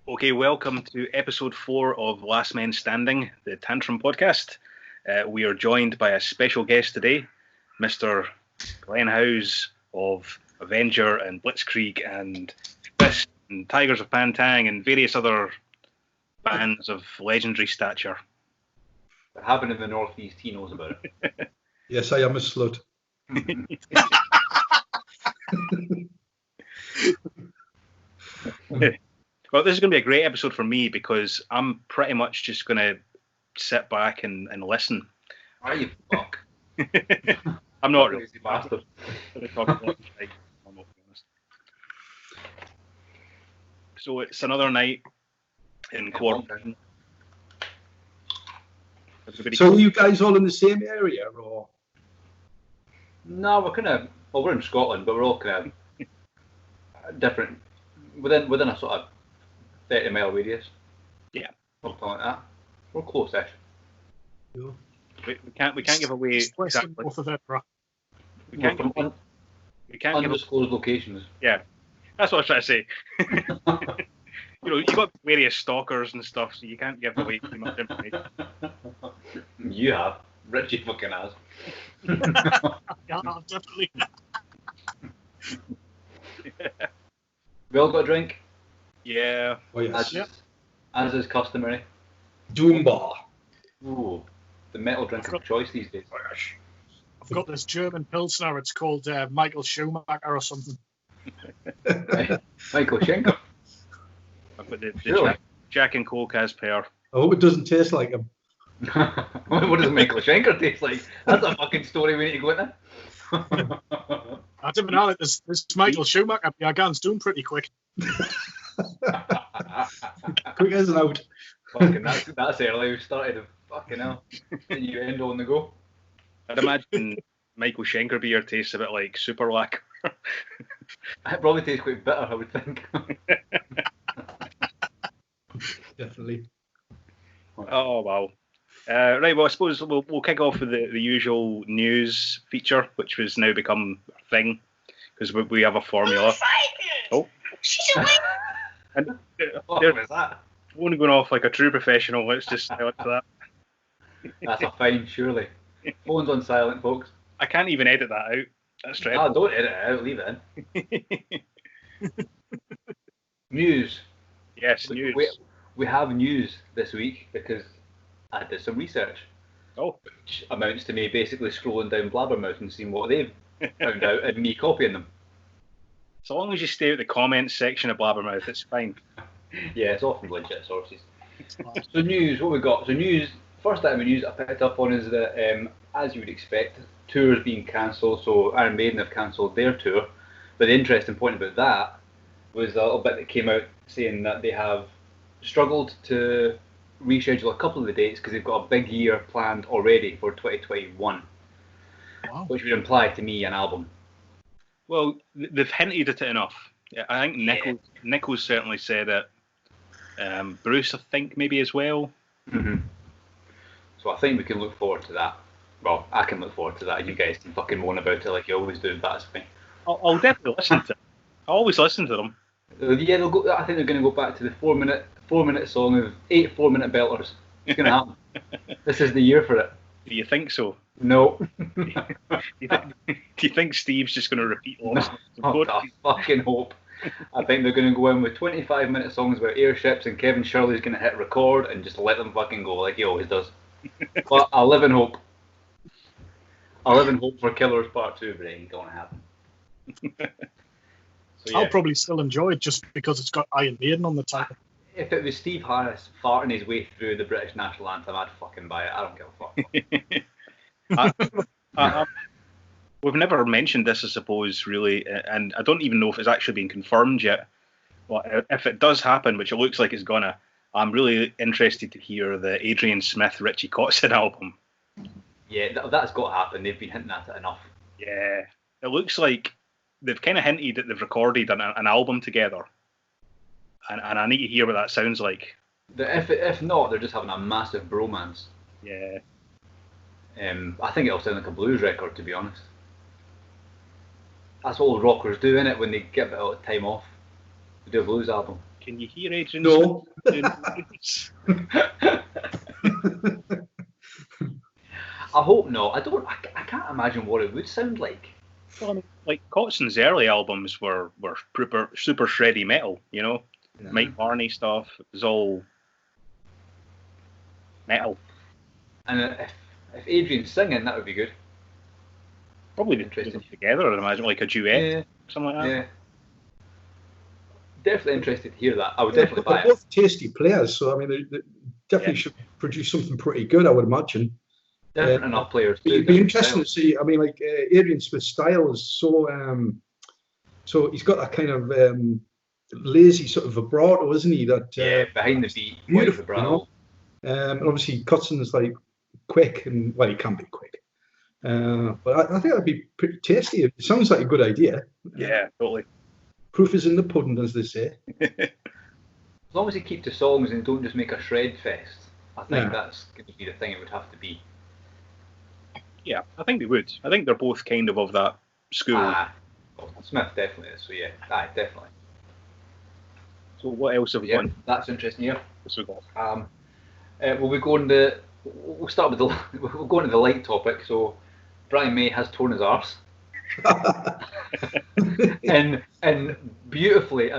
Okay, welcome to episode 4 of Last Men Standing, the Tantrum podcast. We are joined by a special guest today, Mr. Glenn Howes of Avenger and Blitzkrieg and Fist and Tygers of Pan Tang and various other bands of legendary stature. What happened in the Northeast, he knows about it. Yes, I am a slut. Well, this is going to be a great episode for me because I'm pretty much just going to sit back and listen. Are you fuck? I'm not really. Bastard. So it's another night in quarantine. So are you guys all in the same area, or? No, we're in Scotland, but we're all kind of different, within a sort of 30-mile radius. Yeah. Something like that. We're close-ish. Yeah. We can't give away exactly. North of Edinburgh. We can't give undisclosed locations. Yeah, that's what I was trying to say. You've got various stalkers and stuff, so you can't give away too much information. You have. Richie fucking has. Yeah, definitely. We all got a drink? Yeah. Oh, yes. As is customary. Doombar. Ooh, the metal drink of choice these days. I've got this German Pilsner. It's called Michael Schumacher or something. Michael Schenker. I've got the Really? Jack and Coke as per. I hope it doesn't taste like him. What does Michael Schenker taste like? That's a fucking story we need to go into. I didn't know that this Michael Schumacher began's doing pretty quick. Quick as an out. Fucking that's early. We started a fucking hell. You end on the go. I'd imagine Michael Schenker beer tastes a bit like Super Lacquer. It probably tastes quite bitter, I would think. Definitely. Oh, wow. Right, well, I suppose we'll kick off with the usual news feature, which has now become a thing, because we have a formula. Oh. She's awake. And What there's was that? phone going off like a true professional. Let's just silence that. That's a fine, surely. Phone's on silent, folks. I can't even edit that out. That's Ah, dreadful. don't edit it out, leave it in. News. Yes, news. We have news this week because I did some research. Oh. Which amounts to me basically scrolling down Blabbermouth and seeing what they've found out and me copying them. So long as you stay at the comments section of Blabbermouth, it's fine. Yeah, it's often legit sources. So news, what we got? So news, first item of news I picked up on is that, as you would expect, tours being cancelled. So Iron Maiden have cancelled their tour. But the interesting point about that was a little bit that came out saying that they have struggled to reschedule a couple of the dates because they've got a big year planned already for 2021, Wow. which would imply to me an album. Well, they've hinted at it enough. I think Nichols certainly said it. Bruce, I think, maybe as well. Mm-hmm. So I think we can look forward to that. Well, I can look forward to that. You guys can fucking moan about it like you always do. That's fine. I'll definitely listen to it. I always listen to them. Yeah, they'll go. I think they're going to go back to the four minute song of 8 4-minute belters. It's going to happen. This is the year for it. Do you think so? No. Do you think Steve's just going to repeat Lost? I fucking hope. I think they're going to go in with 25-minute songs about airships and Kevin Shirley's going to hit record and just let them fucking go like he always does. But I live in hope. I live in hope for Killers Part 2, but it ain't going to happen. So, yeah. I'll probably still enjoy it just because it's got Iron Maiden on the title. If it was Steve Harris farting his way through the British national anthem, I'd fucking buy it. I don't give a fuck. We've never mentioned this, I suppose, really, and I don't even know if it's actually been confirmed yet. But if it does happen, which it looks like it's gonna, I'm really interested to hear the Adrian Smith Richie Kotzen album. Yeah, that's got to happen. They've been hinting at it enough. Yeah, it looks like they've kind of hinted that they've recorded an album together, and I need to hear what that sounds like. If not, they're just having a massive bromance. Yeah. I think it'll sound like a blues record, to be honest. That's what all rockers do, innit? When they get a bit of time off, they do a blues album. Can you hear Adrian? No. Smith? I hope not. I can't imagine what it would sound like. Well, I mean, like Kotzen's early albums were super shreddy metal, you know, Mike Varney stuff. It was all metal. And if Adrian's singing, that would be good. Probably Interesting. together, I'd imagine, like a duet, Yeah. something like that. Yeah. Definitely interested to hear that. I would definitely buy They're it. both tasty players, so I mean, they definitely should produce something pretty good, I would imagine. Different enough players. It'd be interesting to see. I mean, like Adrian Smith's style is so he's got that kind of lazy sort of vibrato, isn't he? That behind the beat, beautiful, vibrato. and obviously Kotzen is like quick, and well, he can be quick. But I think that'd be pretty tasty. It sounds like a good idea. Yeah, totally. Proof is in the pudding, as they say. As long as they keep the songs and don't just make a shred fest, I think that's going to be the thing it would have to be. Yeah, I think they would. I think they're both kind of that school. Smith definitely is, so yeah, definitely. So what else have we Yeah, got? that's interesting here. What's we got? We'll start with we'll go into the light topic. So Brian May has torn his arse. and beautifully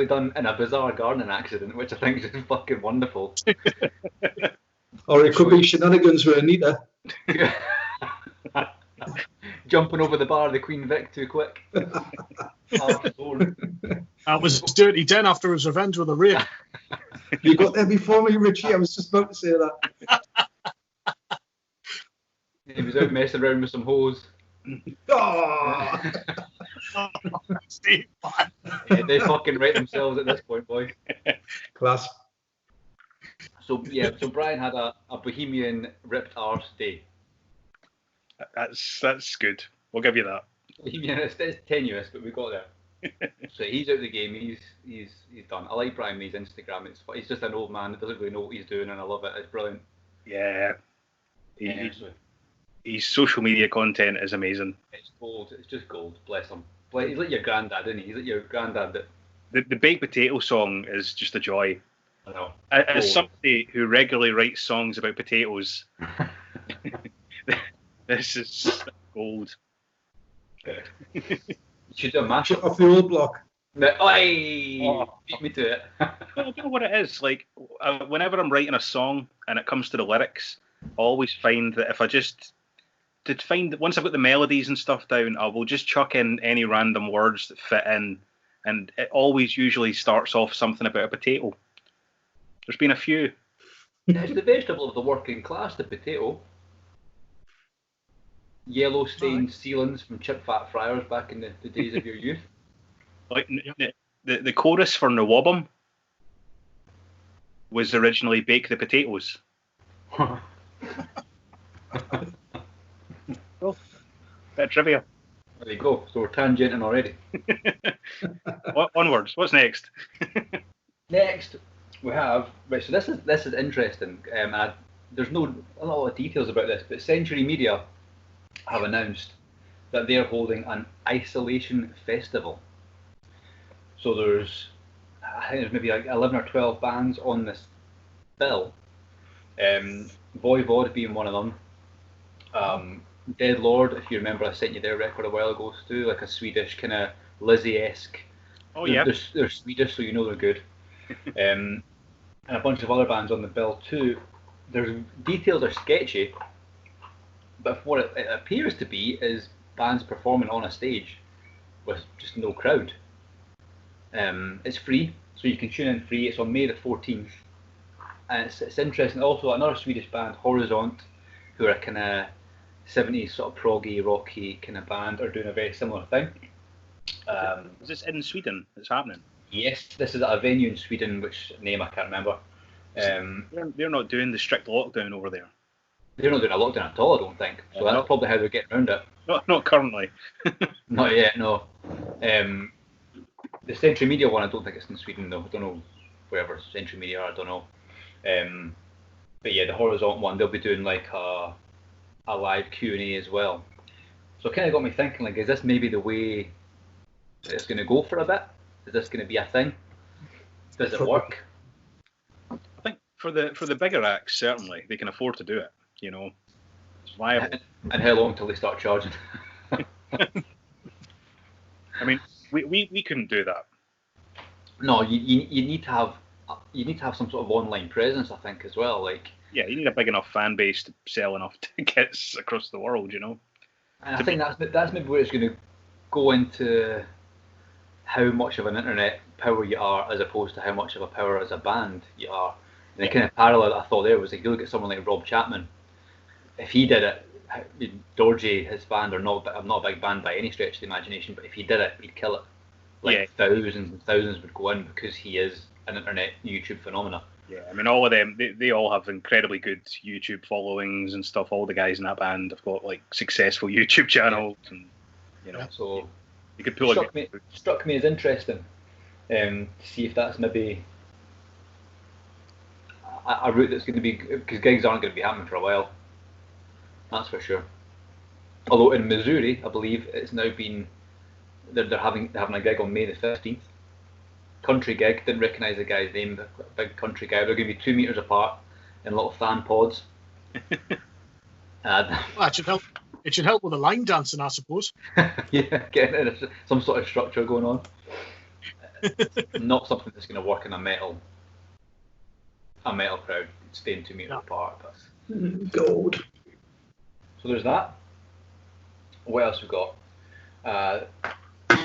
done in a bizarre gardening accident, which I think is just fucking wonderful. Or it could be shenanigans with Anita. Jumping over the bar of the Queen Vic too quick. That was Dirty Den after his revenge with a rake. You got there before me, Richie. I was just about to say that. He was out messing around with some hoes. Oh! Steve, Yeah, they fucking rate themselves at this point, boy. Class. So Brian had a bohemian ripped arse day. That's good. We'll give you that. Bohemian, it's tenuous, but we got there. So he's out of the game. He's done. I like Brian May's Instagram. He's just an old man that doesn't really know what he's doing, and I love it. It's brilliant. Yeah. His social media content is amazing. It's gold. It's just gold. Bless him. He's like your granddad, isn't he? He's like your granddad that. The baked potato song is just a joy. I know. As somebody who regularly writes songs about potatoes, this is gold. You should do a mashup. Shut off the old block. Beat me to it. I don't know what it is. Like, whenever I'm writing a song and it comes to the lyrics, I always find that if I just once I've got the melodies and stuff down, I will just chuck in any random words that fit in, and it always usually starts off something about a potato. There's been a few. It's the vegetable of the working class, the potato. Yellow stained ceilings from chip fat fryers back in the days of your youth. Like the chorus for NWOBHM was originally "Bake the Potatoes." Well, bit of trivia. There you go. So we're tangenting already. Onwards. What's next? Next, we have right. So this is interesting. There's not a lot of details about this, but Century Media have announced that they're holding an isolation festival. So I think there's maybe like 11 or 12 bands on this bill. Voivod being one of them. Dead Lord, if you remember, I sent you their record a while ago too, like a Swedish kind of Lizzie-esque. Oh yeah. They're Swedish, so you know they're good. And a bunch of other bands on the bill too. Their details are sketchy, but what it appears to be is bands performing on a stage with just no crowd. It's free, so you can tune in free. It's on May the 14th, and it's interesting. Also, another Swedish band, Horizont, who are a kind of 70s sort of proggy, rocky kind of band, are doing a very similar thing. Is this in Sweden? It's happening. Yes, this is at a venue in Sweden, which name I can't remember. They're not doing the strict lockdown over there. They're not doing a lockdown at all, I don't think. So that's probably how they're getting around it. Not currently. Not yet, no. The Century Media one, I don't think it's in Sweden though. I don't know wherever Century Media are, I don't know. But yeah, the Horizont one, they'll be doing like a live Q&A as well. So it kind of got me thinking, like, is this maybe the way that it's going to go for a bit? Is this going to be a thing? Does it work? I think for the bigger acts, certainly they can afford to do it. You know, it's viable. And how long till they start charging? I mean, we couldn't do that. No, you need to have some sort of online presence, I think, as well. Like, yeah, you need a big enough fan base to sell enough tickets across the world. You know. And I think that's maybe where it's going to go into how much of an internet power you are, as opposed to how much of a power as a band you are. And the kind of parallel that I thought there was like, you look at someone like Rob Chapman. If he did it, Dorji, his band, I'm not a big band by any stretch of the imagination, but if he did it, he'd kill it. Like thousands and thousands would go in because he is an internet YouTube phenomena. Yeah, I mean, all of them, they all have incredibly good YouTube followings and stuff. All the guys in that band have got like successful YouTube channels, and you know, so you could pull it. Struck me as interesting to see if that's maybe a route that's going to be, because gigs aren't going to be happening for a while. That's for sure. Although in Missouri, I believe it's now been they're having a gig on May the 15th. Country gig. Didn't recognise the guy's name. Big country guy. They're going to be 2 meters apart in little fan pods. Well, it should help. It should help with the line dancing, I suppose. Yeah, getting some sort of structure going on. Not something that's going to work in a metal crowd, staying 2 meters apart. But Gold. So there's that. What else we got?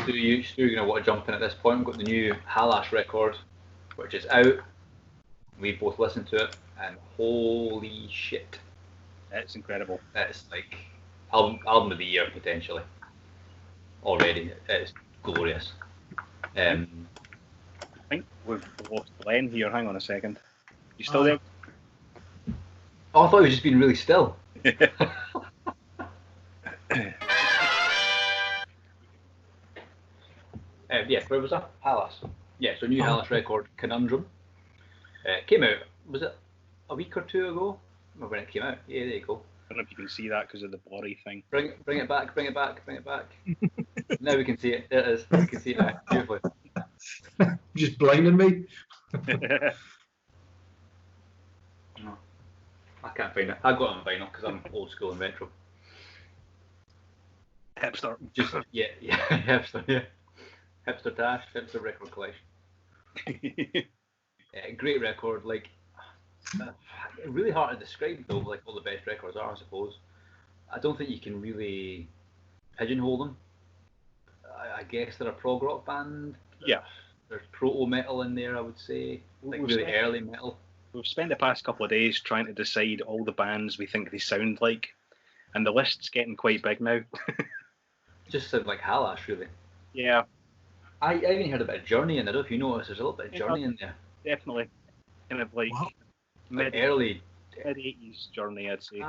Stu, you're going to want to jump in at this point. We've got the new Halash record, which is out. We both listened to it, and holy shit. It's incredible. It's like album of the year, potentially. Already. It's glorious. I think we've lost Glenn here. Hang on a second. You still there? Oh, I thought he was just being really still. Yeah, where was that? Halas. Yeah, so new Halas record, Conundrum. Came out, was it a week or two ago? Or when it came out? Yeah, there you go. I don't know if you can see that because of the blurry thing. Bring it back. Now we can see it. There it is. We can see it now. Beautifully. Just blinding me. No, I can't find it. I got it on vinyl because I'm old school and retro. Hipster. Just yeah, hipster, yeah. Hipster Tash, hipster record collection. Great record, like really hard to describe though, like all the best records are, I suppose. I don't think you can really pigeonhole them. I guess they're a prog rock band. Yeah. There's proto metal in there, I would say, like really early metal. We've spent the past couple of days trying to decide all the bands we think they sound like, and the list's getting quite big now. Just sound like Halash, really. Yeah. I even heard a bit of Journey, and I don't know if you noticed, there's a little bit of Journey in there. Definitely. Kind of like early mid-80s Journey, I'd say.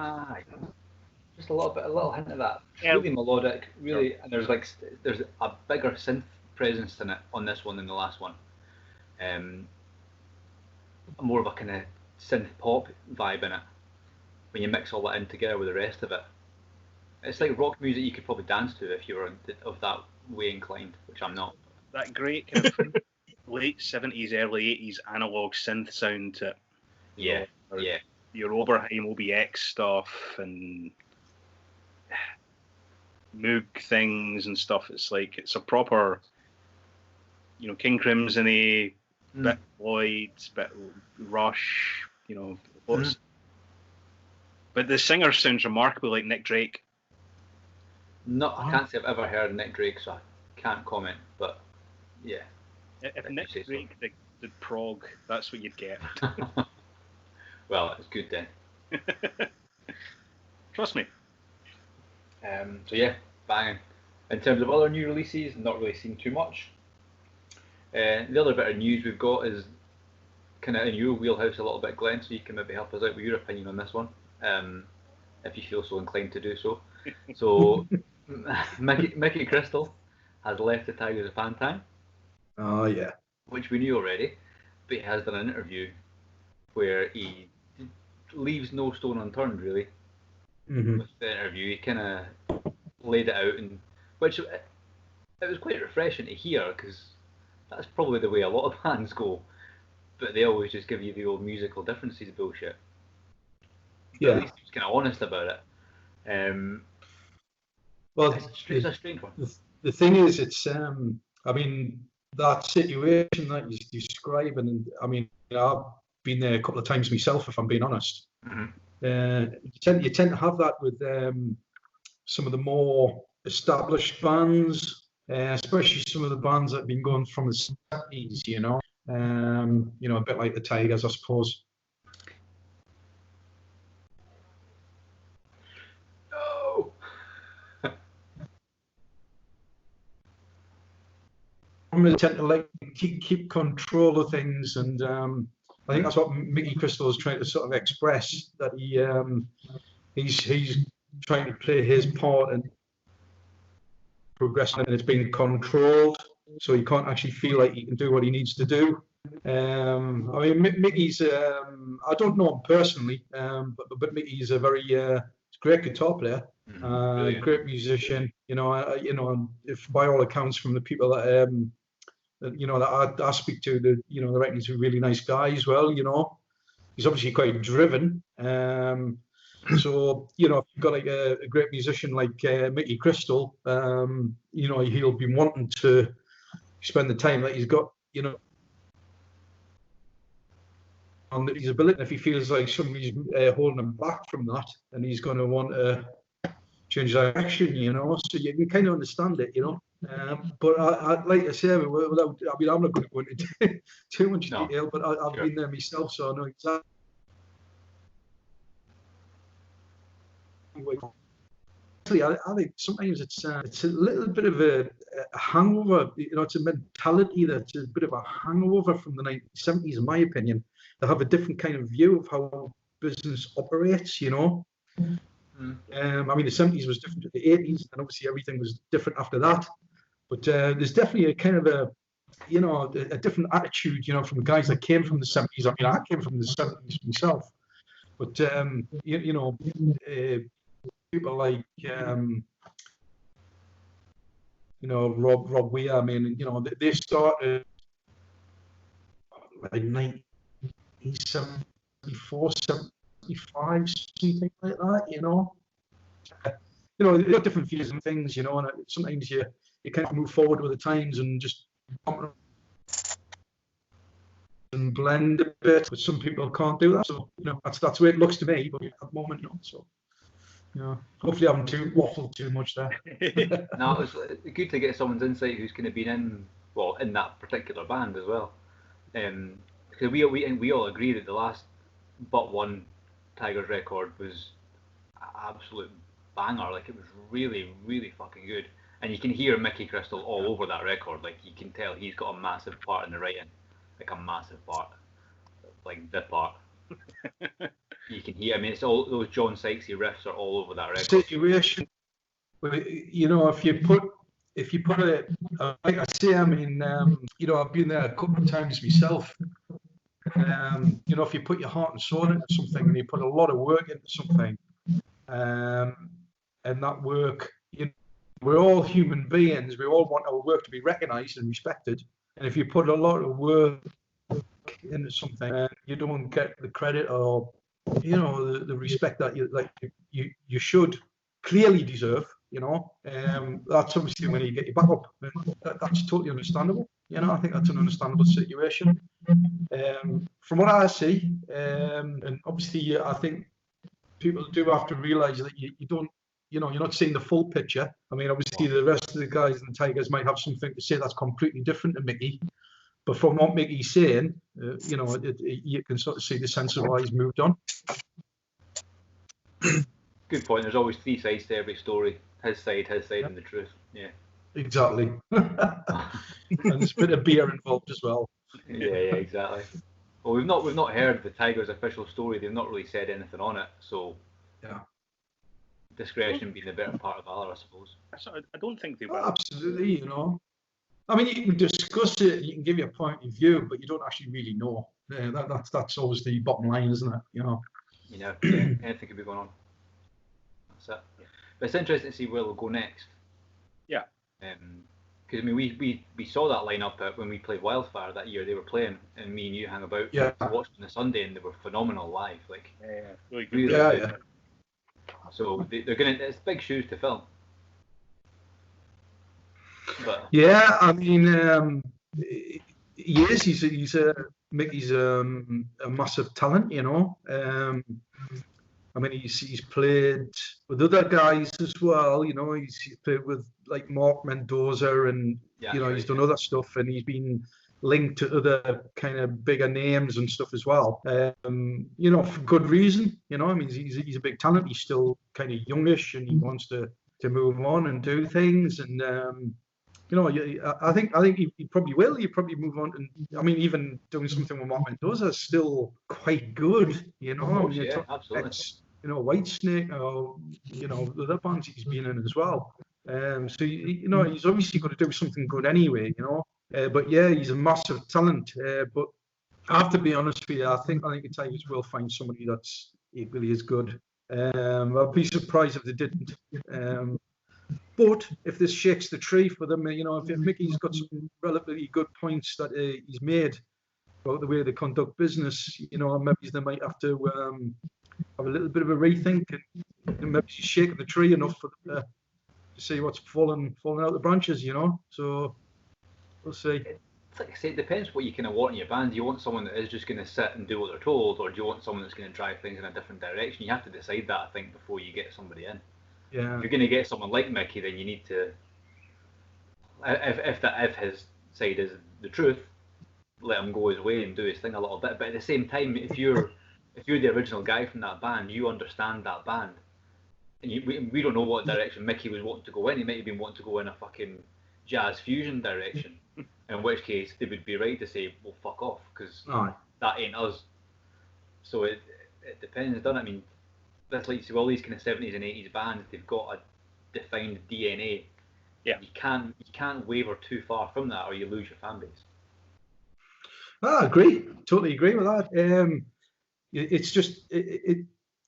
Just a little hint of that. Really melodic, really, and there's a bigger synth presence in it on this one than the last one. More of a kind of synth pop vibe in it when you mix all that in together with the rest of it. It's like rock music you could probably dance to if you were of that way inclined, which I'm not. That great kind of late 70s, early 80s analog synth sound to it. Yeah. Your Oberheim OBX stuff and Moog things and stuff. It's like, it's a proper, King Crimson-y, bit Lloyd, bit Rush, But the singer sounds remarkably like Nick Drake. No, I can't say I've ever heard Nick Drake, so I can't comment, but yeah. If Nick Drake did prog, that's what you'd get. Well, it's good then. Trust me. So yeah, banging. In terms of other new releases, not really seen too much. The other bit of news we've got is kind of in your wheelhouse a little bit, Glenn, so you can maybe help us out with your opinion on this one, if you feel so inclined to do so. So, Mickey Crystal has left the Tygers of Pan Tang. Oh, yeah. Which we knew already, but he has done an interview where he leaves no stone unturned, really. Mm-hmm. With the interview, he kind of laid it out, and which it was quite refreshing to hear, because that's probably the way a lot of bands go, but they always just give you the old musical differences bullshit. But at least he was kind of honest about it. Well, it's a strange one. The thing is, it's I mean, that situation that you're describing, and I mean, I've been there a couple of times myself, if I'm being honest. Mm-hmm. You tend to have that with some of the more established bands, especially some of the bands that have been going from the 70s, you know, a bit like the Tygers, I suppose. No. They tend to like keep control of things, and I think that's what Mickey Crystal is trying to sort of express, that he's trying to play his part and progressing, and it's being controlled, so he can't actually feel like he can do what he needs to do. I mean, Mickey's I don't know him personally, but Mickey's a very great guitar player, great musician. If by all accounts from the people that that I speak to, they reckon he's a really nice guy as well. He's obviously quite driven. So if you've got like a great musician like Mickey Crystal, he'll be wanting to spend the time that he's got, on his ability. If he feels like somebody's holding him back from that, and he's going to want to change direction, so you can kind of understand it, but I like I say, I'm not going to go into too much detail, but I've been there myself, so I know exactly. I think sometimes it's a little bit of a hangover. It's a mentality that's a bit of a hangover from the 1970s, in my opinion. They have a different kind of view of how business operates. I mean, the 70s was different to the 80s, and obviously everything was different after that. But there's definitely a kind of a different attitude, from the guys that came from the 70s. I mean, I came from the 70s myself, but people like Rob Weir, I mean, they started like 1974, 75, something like that, there are different views and things, and sometimes you kind of move forward with the times and just and blend a bit, but some people can't do that. So that's the way it looks to me. But at the moment, no. So hopefully I haven't waffled too much there. No, it's good to get someone's insight who's kind of been in that particular band as well. Because we all agree that the last but one Tygers record was an absolute banger. Like, it was really, really fucking good. And you can hear Mickey Crystal all over that record. Like, you can tell he's got a massive part in the writing. Like, a massive part. Like, the part. You can hear, I mean, it's all those John Sykesy riffs are all over that record. Situation. If you put it, like I say, I mean, I've been there a couple of times myself. If you put your heart and soul into something, and you put a lot of work into something, and that work, we're all human beings. We all want our work to be recognised and respected. And if you put a lot of work into something, you don't get the credit or the respect that you should clearly deserve. That's obviously when you get your back up. That's totally understandable. I think that's an understandable situation. From what I see, and obviously I think people do have to realise that you don't, you're not seeing the full picture. I mean, obviously the rest of the guys in the Tygers might have something to say that's completely different to Mickey. But from what Mickey's saying, you can sort of see the sense of why he's moved on. Good point. There's always three sides to every story. His side, and the truth. Yeah. Exactly. And there's a bit of beer involved as well. Yeah, exactly. Well, we've not heard the Tygers' official story. They've not really said anything on it, so Yeah. Discretion being the better part of valor, I suppose. I don't think they will. Oh, absolutely, I mean, you can discuss it, you can give your point of view, but you don't actually really know. That's always the bottom line, isn't it? Yeah, anything could be going on. That's it. Yeah. But it's interesting to see where they'll go next. Yeah. Because I mean, we saw that lineup when we played Wildfire that year. They were playing, and me and you hang about. Yeah. To watch on the Sunday, and they were phenomenal live. Like, really good. really Yeah, good. yeah. So they're gonna. It's big shoes to fill. But Yeah, I mean, he is. He's a massive talent, I mean, he's played with other guys as well. He's played with like Mark Mendoza, and he's done other stuff, and he's been linked to other kind of bigger names and stuff as well. For good reason. I mean, he's a big talent. He's still kind of youngish, and he wants to move on and do things. And I think he probably will. He probably move on, and I mean, even doing something with Mark Mendoza is still quite good. yeah, absolutely. Whitesnake, or the other bands he's been in as well. So he's obviously got to do something good anyway. But yeah, he's a massive talent. But I have to be honest with you, I think the Tigers will find somebody that's equally as good. I'd be surprised if they didn't. But if this shakes the tree for them, if Mickey's got some relatively good points that he's made about the way they conduct business, maybe they might have to have a little bit of a rethink and maybe shake the tree enough for them to see what's falling out the branches, So we'll see. It's like I say, it depends what you kind of want in your band. Do you want someone that is just going to sit and do what they're told, or do you want someone that's going to drive things in a different direction? You have to decide that, I think, before you get somebody in. Yeah. If you're going to get someone like Mickey, then you need to, if his side is the truth, let him go his way and do his thing a little bit. But at the same time, if you're the original guy from that band, you understand that band, and we don't know what direction Mickey was wanting to go in. He might have been wanting to go in a fucking jazz fusion direction, in which case they would be right to say, well, fuck off, because that ain't us. So it depends, doesn't it? I mean, that's like, see, all these kind of 70s and 80s bands, they've got a defined DNA. Yeah. You can't waver too far from that, or you lose your fan base. I agree. Totally agree with that. It's just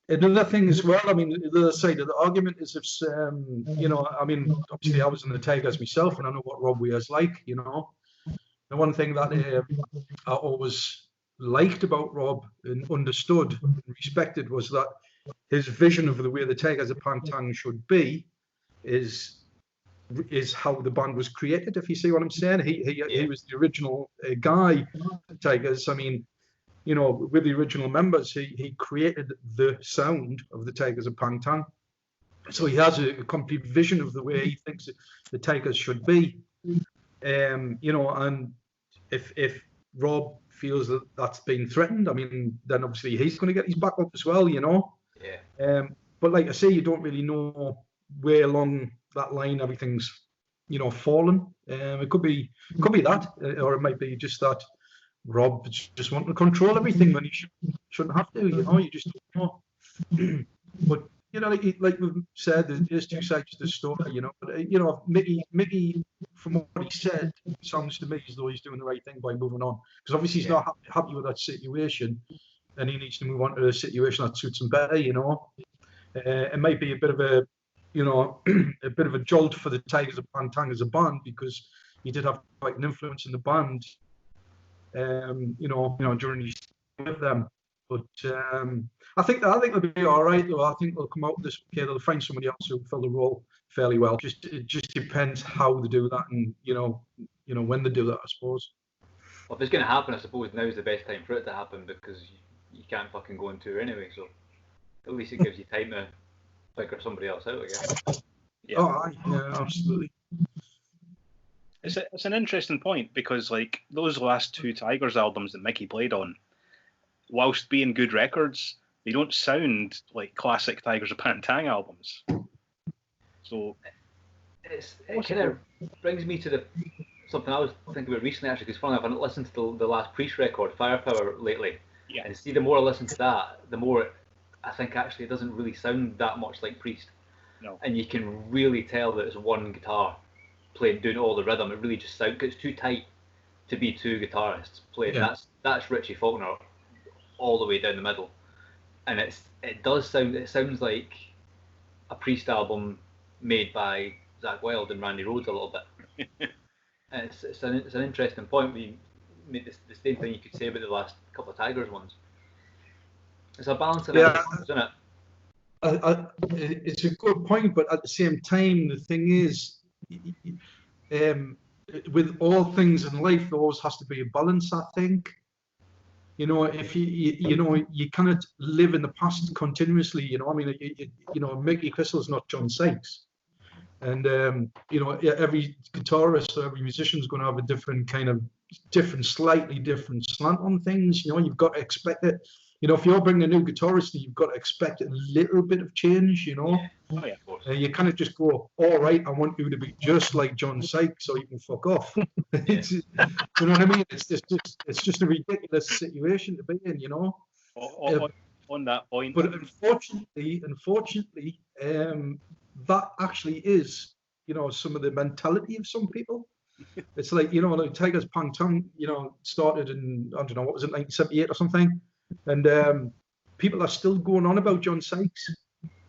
another thing as well. I mean, the other side of the argument is if I mean, obviously I was in the Tigers myself, and I know what Rob Weir's like. The one thing that I always liked about Rob and understood and respected was that his vision of the way the Tygers of Pan Tang should be is how the band was created, if you see what I'm saying. He was the original guy, the Tigers. I mean, with the original members, he created the sound of the Tygers of Pan Tang. So he has a complete vision of the way he thinks the Tigers should be. And if Rob feels that that's been threatened, I mean, then obviously he's going to get his back up as well, Yeah. But like I say, you don't really know where along that line everything's, fallen. It could be that, or it might be just that Rob just wanting to control everything when he shouldn't have to. You just don't know. But like we've said, there's two sides to the story. But Mickey, from what he said, sounds to me as though he's doing the right thing by moving on. Because obviously he's not happy with that situation, and he needs to move on to a situation that suits him better. It might be a bit of a a jolt for the Tygers of Pan Tang as a band, because he did have quite an influence in the band. During his time with them. But I think they'll be all right, though. I think they'll come out this year. They'll find somebody else who'll fill the role fairly well. It just depends how they do that, and when they do that, I suppose. Well, if it's going to happen, I suppose now's the best time for it to happen, because you can't fucking go on tour anyway. So at least it gives you time to figure somebody else out, I guess. Yeah, absolutely. It's an interesting point, because like those last two Tigers albums that Mickey played on, whilst being good records, they don't sound like classic Tygers of Pan Tang albums. So it kind of brings me to the something I was thinking about recently, actually, because funny enough, I haven't listened to the last Priest record, Firepower, lately. Yeah. And see, the more I listen to that, the more I think actually it doesn't really sound that much like Priest. No. And you can really tell that it's one guitar doing all the rhythm. It really just sounds, because it's too tight to be two guitarists playing. Yeah. That's Richie Faulkner all the way down the middle. And it sounds like a Priest album made by Zakk Wylde and Randy Rhoads a little bit. And it's an interesting point. We made the same thing you could say about the last couple of Tygers ones. It's a balance of everything, isn't it? It's a good point, but at the same time, the thing is, with all things in life, there always has to be a balance, I think. You know, if you cannot live in the past continuously. You know, I mean, Mickey Crystal's not John Sykes, and every guitarist or every musician is going to have a slightly different slant on things. You know, you've got to expect it. You know, if you're bringing a new guitarist, you've got to expect a little bit of change. You know, Oh yeah, of course. you kind of just go, all right, I want you to be just like John Sykes, so you can fuck off. You know what I mean? It's just a ridiculous situation to be in. You know. On that point. But unfortunately, that actually is, some of the mentality of some people. It's like, the Tygers of Pan Tang, started in, I don't know, what was it, 1978 or something? And people are still going on about John Sykes.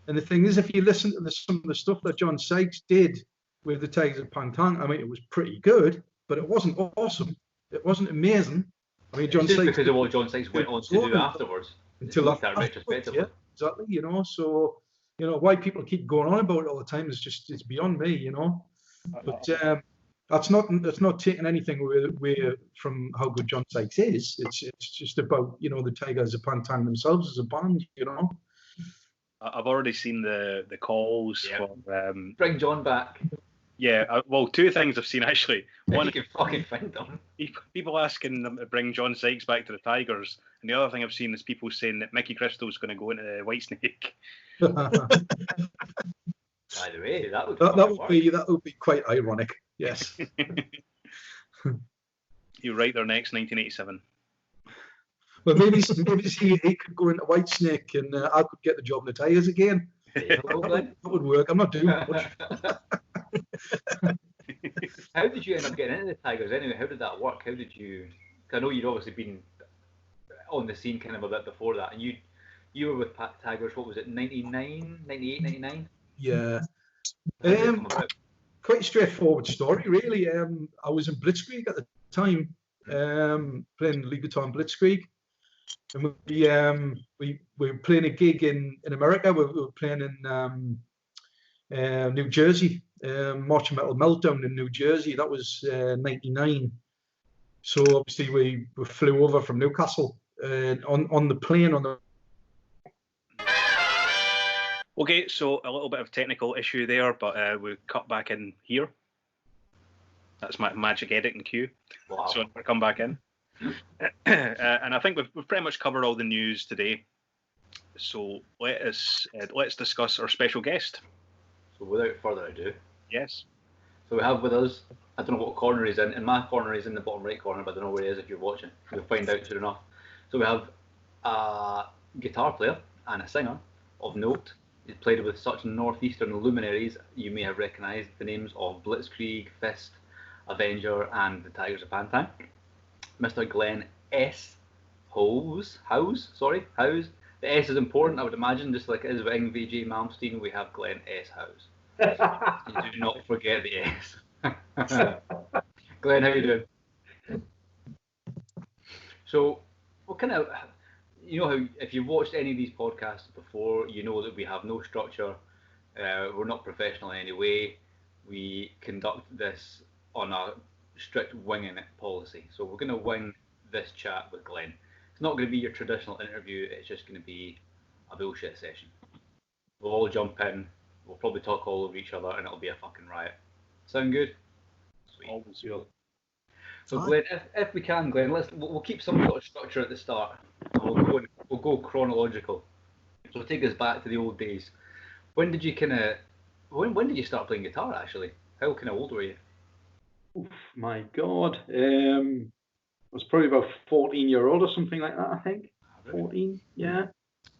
And the thing is, if you listen to some of the stuff that John Sykes did with the Tygers of Pan Tang, I mean, it was pretty good, but it wasn't awesome. It wasn't amazing. I mean, John Sykes, because of what John Sykes went on to do afterwards. Until that retrospectively. Yeah, exactly, so, why people keep going on about it all the time is it's beyond me, But that's not taking anything away from how good John Sykes is. It's just about, the Tygers of Pan Tang themselves as a band, I've already seen the calls for bring John back. Yeah, well, two things I've seen actually. One, you can fucking find them. People asking them to bring John Sykes back to the Tigers, and the other thing I've seen is people saying that Mickey Crystal's going to go into Whitesnake. By the way, that would be quite ironic. Yes. You're right. There next 1987. Well, maybe he could go into Whitesnake, and I could get the job in the Tigers again. That would work. I'm not doing much. How did you end up getting into the Tigers anyway? How did that work? How did you? I know you'd obviously been on the scene kind of a bit before that, and you were with Tigers. What was it? 99, 98, 99? Yeah. Quite a straightforward story, really. I was in Blitzkrieg at the time, playing lead guitar in Blitzkrieg. And we were playing a gig in America. We were playing in New Jersey, March Metal Meltdown in New Jersey. That was 99. So obviously we flew over from Newcastle on the plane on the. Okay, so a little bit of technical issue there, but we cut back in here. That's my magic editing cue. Wow. So we'll come back in. And I think we've pretty much covered all the news today. So let's discuss our special guest. So without further ado. Yes. So we have with us, I don't know what corner he's in. In my corner, he's in the bottom right corner, but I don't know where he is if you're watching. We'll find out soon enough. So we have a guitar player and a singer of note. He's played with such northeastern luminaries you may have recognised the names of Blitzkrieg, Fist, Avenger, and the Tygers of Pan Tang. Mr. Glenn S. Howes. The S is important, I would imagine, just like it is with Yngwie Malmsteen, we have Glenn S. Howes. You do not forget the S. Glenn, how you doing? So, what kind of, how if you've watched any of these podcasts before, you know that we have no structure. We're not professional in any way. We conduct this on a strict winging it policy. So we're going to wing this chat with Glenn. It's not going to be your traditional interview. It's just going to be a bullshit session. We'll all jump in. We'll probably talk all over each other, and it'll be a fucking riot. Sound good? Sweet. Always good. So Glenn, if we can, Glenn, we'll keep some sort of structure at the start. We'll go chronological. So take us back to the old days. When did you when did you start playing guitar actually? How kind of old were you? My God. I was probably about 14-year-old or something like that, I think. 14, yeah.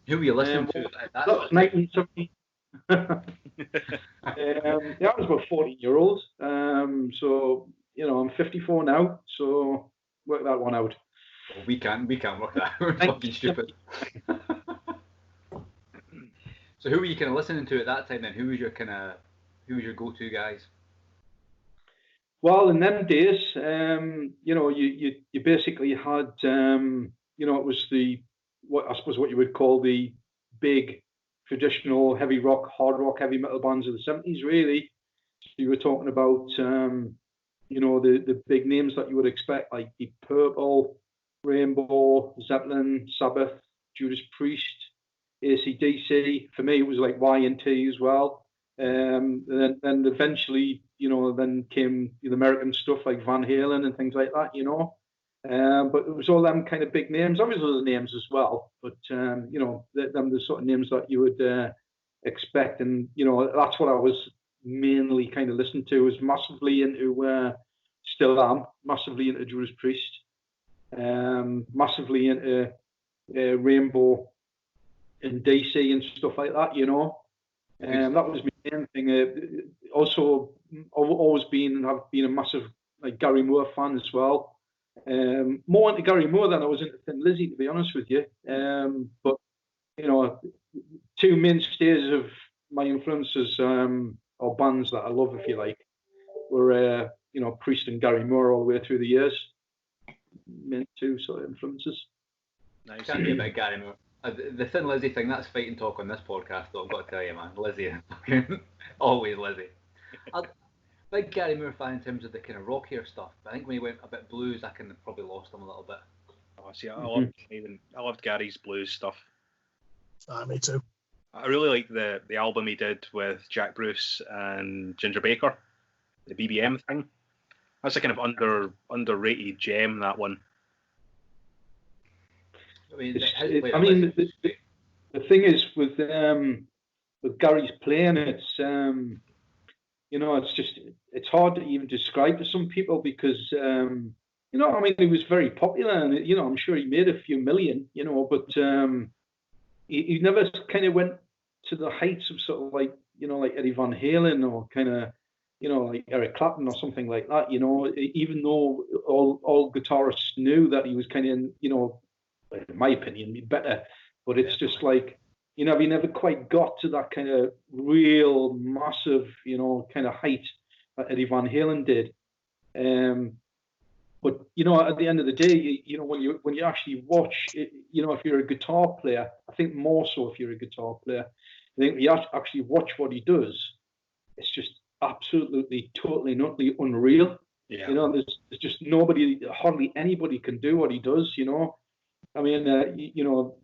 Who were you listening to at that That was 1970. Yeah, I was about 14-year-old. So, I'm 54 now, so work that one out. Well, we can't work that out. We're fucking stupid. So who were you kind of listening to at that time then? Who was your go-to guys? Well, in them days, you basically had, it was what you would call the big traditional heavy rock, hard rock, heavy metal bands of the 70s, really. So you were talking about, the big names that you would expect, like Deep Purple, Rainbow, Zeppelin, Sabbath, Judas Priest, AC/DC. For me, it was like Y&T as well. Then eventually, then came the American stuff like Van Halen and things like that, But it was all them kind of big names. Obviously, other names as well, but them the sort of names that you would expect, and that's what I was mainly kind of listening to. Was massively into, still am massively into Judas Priest, massively into Rainbow and DC and stuff like that, that was my main thing. Also, I've always been a massive like Gary Moore fan as well. More into Gary Moore than I was into Thin Lizzy, to be honest with you. But two mainstays of my influences or bands that I love, if you like, were Priest and Gary Moore all the way through the years. Main two sort of influences. Nice. Can't be about Gary Moore. The Thin Lizzy thing, that's fighting talk on this podcast, though, I've got to tell you, man. Lizzy, always Lizzy. Big Gary Moore fan in terms of the kind of rockier stuff, but I think when he went a bit blues, I kind of probably lost him a little bit. Oh, see, I loved Gary's blues stuff. Me too. I really like the album he did with Jack Bruce and Ginger Baker, the BBM thing. That's a kind of underrated gem, that one. I mean, the thing is with Gary's playing, it's it's hard to even describe to some people because he was very popular and I'm sure he made a few million, but he never kind of went to the heights of sort of like like Eddie Van Halen or kind of like Eric Clapton or something like that. Even though all guitarists knew that he was kind of in my opinion, better. But it's just like, he never quite got to that kind of real massive, kind of height that Eddie Van Halen did. But at the end of the day, when you actually watch it, if you're a guitar player, I think more so if you're a guitar player, I think you actually watch what he does. It's just absolutely, totally, utterly unreal. Yeah. There's just hardly anybody can do what he does. I mean,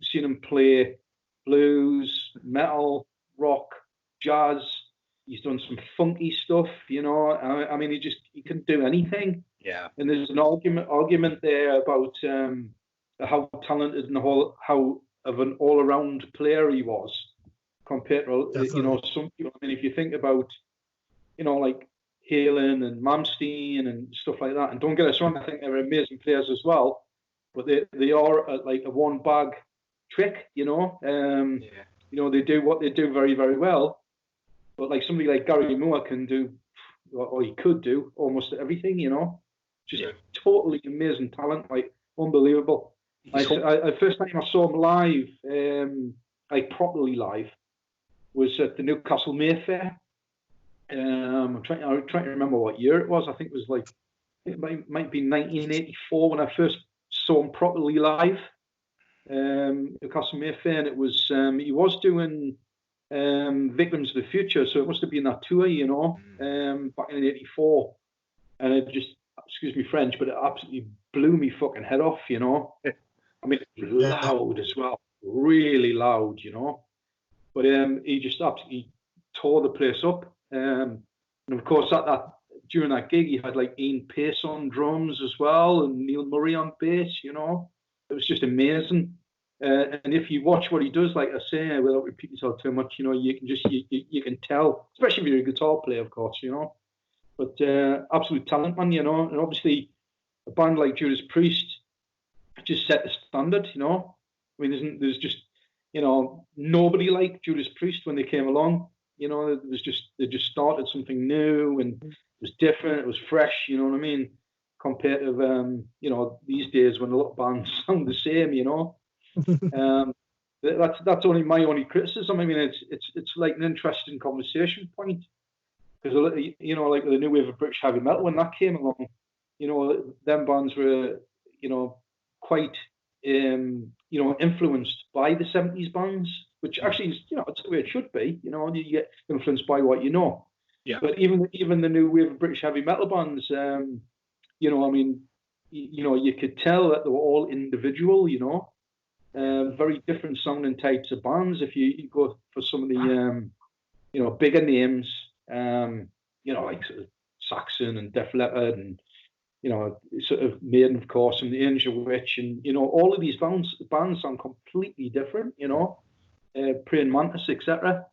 seen him play blues, metal, rock, jazz. He's done some funky stuff, I mean, he can do anything. Yeah. And there's an argument there about how talented and how of an all-around player he was compared to some people. I mean, if you think about like Halen and Malmsteen and stuff like that, and don't get us wrong, I think they're amazing players as well. But they are like a one bag trick, they do what they do very, very well. But like somebody like Gary Moore can do, or he could do almost everything, just totally amazing talent, like unbelievable. The first time I saw him live, like properly live, was at the Newcastle Mayfair. I'm trying to remember what year it was. I think it was like, it might be 1984 when I first saw him properly live, Newcastle Mayfair, and it was he was doing Victims of the Future, so it must have been that tour, back in '84, and it just, excuse me French, but it absolutely blew me fucking head off, I mean, loud as well, really loud, but he just absolutely tore the place up, and of course that during that gig, he had like Ian Pace on drums as well, and Neil Murray on bass. It was just amazing. And if you watch what he does, like I say, without repeating myself too much, you can tell, especially if you're a guitar player, of course. but absolute talent, man. You know, and obviously a band like Judas Priest just set the standard. You know, I mean, there's just, you know, nobody like Judas Priest when they came along. You know, they just started something new, and it was different. It was fresh. You know what I mean? Compared to you know, these days when a lot of bands sound the same. You know, that's only my only criticism. I mean, it's like an interesting conversation point, because, you know, like the new wave of British heavy metal when that came along, you know, them bands were, you know, quite you know, influenced by the 70s bands, which actually is, you know, it's the way it should be. You know, you get influenced by what you know. Yeah. But even the new wave of British heavy metal bands, you know, I mean, you know, you could tell that they were all individual. You know, very different sounding types of bands. If you go for some of the you know, bigger names, you know, like sort of Saxon and Def Leppard, and, you know, sort of Maiden, of course, and the Angel Witch, and, you know, all of these bands sound completely different. You know, Praying Mantis, etc.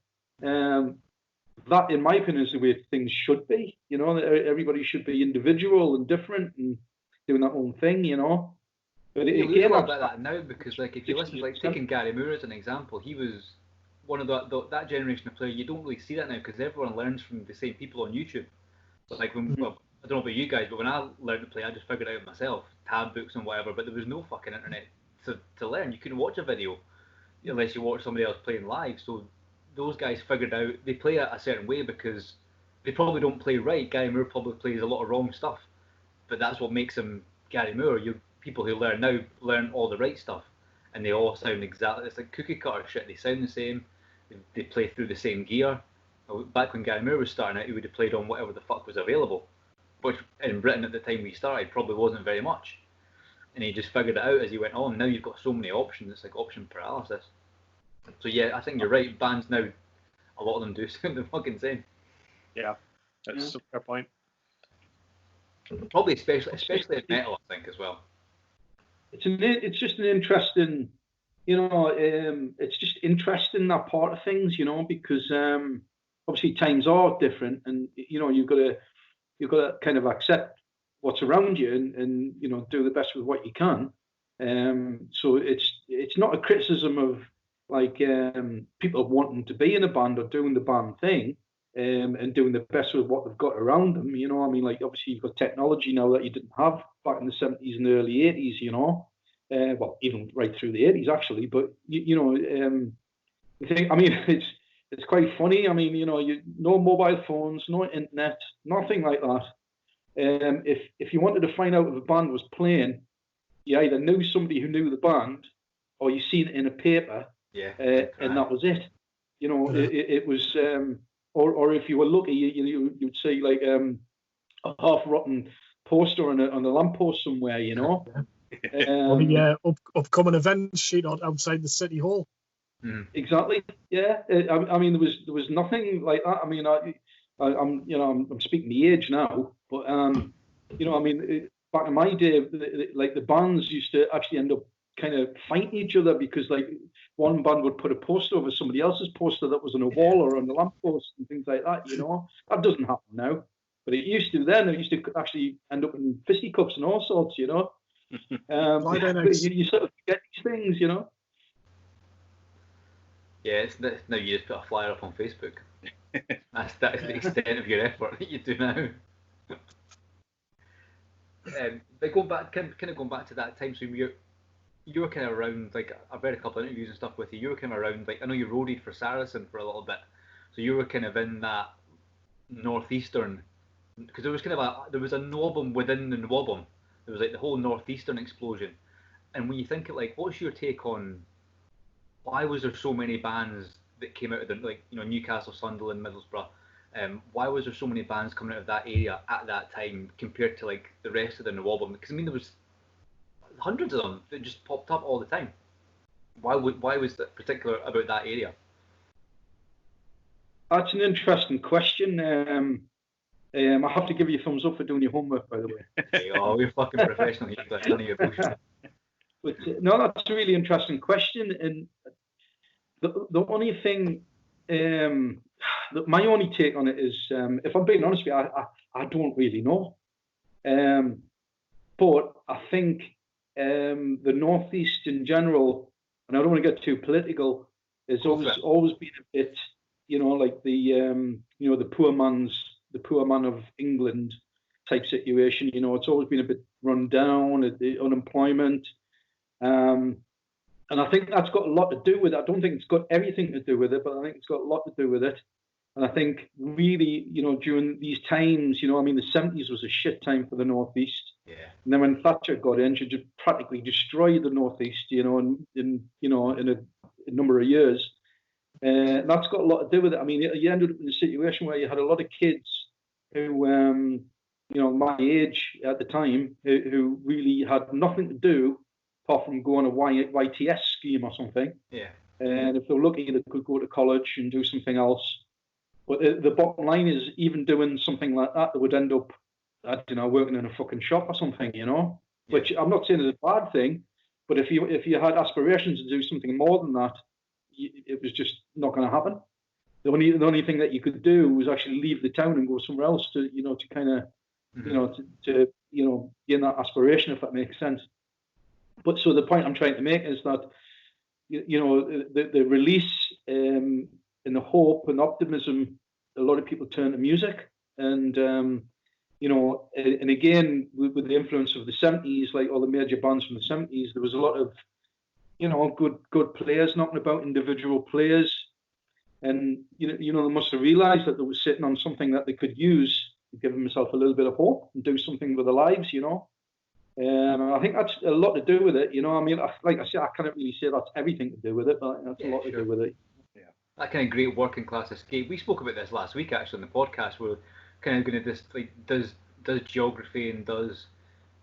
That, in my opinion, is the way things should be. You know, everybody should be individual and different and doing their own thing. You know, but You lose again, a lot about that now, because, like, if you listen, like, taking Gary Moore as an example, he was one of that generation of player. You don't really see that now, because everyone learns from the same people on YouTube. But like, when, well, I don't know about you guys, but when I learned to play, I just figured it out myself, tab books and whatever. But there was no fucking internet to learn. You couldn't watch a video unless you watched somebody else playing live. So those guys figured out they play it a certain way because they probably don't play right. Gary Moore probably plays a lot of wrong stuff, but that's what makes him Gary Moore. You people who learn now learn all the right stuff, and they all sound exactly. It's like cookie cutter shit. They sound the same. They play through the same gear. Back when Gary Moore was starting out, he would have played on whatever the fuck was available, which in Britain at the time we started probably wasn't very much. And he just figured it out as he went on. Now you've got so many options, it's like option paralysis. So yeah, I think you're right. Bands now, a lot of them do sound the fucking same. Yeah, that's a fair point. Probably especially in metal, I think, as well. It's just an interesting, you know, it's just interesting, that part of things, you know, because obviously times are different, and, you know, you've got to kind of accept what's around you, and you know, do the best with what you can. So it's not a criticism of, like, people wanting to be in a band or doing the band thing, and doing the best with what they've got around them. You know, I mean, like, obviously you've got technology now that you didn't have back in the 70s and early 80s. You know, well, even right through the 80s actually. But you know, I think, I mean, it's quite funny. I mean, you know, no mobile phones, no internet, nothing like that. If you wanted to find out if a band was playing, you either knew somebody who knew the band, or you seen it in a paper, and that was it. You know, it was, or if you were lucky, you'd see like a half-rotten poster on a lamppost somewhere. You know, or the upcoming events sheet outside the city hall. Exactly. Yeah. I mean, there was nothing like that. I mean, I'm speaking the age now, but you know, I mean, back in my day, like the bands used to actually end up kind of fighting each other, because like one band would put a poster over somebody else's poster that was on a wall or on the lamppost and things like that. You know, that doesn't happen now, but it used to then. It used to actually end up in fisticuffs and all sorts. You know, you sort of get these things. You know. Yeah, now you just put a flyer up on Facebook. That's the extent of your effort that you do now. But going back to that time, so you were kind of around, like, I've read a couple of interviews and stuff with you. You were kind of around, like, I know you roadied for Saracen for a little bit, so you were kind of in that northeastern, because there was kind of there was a NWOBHM within the NWOBHM. There was like the whole northeastern explosion, and when you think of, like, what's your take on why was there so many bands that came out of the, like, you know, Newcastle, Sunderland, Middlesbrough? Why was there so many bands coming out of that area at that time compared to, like, the rest of the NWOBHM? Because I mean, there was hundreds of them that just popped up all the time. Why was that particular about that area? That's an interesting question. I have to give you a thumbs up for doing your homework, by the way. Okay, oh, we're fucking professional here, but none of your bullshit. But no, that's a really interesting question, and the only thing my only take on it is, if I'm being honest with you, I don't really know. But I think the Northeast in general, and I don't want to get too political, has always been a bit, like the poor man of England type situation. It's always been a bit run down, the unemployment. And I think that's got a lot to do with it. I don't think it's got everything to do with it, but I think it's got a lot to do with it. And I think really, during these times, the 70s was a shit time for the Northeast. Yeah. And then when Thatcher got in, she just practically destroyed the Northeast, in a number of years. And that's got a lot to do with it. You ended up in a situation where you had a lot of kids who, my age at the time, who really had nothing to do apart from go on a YTS scheme or something. Yeah. And if they were lucky, they could go to college and do something else. But the bottom line is, even doing something like that, they would end up, working in a fucking shop or something, Which I'm not saying is a bad thing, but if you had aspirations to do something more than that, it was just not going to happen. The only thing that you could do was actually leave the town and go somewhere else to kind of, to gain that aspiration, if that makes sense. But so the point I'm trying to make is that, the release and the hope and optimism, a lot of people turn to music. And, and again, with the influence of the 70s, like all the major bands from the 70s, there was a lot of, good players knocking about, individual players. And, they must have realized that they were sitting on something that they could use to give themselves a little bit of hope and do something with their lives, I think that's a lot to do with it, like I said, I can't really say that's everything to do with it, but that's a lot to do with it. Yeah, that kind of great working class escape. We spoke about this last week actually on the podcast. We're kind of going to just like, does geography and does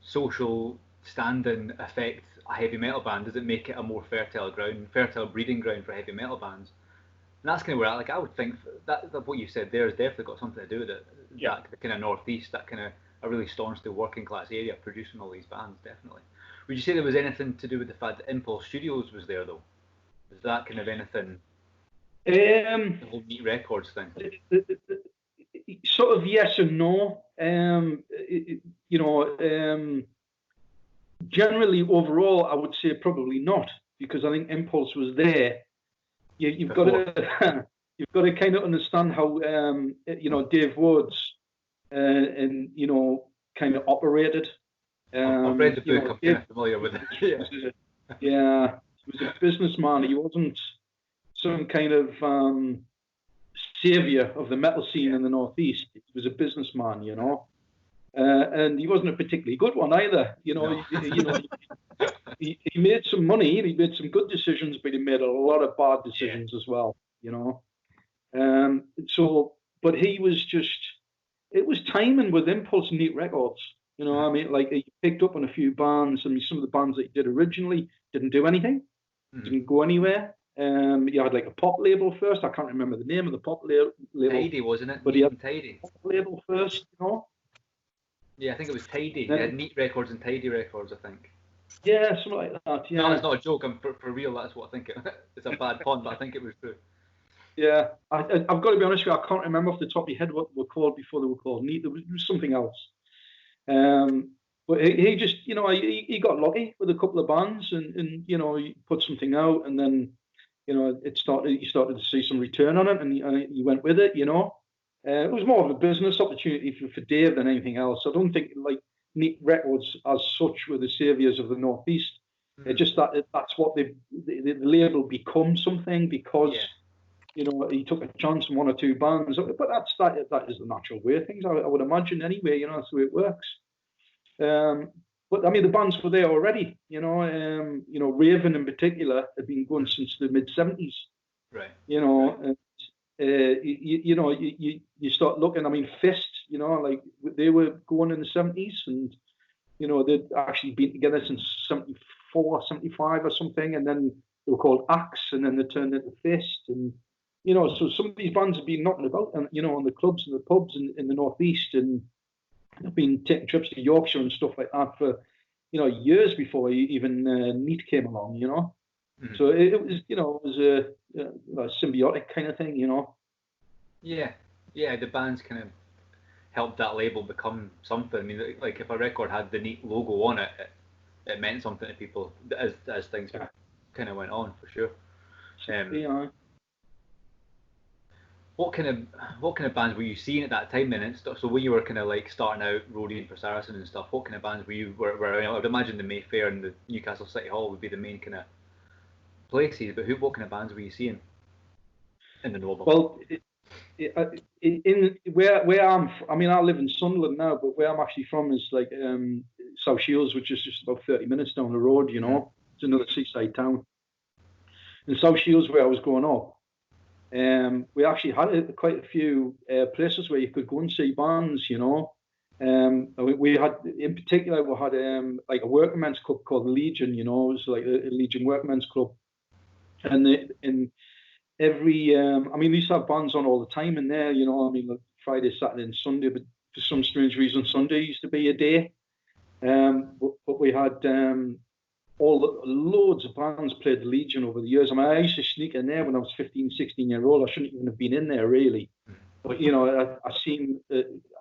social standing affect a heavy metal band? Does it make it a more fertile breeding ground for heavy metal bands? And that's kind of where I would think that what you said there has definitely got something to do with it. Yeah. That kind of Northeast, that kind of a really staunchly working class area producing all these bands, definitely. Would you say there was anything to do with the fact that Impulse Studios was there, though? Was that kind of anything? The whole Neat Records thing? Sort of yes and no. Generally, overall, I would say probably not, because I think Impulse was there. You've got to kind of understand how Dave Woods and kind of operated. I've read the book. I'm kind of familiar with it. Yeah, he was a businessman. He wasn't some kind of savior of the metal scene in the Northeast. He was a businessman, and he wasn't a particularly good one either. No. He made some money and he made some good decisions, but he made a lot of bad decisions as well. But he was just. It was timing with Impulse and Neat Records. Like he picked up on a few bands, and some of the bands that he did originally didn't do anything, didn't go anywhere. He had like a pop label first. I can't remember the name of the pop label. Tidy, wasn't it? But he had Tidy. Pop label first, Yeah, I think it was Tidy. He had Neat Records and Tidy Records, I think. Yeah, something like that. Yeah. No, it's not a joke. I'm for real. That's what I think. It's a bad pun, but I think it was true. Yeah, I've got to be honest with you, I can't remember off the top of my head what they were called before they were called Neat. There was something else. But he just, he got lucky with a couple of bands, and he put something out, and then, he started to see some return on it, and he went with it. It was more of a business opportunity for Dave than anything else. I don't think like Neat Records as such were the saviors of the Northeast. It's just that's what the label become something because. Yeah. He took a chance on one or two bands, but that is the natural way of things. I would imagine anyway. That's the way it works. But the bands were there already. Raven in particular had been going since the mid '70s. Right. And, you start looking. Fist. Like they were going in the '70s, and they'd actually been together since '74, '75 or something, and then they were called Axe, and then they turned into Fist, and. So some of these bands have been knocking about, and on the clubs and the pubs in the Northeast, and they've been taking trips to Yorkshire and stuff like that for, years before even Neat came along. So it was, a symbiotic kind of thing. Yeah, the bands kind of helped that label become something. I mean, like if a record had the neat logo on it, it meant something to people as things kind of went on, for sure. What kind of bands were you seeing at that time then? And stuff? So when you were kind of like starting out roadieing for Saracen and stuff, what kind of bands were I would imagine the Mayfair and the Newcastle City Hall would be the main kind of places, but what kind of bands were you seeing in the NWOBHM? Well, in where I live in Sunderland now, but where I'm actually from is like South Shields, which is just about 30 minutes down the road. You know, it's another seaside town. In South Shields, where I was growing up, we actually had quite a few places where you could go and see bands. You know, we had, in particular, we had like a workmen's club called Legion. You know, it was like a Legion workmen's club, and every we used to have bands on all the time in there, you know. I mean, like Friday, Saturday, and Sunday, but for some strange reason, Sunday used to be a day. But we had loads of bands played the Legion over the years. I mean, I used to sneak in there when I was 15, 16 year old. I shouldn't even have been in there, really. But, you know, I seen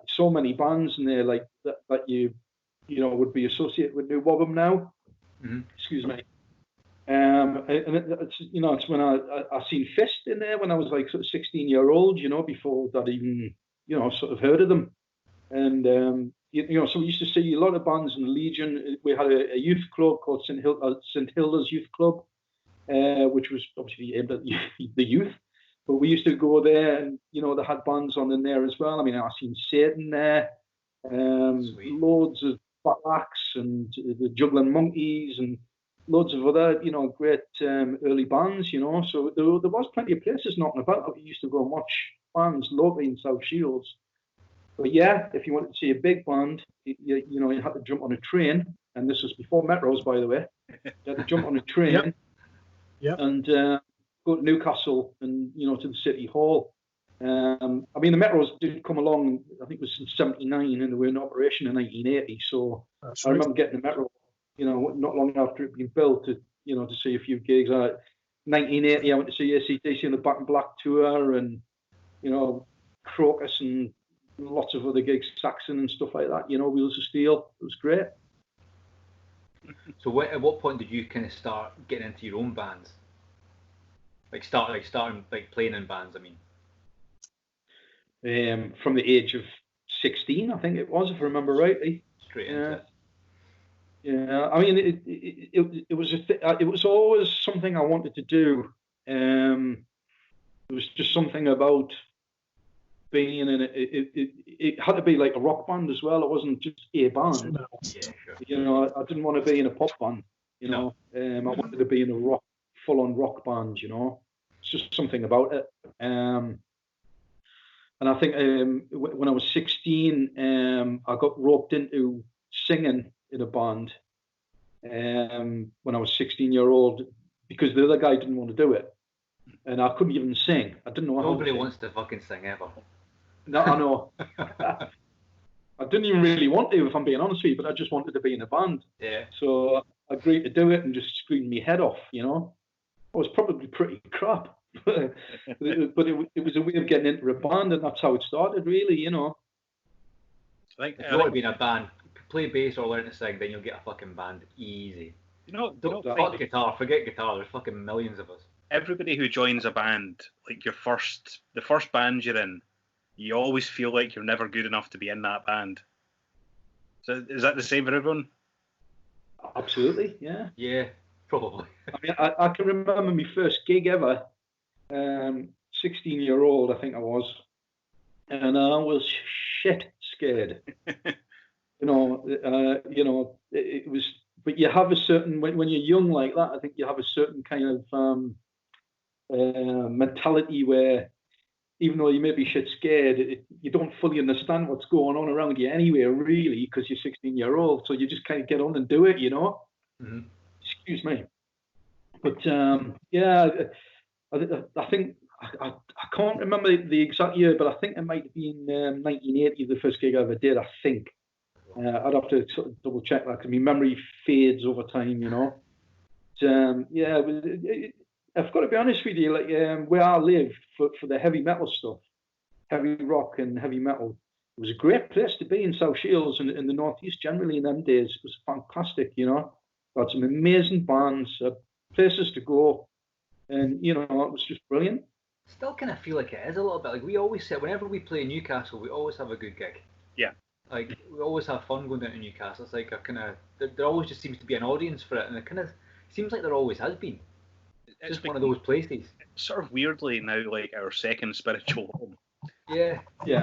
so many bands in there like that you would be associated with NWOBHM now. Excuse me. And it's when I seen Fist in there when I was like sort of 16-year-old, you know, before that even, you know, sort of heard of them. And so we used to see a lot of bands in the Legion. We had a youth club called St Hilda's Youth Club, which was obviously aimed at the youth. But we used to go there, and you know, they had bands on in there as well. I mean, I seen Satan there, loads of Fat Axe and the Juggling Monkeys and loads of other, you know, great early bands, you know. So there was plenty of places knocking about. We used to go and watch bands locally in South Shields. But yeah, if you wanted to see a big band, you had to jump on a train, and this was before metros, by the way. You had to jump on a train and go to Newcastle and, you know, to the City Hall. I mean, the metros did come along, I think it was in 79, and they were in operation in 1980. So I remember getting the metro, you know, not long after it had been built, to see a few gigs. 1980, I went to see AC/DC on the Back in Black tour, and, you know, Crocus and lots of other gigs, Saxon and stuff like that, you know, Wheels of Steel. It was great. So at what point did you kind of start getting into your own bands? Starting playing in bands, I mean. From the age of 16, I think it was, if I remember rightly. Straight into it. Yeah, I mean, it was always something I wanted to do. It was just something about being in it. It had to be like a rock band as well. It wasn't just a band. Yeah, sure. You know, I didn't want to be in a pop band. You know, I wanted to be in a full-on rock band. You know, it's just something about it. And I think when I was 16, I got roped into singing in a band when I was 16-year-old, because the other guy didn't want to do it, and I couldn't even sing. I didn't know how to sing. Nobody wants to fucking sing ever. No, I know. I didn't even really want to, if I'm being honest with you, but I just wanted to be in a band. Yeah. So I agreed to do it and just screamed my head off, you know. I was probably pretty crap, but it was a way of getting into a band, and that's how it started, really, you know. If you want to be in a band, play bass or learn to sing, then you'll get a fucking band easy. Fuck guitar, forget guitar. There's fucking millions of us. Everybody who joins a band, like the first band you're in, you always feel like you're never good enough to be in that band. So is that the same for everyone? Absolutely, yeah. Yeah, probably. I mean, I can remember my first gig ever. 16-year-old, I think I was, and I was shit scared. You know, it was. But you have a certain, when you're young like that, I think you have a certain kind of mentality where, even though you may be shit scared, you don't fully understand what's going on around you anyway, really, because you're 16-year-old. So you just kind of get on and do it, you know. Mm-hmm. Excuse me. But yeah, I think I can't remember the exact year, but I think it might have been 1980, the first gig I ever did. I think I'd have to sort of double check that because my memory fades over time, you know. But, yeah, I've got to be honest with you. Like where I live for the heavy metal stuff, heavy rock and heavy metal. It was a great place to be in South Shields and in the Northeast generally in them days. It was fantastic, you know. Got some amazing bands, places to go, and you know, it was just brilliant. Still kind of feel like it is a little bit. Like we always say, whenever we play Newcastle, we always have a good gig. Yeah. Like we always have fun going down to Newcastle. It's like a kind of there always just seems to be an audience for it, and it kind of seems like there always has been. It's just one of those places. Sort of weirdly now, like our second spiritual home. Yeah.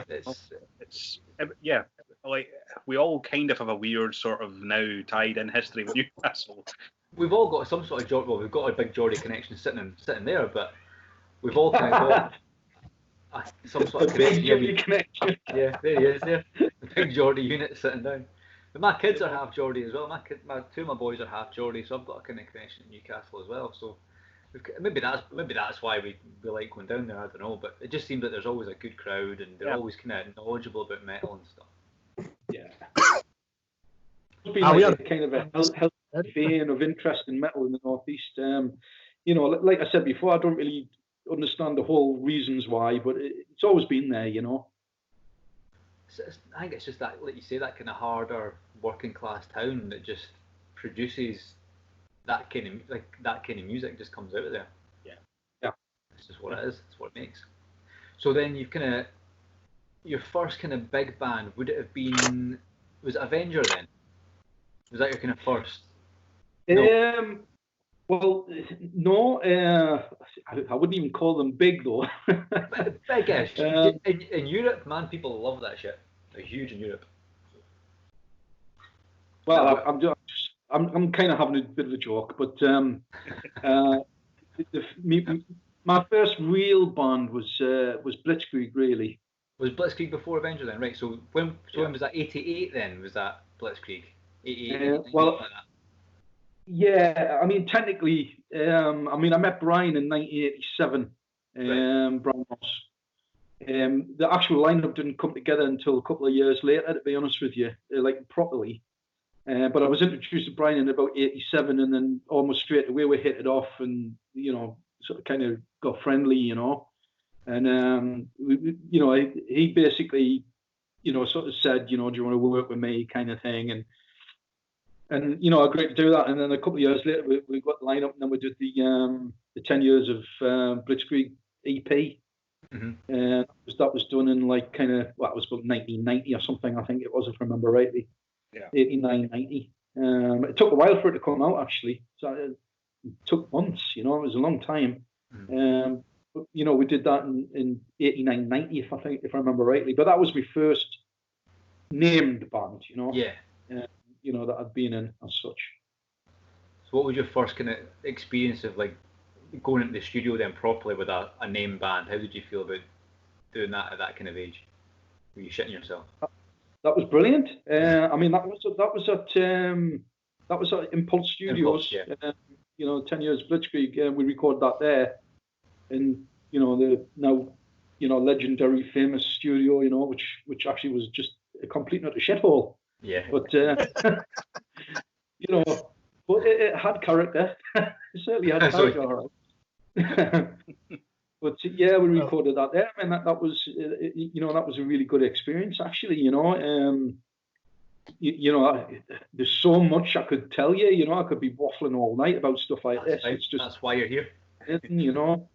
It's yeah. Like we all kind of have a weird sort of now tied in history with Newcastle. We've all got some sort of Geordie. Well, we've got a big Geordie connection sitting there, but we've all kind of got some sort of connection. Yeah, there he is. There, the big Geordie unit sitting down. But my kids are half Geordie as well. Two of my boys are half Geordie, so I've got a kind of connection to Newcastle as well. So maybe that's why we like going down there. I don't know, but it just seems that there's always a good crowd, and they're always kind of knowledgeable about metal and stuff. Yeah. It's been like kind of a healthy vein of interest in metal in the Northeast. You know, like I said before, I don't really understand the whole reasons why, but it's always been there, you know. I think it's just that, like you say, that kind of harder working class town that just produces that kind of music just comes out of there. Yeah. It's just what it is. It's what it makes. So then you've kind of your first kind of big band, would it have been, was it Avenger then? Was that your kind of first? No. Well, no, I wouldn't even call them big though. Big-ish. In Europe, man, people love that shit. They're huge in Europe. Well, I'm kind of having a bit of a joke, but my first real band was Blitzkrieg, really. Was Blitzkrieg before Avenger then? Right. So when was that? 88 then? Was that Blitzkrieg? 88. Well, like that. Yeah, I mean, technically, I met Brian in 1987. Brian Ross. The actual lineup didn't come together until a couple of years later, to be honest with you, like properly. But I was introduced to Brian in about 87, and then almost straight away we hit it off, and you know, sort of kind of got friendly, you know. And he basically, you know, sort of said, you know, do you want to work with me, kind of thing, and you know, I agreed to do that. And then a couple of years later, we got the lineup, and then we did the 10 years of Blitzkrieg EP. Mm-hmm. And that was done in like kind of, well, it was about 1990 or something, I think it was, if I remember rightly. Yeah. 89, 90. It took a while for it to come out, actually. So it took months, you know, it was a long time. Mm-hmm. But, you know, we did that in 89, 90, if I remember rightly. But that was my first named band, you know. Yeah. You know, that I'd been in as such. So what was your first kind of experience of like going into the studio then properly with a name band? How did you feel about doing that at that kind of age? Were you shitting yourself? That was brilliant. I mean, that was at Impulse Studios. Impulse, yeah. You know, 10 years Blitzkrieg. We recorded that there, and you know, the now, you know, legendary famous studio. You know, which actually was just a complete not a shithole. Yeah. But you know, but it had character. It certainly had character. All right. But yeah, we recorded that there, and that was, you know, that was a really good experience, actually. You know, you know, there's so much I could tell you. You know, I could be waffling all night about stuff like this. Right. It's just, that's why you're here. You know.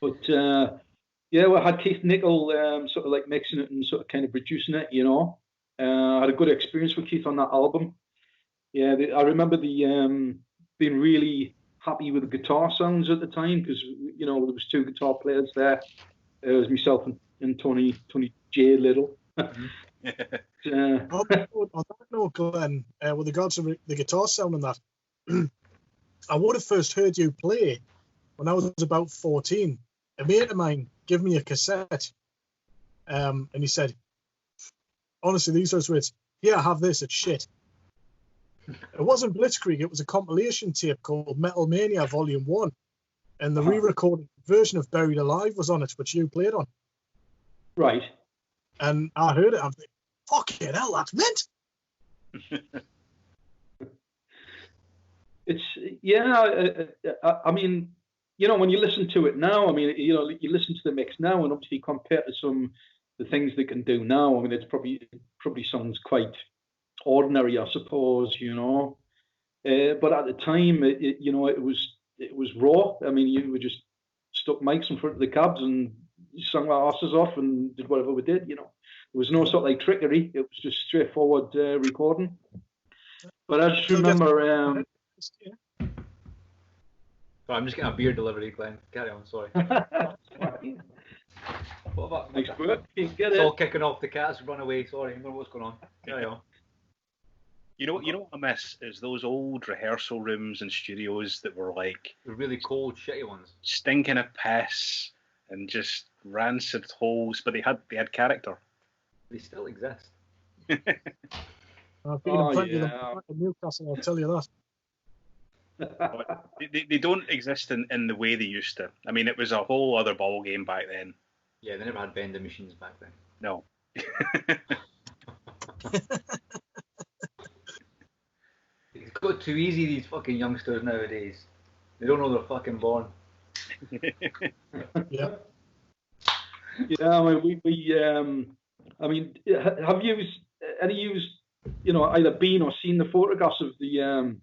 But yeah, we had Keith Nicol sort of like mixing it and sort of kind of producing it. You know, I had a good experience with Keith on that album. Yeah, I remember being really happy with the guitar sounds at the time, because you know, there was two guitar players there. It was myself and Tony J. Little. On that note, Glenn, with regards to the guitar sound and that, I would have first heard you play when I was about 14. A mate of mine gave me a cassette, and he said, honestly, these are his words, "Here, have this, it's shit." It wasn't Blitzkrieg, it was a compilation tape called Metal Mania Volume 1, and the re-recorded version of Buried Alive was on it, which you played on. Right. And I heard it, I'm like, fucking hell, that's mint! It's, yeah, I mean, you know, when you listen to it now, I mean, you know, you listen to the mix now, and obviously compared to the things they can do now, I mean, it's probably sounds quite ordinary, I suppose, you know. But at the time, you know, it was raw. I mean, you were just stuck mics in front of the cabs and sang our asses off and did whatever we did, you know. There was no sort of like trickery. It was just straightforward recording. But I just remember. Sorry, I'm just getting a beer delivery, Glenn. Carry on, sorry. What about Nice work. You get it's it. all kicking off, the cats run away. Sorry, I don't know what's going on. Carry on. You know what I miss is those old rehearsal rooms and studios that were like The really cold, shitty ones. stinking of piss and just rancid holes, but they had character. They still exist. I've been in plenty of them back in Newcastle, I'll tell you that. But they don't exist in the way they used to. I mean, it was a whole other ball game back then. Yeah, they never had vending machines back then. No. It's got too easy, these fucking youngsters nowadays. They don't know they're fucking born. Yeah. Yeah, I mean, I mean, have you you know, either been or seen the photographs of the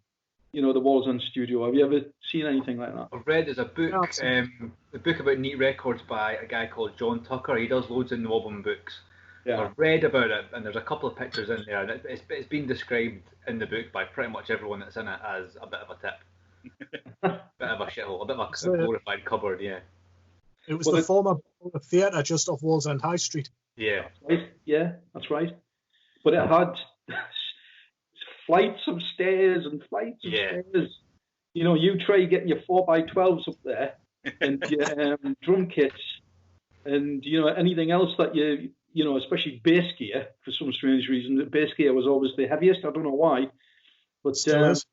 you know, the Walls End studio? Have you ever seen anything like that? I've read there's a book, a book about neat records by a guy called John Tucker. He does loads of NWOBHM books. Yeah. I've read about it, and there's a couple of pictures in there, and it's been described in the book by pretty much everyone that's in it as a bit of a tip. Bit of a shithole, a bit of a glorified cupboard, yeah. It was the former theatre just off Walls End High Street. Yeah. Right? Yeah, that's right. But it had flights of stairs and flights of stairs. You know, you try getting your 4x12s up there and your drum kits and, you know, anything else that you know, especially bass gear, for some strange reason. The bass gear was always the heaviest. I don't know why. But I was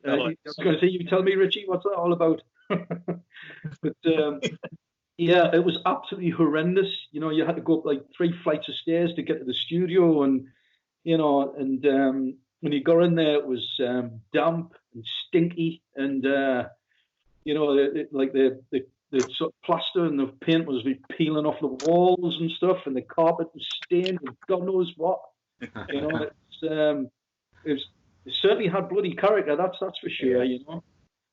going to say, you tell me, Richie, what's that all about? But yeah, it was absolutely horrendous. You know, you had to go up like 3 flights of stairs to get to the studio, and you know, and when you got in there, it was damp and stinky, and you know, like the sort of plaster and the paint was peeling off the walls and stuff, and the carpet was stained and God knows what. You know, it certainly had bloody character. That's for sure. You know,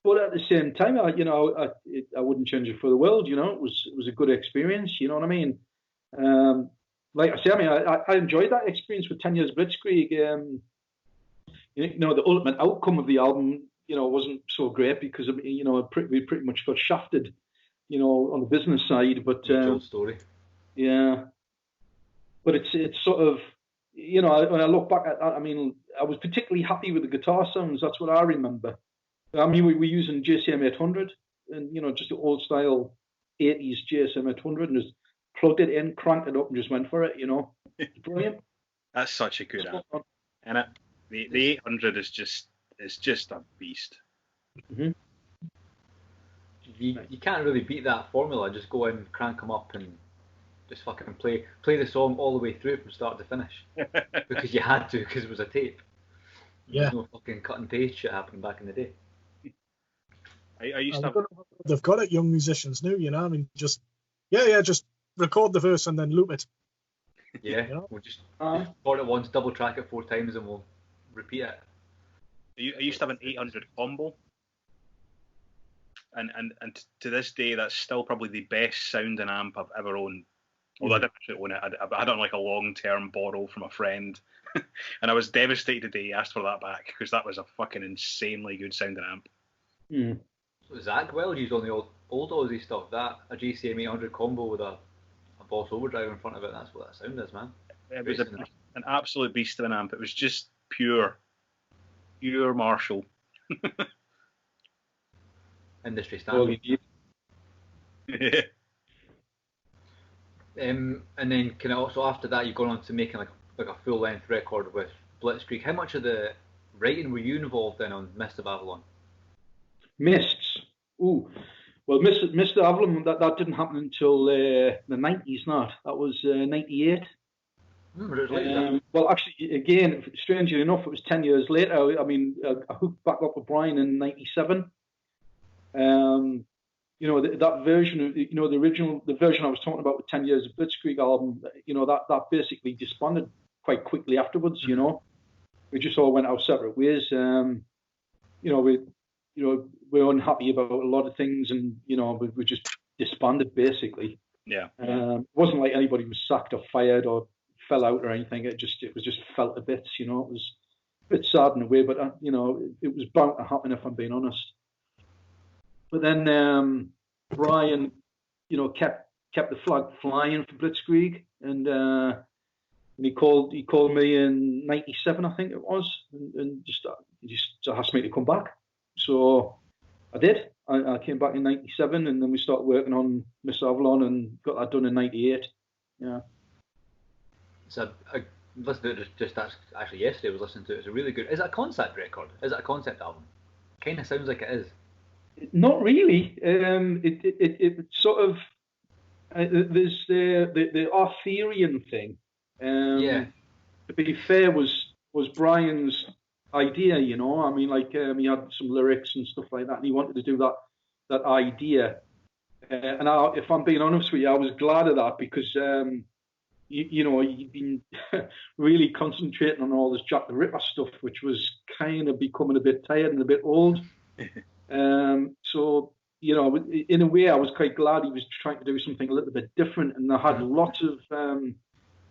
but at the same time, I wouldn't change it for the world. You know, it was a good experience. You know what I mean? Like I say, I mean, I enjoyed that experience with 10 Years Blitzkrieg. You know, the ultimate outcome of the album, you know, wasn't so great because you know we pretty much got shafted, you know, on the business side. But story. Yeah, but it's sort of, you know, when I look back at that, I mean, I was particularly happy with the guitar sounds. That's what I remember. I mean, we were using JCM 800 and, you know, just the old style 80s JSM 800 and just plugged it in, cranked it up, and just went for it. You know, brilliant. That's such a good amp, and the 800 is just a beast. Mm-hmm. You can't really beat that formula. Just go in, crank them up, and just fucking play the song all the way through from start to finish because you had to, because it was a tape. Yeah. There's no fucking cut and paste shit happening back in the day. I used to. They've got it, young musicians now. You know, I mean, just record the verse and then loop it. Yeah, you know? We'll just record it once, double track it 4 times, and we'll repeat it. I used to have an 800 combo, and to this day, that's still probably the best sounding amp I've ever owned. Although I didn't actually own it, I had it on like a long-term borrow from a friend, and I was devastated the day he asked for that back because that was a fucking insanely good sounding amp. Mm. So Zach Wells used on the old Aussie stuff, a JCM 800 combo with a Boss Overdrive in front of it. That's what that sound is, man. It was an absolute beast of an amp. It was just pure Marshall. Industry standard. Yeah. And then kind of also after that, you've gone on to making like a full length record with Blitzkrieg. How much of the writing were you involved in on Mist of Avalon? Mists. Ooh. Well, Mist of Avalon, that didn't happen until the 90s, not. That was 98. Well, actually, again, strangely enough, it was 10 years later. I mean, I hooked back up with Brian in 97. that version of, the version I was talking about with 10 Years of Blitzkrieg album, that basically disbanded quite quickly afterwards, We just all went our separate ways. We're unhappy about a lot of things, and, we just disbanded basically. Yeah. It wasn't like anybody was sacked or fired or fell out or anything. It was just felt a bit, it was a bit sad in a way, but, it was bound to happen if I'm being honest. But then Brian, kept the flag flying for Blitzkrieg, and he called me in '97, I think it was, and just asked me to come back. So I did. I came back in '97, and then we started working on Miss Avalon and got that done in '98. Yeah. So I listened to it just actually yesterday. I was listening to it. It's a really good. Is it a concept record? Is it a concept album? Kind of sounds like it is. Not really. It sort of there's the Arthurian thing. Yeah. To be fair, was Brian's idea. He had some lyrics and stuff like that, and he wanted to do that idea. And if I'm being honest with you, I was glad of that because he'd been really concentrating on all this Jack the Ripper stuff, which was kind of becoming a bit tired and a bit old. So, in a way, I was quite glad he was trying to do something a little bit different. And I had lots of,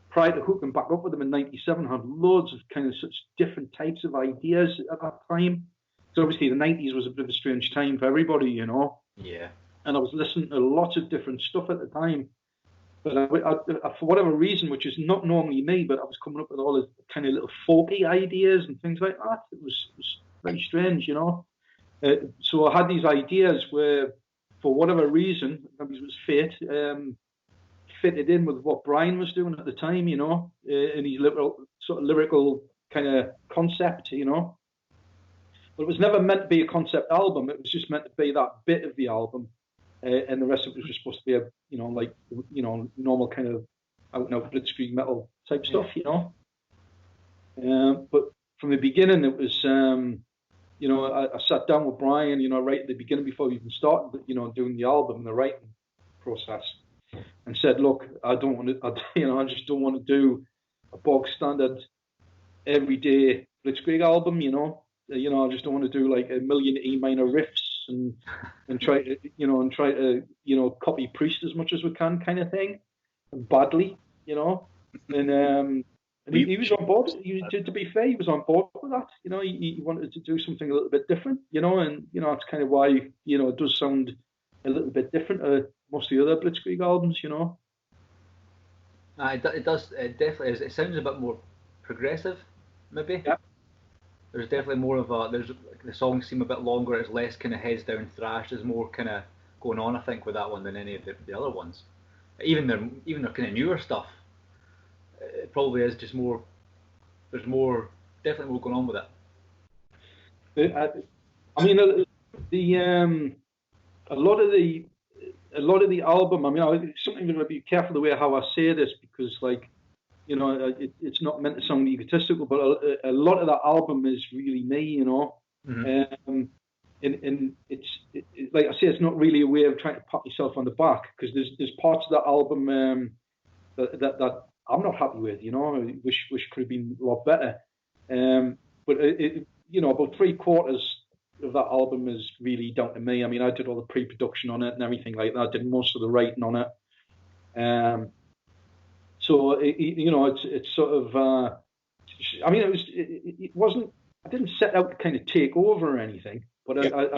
prior to hooking back up with him in '97, I had loads of kind of such different types of ideas at that time. So obviously the '90s was a bit of a strange time for everybody, Yeah. And I was listening to lots of different stuff at the time. But I, for whatever reason, which is not normally me, but I was coming up with all this kind of little folky ideas and things like that. It was very strange, So I had these ideas where, for whatever reason, maybe it was fate, fitted in with what Brian was doing at the time, in his lyrical kind of concept, But it was never meant to be a concept album. It was just meant to be that bit of the album, and the rest of it was just supposed to be a, normal kind of out and out Blitzkrieg metal type stuff, But from the beginning, it was. I sat down with Brian, right at the beginning before we even started, doing the album and the writing process, and said, "Look, I don't want to, I just don't want to do a bog standard everyday Blitzkrieg album, I just don't want to do like a million E minor riffs and try to, copy Priest as much as we can, kind of thing, and badly, and." He was on board. To be fair, he was on board with that. He wanted to do something a little bit different. And that's kind of why it does sound a little bit different to most of the other Blitzkrieg albums. It does. It definitely is. It sounds a bit more progressive, maybe. Yeah. There's definitely more of a. The songs seem a bit longer. It's less kind of heads down thrash. There's more kind of going on, I think, with that one than any of the other ones. Even their kind of newer stuff. It probably is just more. There's definitely more going on with it. A lot of the album. Something I'm going to be careful the way how I say this because, it's not meant to sound egotistical, but a lot of that album is really me, Mm-hmm. And it's like I say, it's not really a way of trying to pat myself on the back because there's parts of that album that I'm not happy with, I wish could have been a lot better. But about 3/4 of that album is really down to me. I did all the pre-production on it and everything like that. I did most of the writing on it. So it's sort of. It wasn't. I didn't set out to kind of take over or anything, but I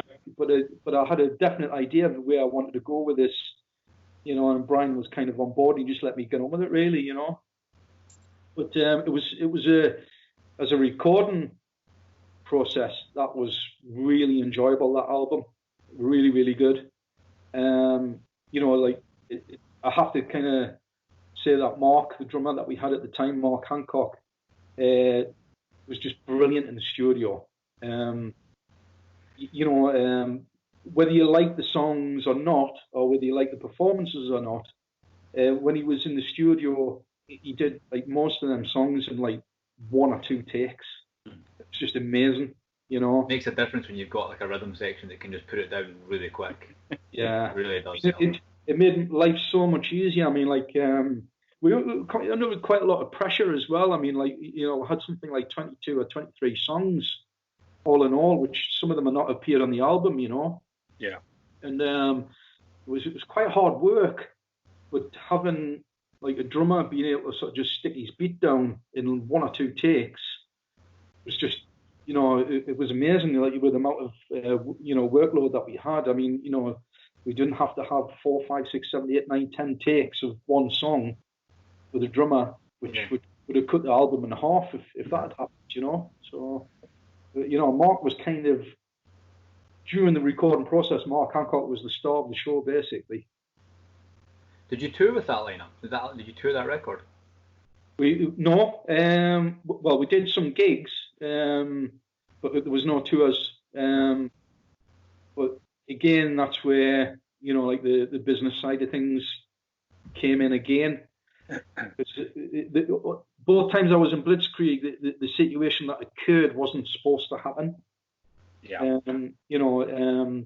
had a definite idea of where I wanted to go with this. And Brian was kind of on board. He just let me get on with it, really, But it was as a recording process that was really enjoyable. That album, really, really good. I have to kind of say that Mark, the drummer that we had at the time, Mark Hancock, was just brilliant in the studio. Whether you like the songs or not, or whether you like the performances or not, when he was in the studio, he did like most of them songs in like 1 or 2 takes. It's just amazing. you know. Makes a difference when you've got like a rhythm section that can just put it down really quick. Yeah, It really does. it made life so much easier. I mean, like we under quite a lot of pressure as well. I mean, like, you know, had something like 22 or 23 songs all in all, which some of them are not appeared on the album, you know. Yeah. And it was quite hard work, but having like a drummer being able to sort of just stick his beat down in 1 or 2 takes was just, you know, it was amazing, like, with the amount of you know, workload that we had. I mean, you know, we didn't have to have 4, 5, 6, 7, 8, 9, 10 takes of one song with a drummer, which would have cut the album in half if that had happened, you know. So, you know, Mark was kind of, during the recording process, Mark Hancock was the star of the show, basically. Did you tour with that lineup? Did you tour that record? No. Well, we did some gigs, but there was no tours. But again, that's where, you know, like the business side of things came in again. Both times I was in Blitzkrieg, the situation that occurred wasn't supposed to happen. Yeah. You know,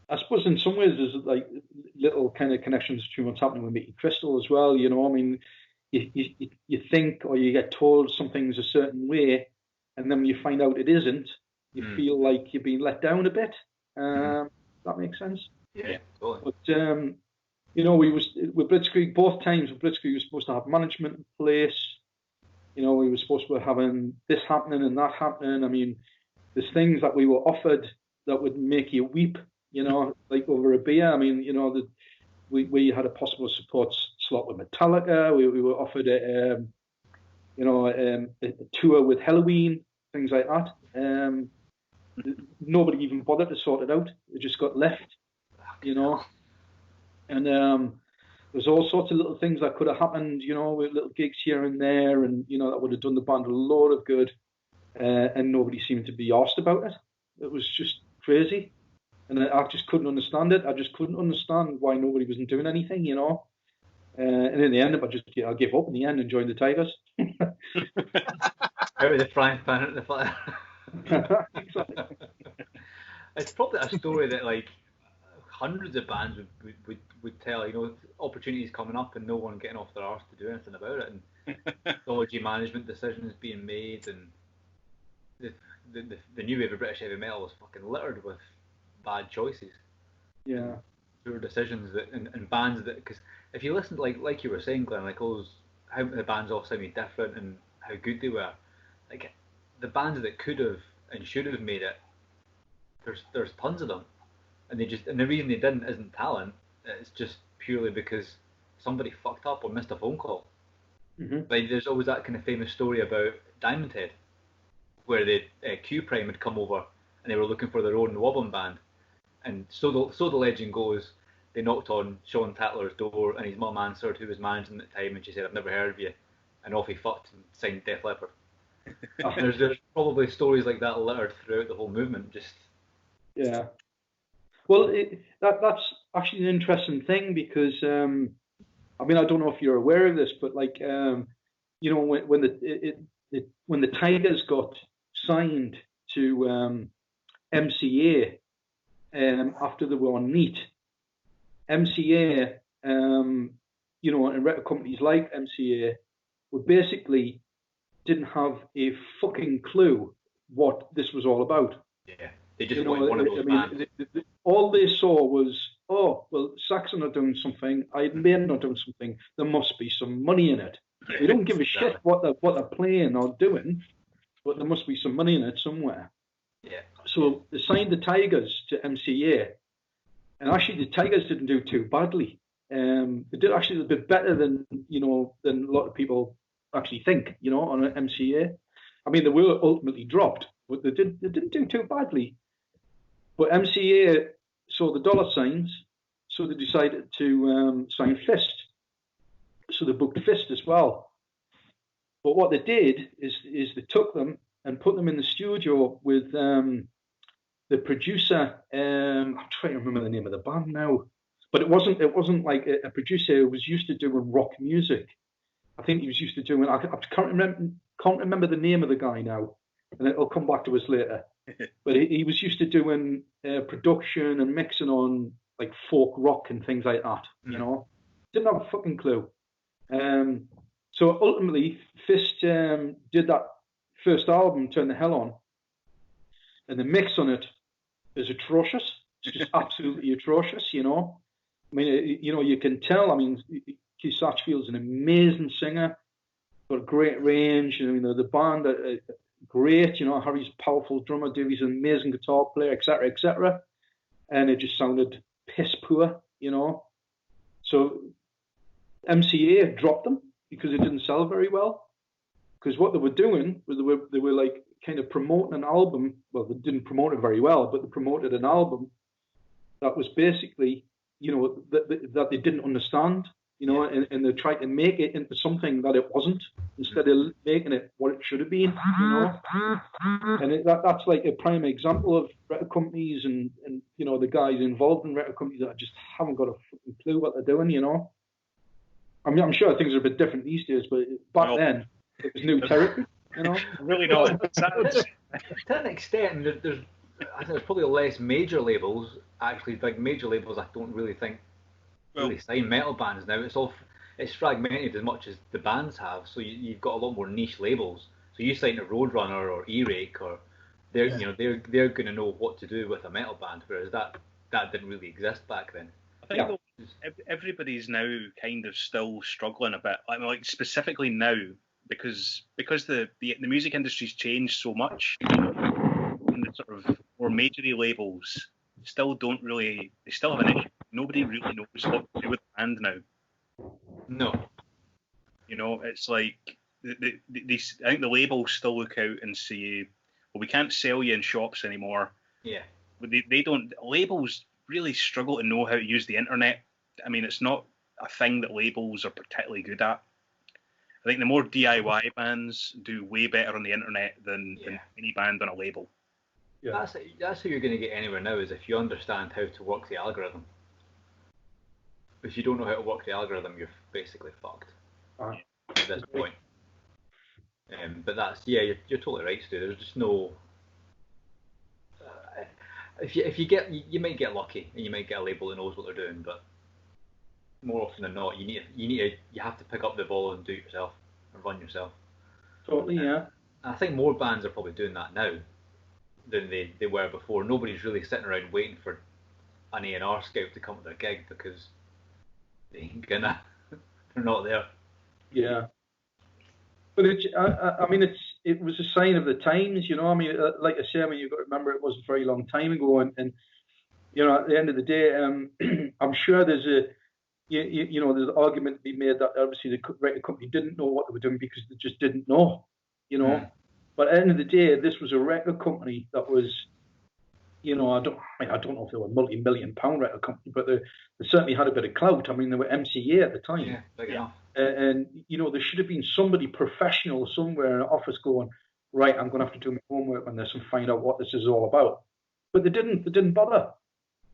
I suppose in some ways there's like little kind of connections between what's happening with Mickey Crystal as well. You know, I mean, you think, or you get told something's a certain way, and then when you find out it isn't, you feel like you're being let down a bit. That makes sense. Yeah, totally. But you know, with Blitzkrieg, both times with Blitzkrieg, we were supposed to have management in place. You know, we were supposed to be having this happening and that happening. I mean, there's things that we were offered that would make you weep, you know, like over a beer. I mean, you know, we had a possible support slot with Metallica. We were offered a tour with Halloween, things like that. Nobody even bothered to sort it out. It just got left, you know. And there's all sorts of little things that could have happened, you know, with little gigs here and there, and, you know, that would have done the band a lot of good. And nobody seemed to be asked about it. It was just crazy. And I just couldn't understand it. I just couldn't understand why nobody wasn't doing anything, you know. And in the end, I gave up in the end and joined the Tigers. Out of the frying pan at the fire. Exactly. It's probably a story that like hundreds of bands would tell. You know, opportunities coming up and no one getting off their arse to do anything about it, and dodgy management decisions being made, and the new wave of British heavy metal was fucking littered with bad choices. Yeah. Poor decisions that and bands that, because if you listen, like you were saying, Glenn, like all those, how the bands all sounded different and how good they were, like the bands that could have and should have made it, there's tons of them, and the reason they didn't isn't talent. It's just purely because somebody fucked up or missed a phone call. Like there's always that kind of famous story about Diamond Head, where the Q Prime had come over and they were looking for their own NWOBHM band, and so the legend goes, they knocked on Sean Tatler's door and his mum answered, who was managing at the time, and she said, "I've never heard of you," and off he fucked and signed Def Leppard. There's probably stories like that littered throughout the whole movement. Just yeah. Well, that's actually an interesting thing, because I mean, I don't know if you're aware of this, but like you know, when the Tigers got signed to MCA after they were on Neat, MCA, you know, and record companies like MCA were basically didn't have a fucking clue what this was all about. Yeah, they just wanted one of those bands. All they saw was, oh, well, Saxon are doing something, Iron Maiden are doing something, there must be some money in it. They don't give a shit what they're playing or doing, but there must be some money in it somewhere. Yeah. So they signed the Tigers to MCA, and actually the Tigers didn't do too badly. They did actually a bit better than a lot of people actually think, you know, on an MCA. I mean, they were ultimately dropped, but they didn't do too badly. But MCA saw the dollar signs, so they decided to sign Fist. So they booked Fist as well. But what they did is they took them and put them in the studio with the producer. I'm trying to remember the name of the band now, but it wasn't like a producer who was used to doing rock music. I think he was used to doing. I can't remember the name of the guy now, and it'll come back to us later. But he was used to doing production and mixing on like folk rock and things like that. You know, didn't have a fucking clue. So ultimately, Fist did that first album, Turn the Hell On, and the mix on it is atrocious. It's just absolutely atrocious, you know. I mean, you know, you can tell. I mean, Keith Satchfield's an amazing singer, got a great range. You know, the band are great. You know, Harry's a powerful drummer, Davey's an amazing guitar player, etc., etc. And it just sounded piss poor, you know. So MCA dropped them because it didn't sell very well. Because what they were doing was they were like kind of promoting an album. Well, they didn't promote it very well, but they promoted an album that was basically, you know, that they didn't understand, you know, and they tried to make it into something that it wasn't, instead of making it what it should have been, you know. And that's like a prime example of record companies and you know, the guys involved in record companies that just haven't got a fucking clue what they're doing, you know. I mean, I'm sure things are a bit different these days, but back then it was new territory, you know. Really not. To an extent, I think there's probably less major labels. Actually, big major labels, I don't really think really sign metal bands now. It's fragmented as much as the bands have. So you've got a lot more niche labels. So you sign a Roadrunner or E-Rake, or they're going to know what to do with a metal band, whereas that didn't really exist back then. I think everybody's now kind of still struggling a bit. I mean, like specifically now, because the music industry's changed so much, and the sort of more majory labels still they still have an issue. Nobody really knows what to do with the band now. No. You know, it's like I think the labels still look out and say, well, we can't sell you in shops anymore. Yeah. But they don't. Labels really struggle to know how to use the internet. I mean, it's not a thing that labels are particularly good at. I think the more DIY bands do way better on the internet than any band on a label. Yeah. That's how you're going to get anywhere now, is if you understand how to work the algorithm. If you don't know how to work the algorithm, you're basically fucked at this point. But that's you're totally right, Stu. There's just no. If you might get lucky and you might get a label that knows what they're doing, but more often than not, you have to pick up the ball and do it yourself and run yourself. Totally, yeah. I think more bands are probably doing that now than they were before. Nobody's really sitting around waiting for an A&R scout to come to their gig, because they ain't gonna. They're not there. Yeah. But I mean, it was a sign of the times, you know. I mean, like I say, I mean, you've got to remember it wasn't a very long time ago, and you know, at the end of the day, I'm sure there's there's an argument to be made that obviously the record company didn't know what they were doing because they just didn't know, you know. Mm. But at the end of the day, this was a record company that was, you know, I don't know if they were a multi-million-pound record company, but they certainly had a bit of clout. I mean, they were MCA at the time. Yeah, big enough. And you know, there should have been somebody professional somewhere in an office going, right, I'm going to have to do my homework on this and find out what this is all about. But they didn't bother.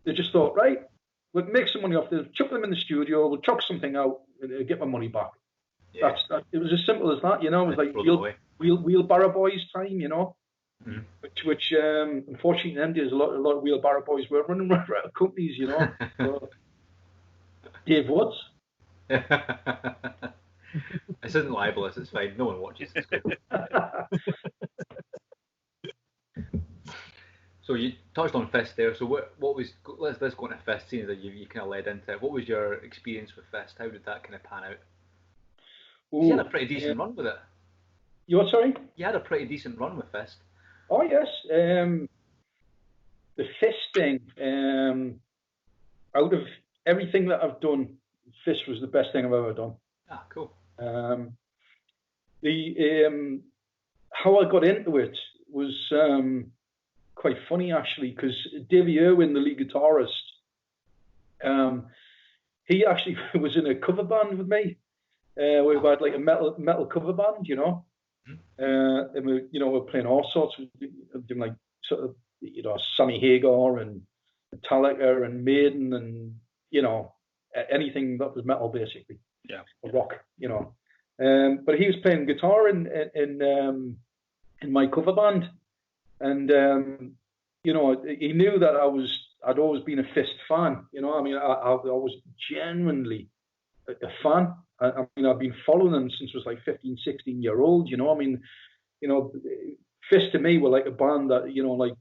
They just thought, right, we'll make some money off this, chuck them in the studio, we'll chuck something out and get my money back. Yeah. It was as simple as that, you know. It was like wheelbarrow boys time, you know. Mm. Which unfortunately in India, there's a lot of wheelbarrow boys were running around companies, you know. So, Dave Woods. This isn't libelous, it's fine. No one watches this. So you touched on Fist there. So what was? Let's go into Fist, seeing that you kind of led into it. What was your experience with Fist? How did that kind of pan out? You had a pretty decent run with it. You what? Sorry? You had a pretty decent run with Fist. Oh yes. The Fist thing. Out of everything that I've done, Fist was the best thing I've ever done. Ah, cool. How I got into it was quite funny actually, because Davey Irwin, the lead guitarist, he actually was in a cover band with me. We had like a metal cover band, you know. And we're playing all sorts of doing like sort of, you know, Sammy Hagar and Metallica and Maiden and, you know, anything that was metal basically. Yeah. Or rock, you know. But he was playing guitar in in my cover band, and you know, he knew that I'd always been a Fist fan. You know, I mean, I was genuinely a fan. I mean, I've been following them since I was like 15, 16-year-old. You know, I mean, you know, Fist to me were like a band that, you know, like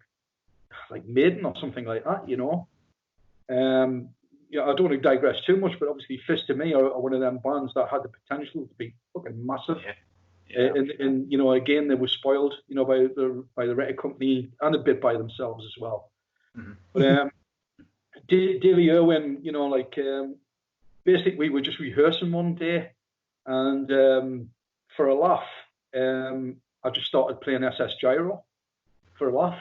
Maiden or something like that. You know, yeah, I don't want to digress too much, but obviously Fist to me are one of them bands that had the potential to be fucking massive. Yeah. Yeah. And you know, again, they were spoiled, you know, by the record company and a bit by themselves as well. Mm-hmm. But Davey Irwin, you know, like basically we were just rehearsing one day, and for a laugh, I just started playing SS Gyro for a laugh,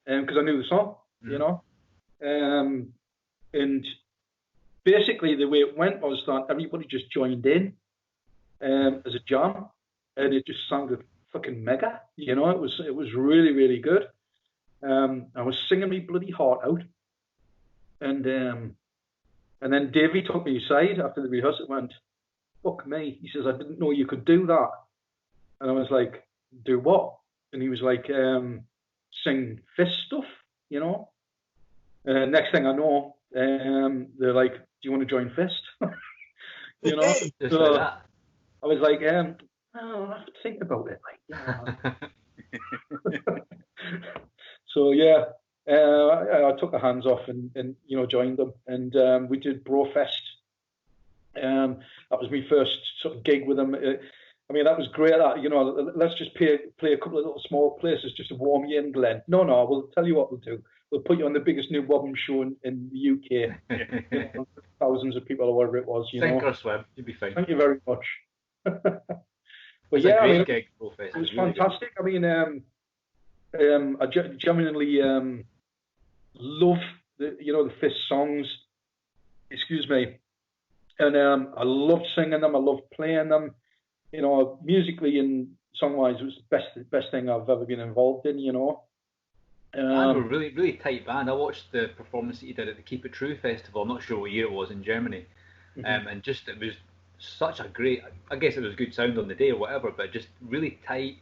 because I knew the song, you know, and basically the way it went was that everybody just joined in as a jam. And it just sounded fucking mega, you know. It was really, really good. I was singing my bloody heart out, and then Davey took me aside after the rehearsal and went, "Fuck me," he says, "I didn't know you could do that." And I was like, "Do what?" And he was like, "Sing Fist stuff," you know. Next thing I know, they're like, "Do you want to join Fist?" You know. Just So like that. I was like, I'll have to think about it. Like, yeah. So yeah, I took the hands off and you know, joined them, and we did Brofest. That was my first sort of gig with them. I mean, that was great. You know, let's just play a couple of little small places just to warm you in, Glenn. No, we'll tell you what we'll do. We'll put you on the biggest NWOBHM show in the UK. You know, thousands of people or whatever it was. You Sink know. or swim, you'll be fine. Thank you very much. But It's yeah, a great I mean, gig, Brofest. it was really fantastic. I mean, I genuinely love the Fist songs. Excuse me, and I loved singing them. I loved playing them. You know, musically and song-wise, it was the best thing I've ever been involved in. You know. And we're really, really tight band. I watched the performance that you did at the Keep It True festival. I'm not sure what year it was in Germany, and just it was such a great. I guess it was good sound on the day or whatever, but just really tight.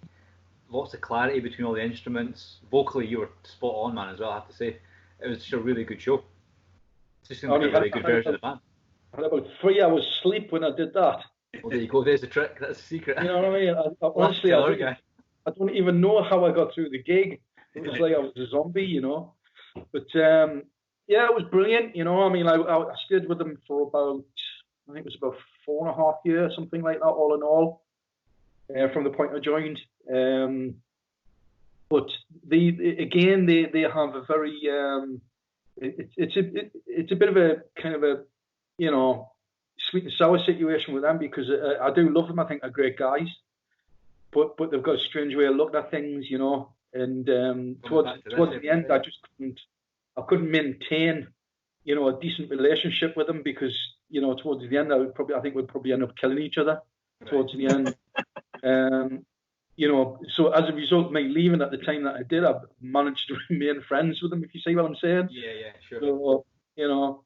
Lots of clarity between all the instruments. Vocally, you were spot on, man, as well. I have to say, it was just a really good show. It's just like a really good version of the band. I had about 3 hours sleep when I did that. Well, there you go. There's the trick. That's the secret. You know what I mean? Honestly, I don't even know how I got through the gig. It was like I was a zombie, you know. But yeah, it was brilliant. You know, I mean, I stayed with them for about, I think it was about 4.5 years, something like that, all in all, from the point I joined. But they have a very it's a bit of a kind of a, you know, sweet and sour situation with them, because I do love them. I think they're great guys, but they've got a strange way of looking at things, you know. And towards the end, I couldn't maintain, you know, a decent relationship with them, because, you know, towards the end, I think we'd probably end up killing each other towards the end. You know, so as a result of me leaving at the time that I did, I managed to remain friends with them, if you see what I'm saying. Yeah, sure. So, you know,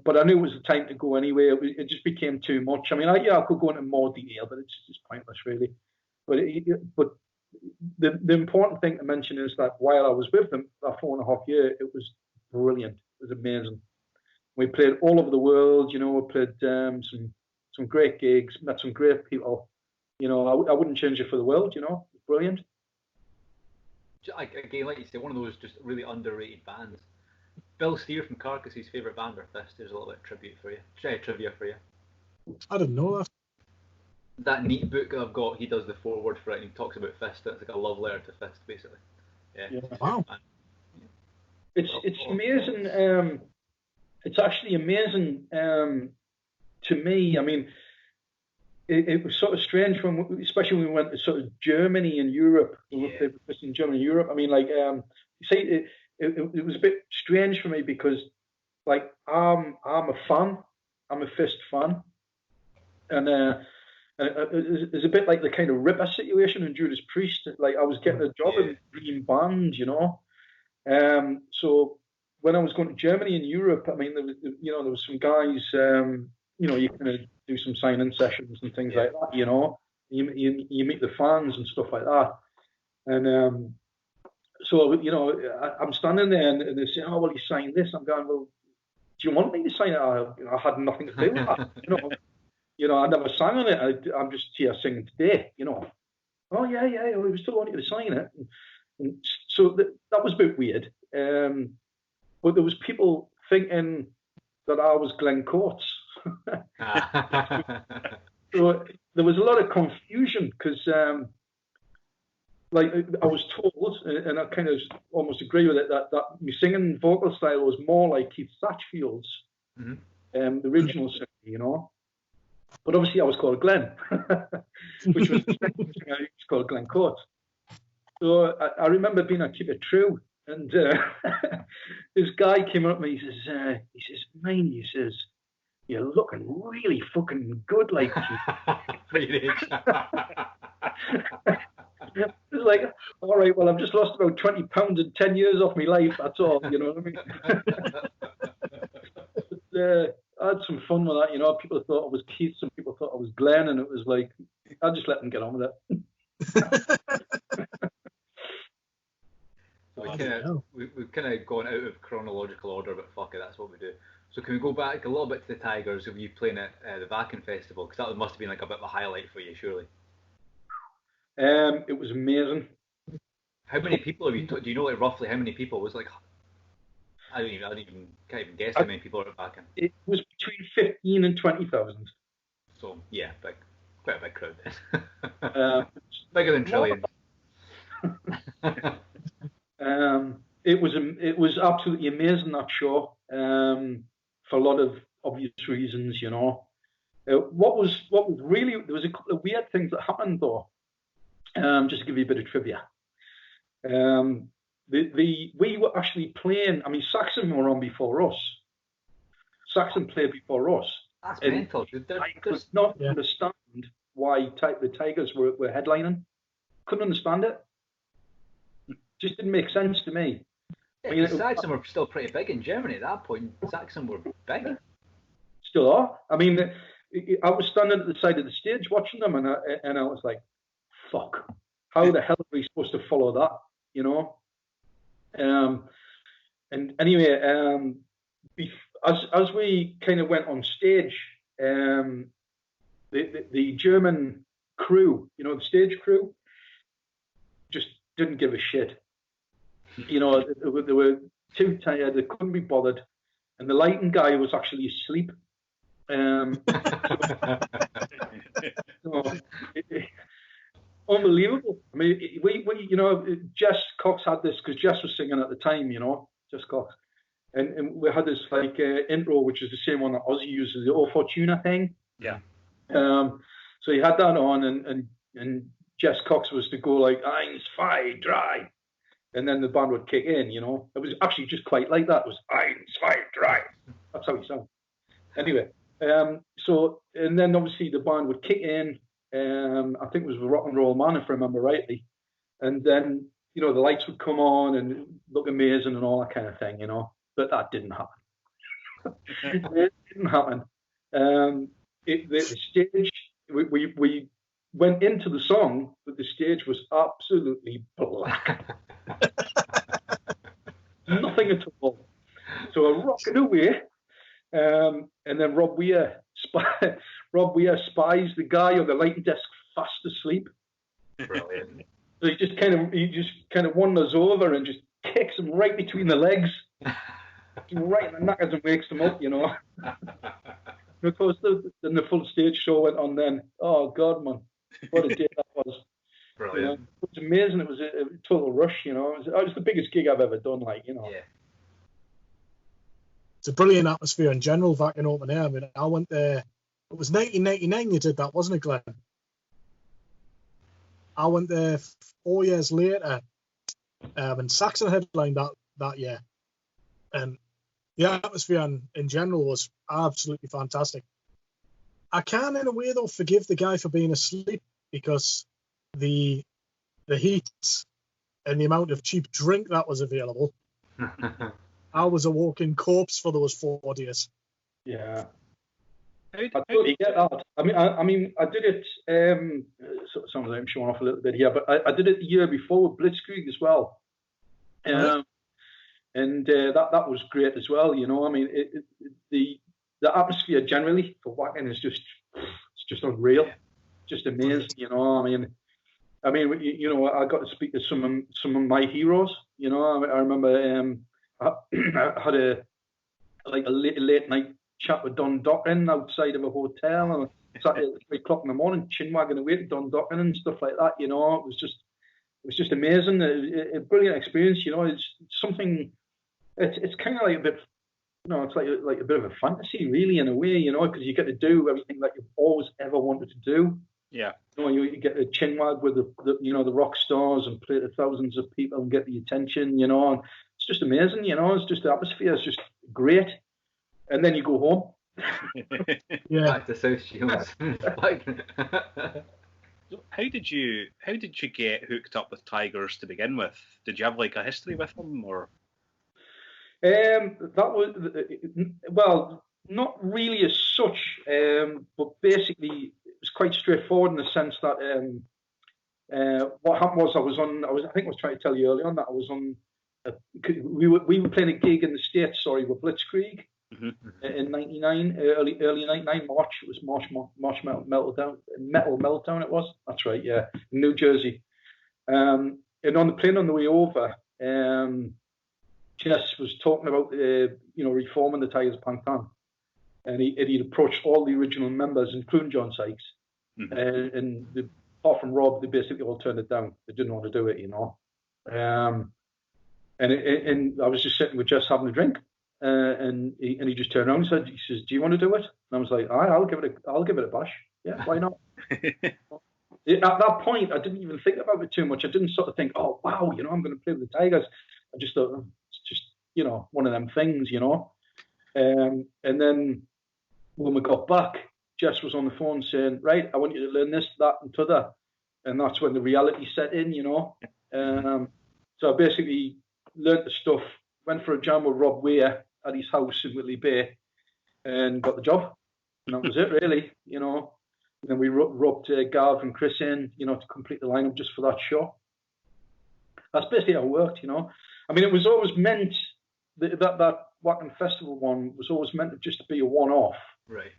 but I knew it was the time to go anyway. It just became too much. I mean, I could go into more detail, but it's just pointless, really. But the important thing to mention is that while I was with them that 4.5 years, it was brilliant. It was amazing. We played all over the world. You know, we played some great gigs, met some great people. You know, I wouldn't change it for the world. You know, it's brilliant. Again, like you say, one of those just really underrated bands. Bill Steer from Carcass's favourite band are Fist. There's a little bit of trivia for you. I didn't know that. That neat book that I've got, he does the foreword for it, and he talks about Fist. It's like a love letter to Fist, basically. Yeah. Wow. It's amazing. It's actually amazing to me. I mean, it was sort of strange especially when we went to sort of Germany and Europe. We played in Germany and Europe. I mean, like, you see, it was a bit strange for me, because, like, I'm a fan. I'm a Fist fan, and it's a bit like the kind of Ripper situation in Judas Priest. Like, I was getting a job in Dream Band, you know. So when I was going to Germany and Europe, I mean, there was some guys, you know, you kind of do some sign-in sessions and things like that, you know. You meet the fans and stuff like that. And so, you know, I'm standing there and they say, oh, well, you signed this. I'm going, well, do you want me to sign it? I had nothing to do with that. You know, I never sang on it. I'm just here singing today, you know. Oh, yeah, well, we still want you to sign it. And so that was a bit weird. But there was people thinking that I was Glenn Coates. So there was a lot of confusion because, like, I was told, and I kind of almost agree with it, that my singing vocal style was more like Keith Satchfield's, the original singer, you know. But obviously I was called Glenn, which was the second thing I was called Glenn Coates. So I remember being at Keep It True, and this guy came up to me, he says, "Mine," he says, "you're looking really fucking good, like." It's like, all right, well, I've just lost about 20 pounds in 10 years off my life, that's all, you know what I mean? But, I had some fun with that, you know. People thought I was Keith, some people thought I was Glenn, and it was like, I just let them get on with it. We've kind of gone out of chronological order, but fuck it, that's what we do. So can we go back a little bit to the Tygers of you playing at the Wacken Festival? Because that must have been like a bit of a highlight for you, surely. It was amazing. How many people have you? Do you know like roughly how many people? It was like can't even guess how many people are at Wacken. It was between 15 and 20,000. So yeah, quite a big crowd then. Bigger than Trillion. It was absolutely amazing, that show, for a lot of obvious reasons, you know. What was really, there was a couple of weird things that happened though. Just to give you a bit of trivia. We were actually playing. I mean, Saxon were on before us. Saxon played before us. That's mental. I could not understand why the Tygers were headlining. Couldn't understand it. Just didn't make sense to me. Yeah, I mean, Saxon were still pretty big in Germany at that point. Saxon were big. Still are. I mean, I was standing at the side of the stage watching them, and I was like, fuck. How the hell are we supposed to follow that? You know? And anyway, as we kind of went on stage, the German crew, you know, the stage crew, just didn't give a shit. You know, they were too tired, they couldn't be bothered, and the lighting guy was actually asleep. Unbelievable. I mean, we you know, Jess Cox had this, because Jess was singing at the time, you know, Jess Cox. And we had this, like, intro, which is the same one that Ozzy uses, the O Fortuna thing. Yeah. So he had that on, and Jess Cox was to go, like, Eins, zwei, drei. And then the band would kick in, you know. It was actually just quite like that. It was Eins, zwei, drei. That's how he sounded. Anyway, so, and then obviously the band would kick in. I think it was the Rock and Roll Man, if I remember rightly. And then, you know, the lights would come on and look amazing and all that kind of thing, you know. But that didn't happen. It didn't happen. The stage, we went into the song, but the stage was absolutely black. Nothing at all. So I'm rocking away. And then Rob Weir spies the guy on the lighting desk fast asleep. Brilliant. So he just kind of wanders over and just kicks him right between the legs, right in the knackers, and wakes him up, you know. And of course, then the full stage show went on then. Oh, God, man. What a day that was. Brilliant. You know, it was amazing. It was a total rush, you know. It was the biggest gig I've ever done, like, you know. Yeah. It's a brilliant atmosphere in general, Wacken Open Air. I mean, I went there. It was 1999 you did that, wasn't it, Glenn? I went there 4 years later, and Saxon headlined that year. And the atmosphere in general was absolutely fantastic. I can, in a way, though, forgive the guy for being asleep, because the heat and the amount of cheap drink that was available, I was a walking corpse for those 4 days. Yeah. I totally get that. I mean, I did it. Sounds like I'm showing off a little bit here, but I did it the year before with Blitzkrieg as well, and that was great as well. You know, I mean, the atmosphere generally for whacking is just unreal, just amazing. You know, I mean, you know, I got to speak to some of my heroes. You know, I remember I had a late night chat with Don Dockin outside of a hotel, and sat at 3 o'clock in the morning, chin wagging away to Don Dockin and stuff like that. You know, it was just amazing, a brilliant experience. You know, it's something. It's kind of like a bit, you know, it's like a bit of a fantasy, really, in a way. You know, because you get to do everything that you've always ever wanted to do. Yeah. You know, you get a chin wag with the rock stars and play to thousands of people and get the attention. You know, and it's just amazing. You know, it's just the atmosphere is just great. And then you go home. Yeah. Back to South Shields. How did you get hooked up with Tygers to begin with? Did you have like a history with them, or? That was, well, not really as such, but basically it was quite straightforward in the sense that what happened was I think I was trying to tell you earlier on that I was on. We were playing a gig in the States, with Blitzkrieg. In '99, early '99 March. It was March Metal Meltdown. It was. That's right. Yeah, in New Jersey. And on the plane on the way over, Jess was talking about reforming the Tygers of Pan Tang, and he'd approached all the original members, including John Sykes, and apart from Rob, they basically all turned it down. They didn't want to do it, you know. And I was just sitting with Jess having a drink. And he just turned around and says, "Do you want to do it?" And I was like, I'll give it a bash. Yeah, why not? At that point, I didn't even think about it too much. I didn't sort of think, oh wow, you know, I'm going to play with the Tygers. I just thought it's just, you know, one of them things, you know. And then when we got back, Jess was on the phone saying, "Right, I want you to learn this, that, and t'other." And that's when the reality set in, you know. So I basically learned the stuff. Went for a jam with Rob Weir at his house in Whitley Bay and got the job. And that was it, really, you know. And then we rubbed Gav and Chris in, you know, to complete the lineup just for that show. That's basically how it worked, you know. I mean, it was always meant, that Whacking Festival one was always meant to just be a one-off. Right.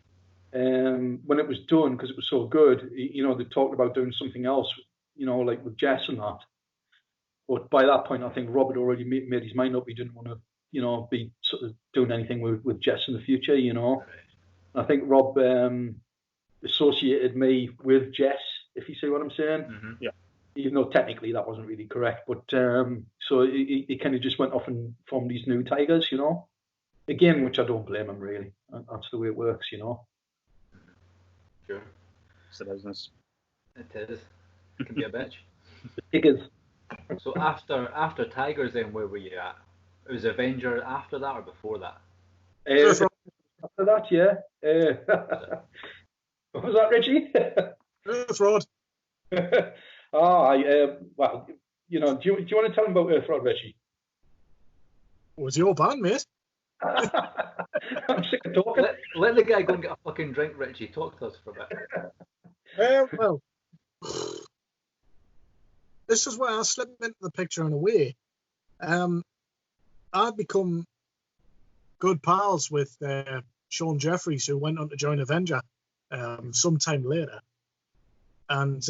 When it was done, because it was so good, you know, they talked about doing something else, you know, like with Jess and that. But by that point, I think Rob had already made his mind up. He didn't want to, you know, be sort of doing anything with Jess in the future, you know. Right. I think Rob associated me with Jess, if you see what I'm saying. Mm-hmm. Yeah. Even though technically that wasn't really correct. But so he kind of just went off and formed these new Tygers, you know. Again, which I don't blame him, really. That's the way it works, you know. Sure. It's the business. It is. It can be a bitch. It is. So after Tygers, then where were you at? It was Avenger after that or before that? After that, yeah. What was that, Richie? Earth Rod. Well, you know, do you want to tell him about Earth Rod, Richie? It was your band, mate. I'm sick of talking. Let the guy go and get a fucking drink, Richie. Talk to us for a bit. Well. This is where I slipped into the picture in a way. I'd become good pals with Sean Jeffries, who went on to join Avenger sometime later. And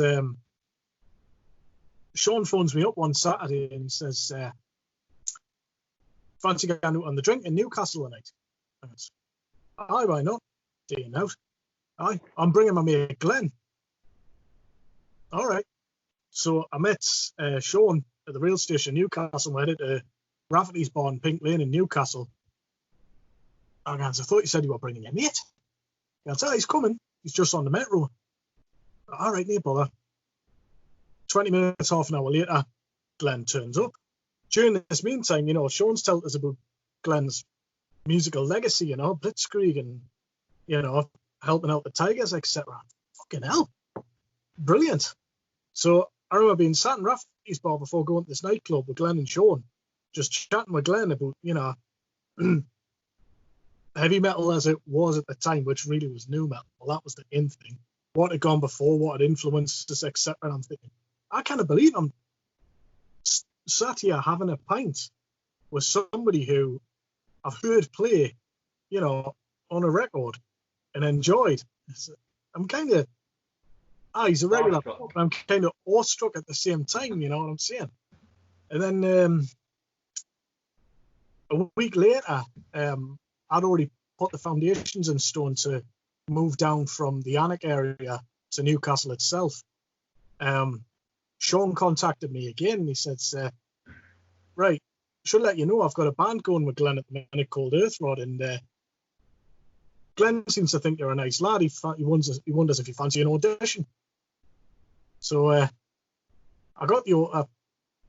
Sean phones me up one Saturday and says, "Fancy going out on the drink in Newcastle tonight?" And it's, "Aye, why not? Day out. Aye, I'm bringing my mate Glenn." All right. So I met Sean at the rail station in Newcastle. We headed to Rafferty's Bar in Pink Lane in Newcastle. And I thought you said you were bringing your mate. I said, "He's coming. He's just on the metro." All right, no bother. 20 minutes, half an hour later, Glenn turns up. During this meantime, you know, Sean's told us about Glenn's musical legacy, you know, Blitzkrieg and, you know, helping out the Tygers, etc. Fucking hell. Brilliant. So I remember being sat in Rafferty's Bar before going to this nightclub with Glenn and Sean, just chatting with Glenn about, you know, heavy metal as it was at the time, which really was new metal. Well, that was the in thing. What had gone before, what had influenced us, etc. And I'm thinking, I can't believe I'm sat here having a pint with somebody who I've heard play, you know, on a record and enjoyed. I'm kind of, he's a regular, but I'm kind of awestruck at the same time, you know what I'm saying? And then a week later, I'd already put the foundations in stone to move down from the Alnwick area to Newcastle itself. Sean contacted me again and he said, right, should let you know I've got a band going with Glenn at the minute called Earthrod, and Glenn seems to think you're a nice lad. He wonders if you fancy an audition. So I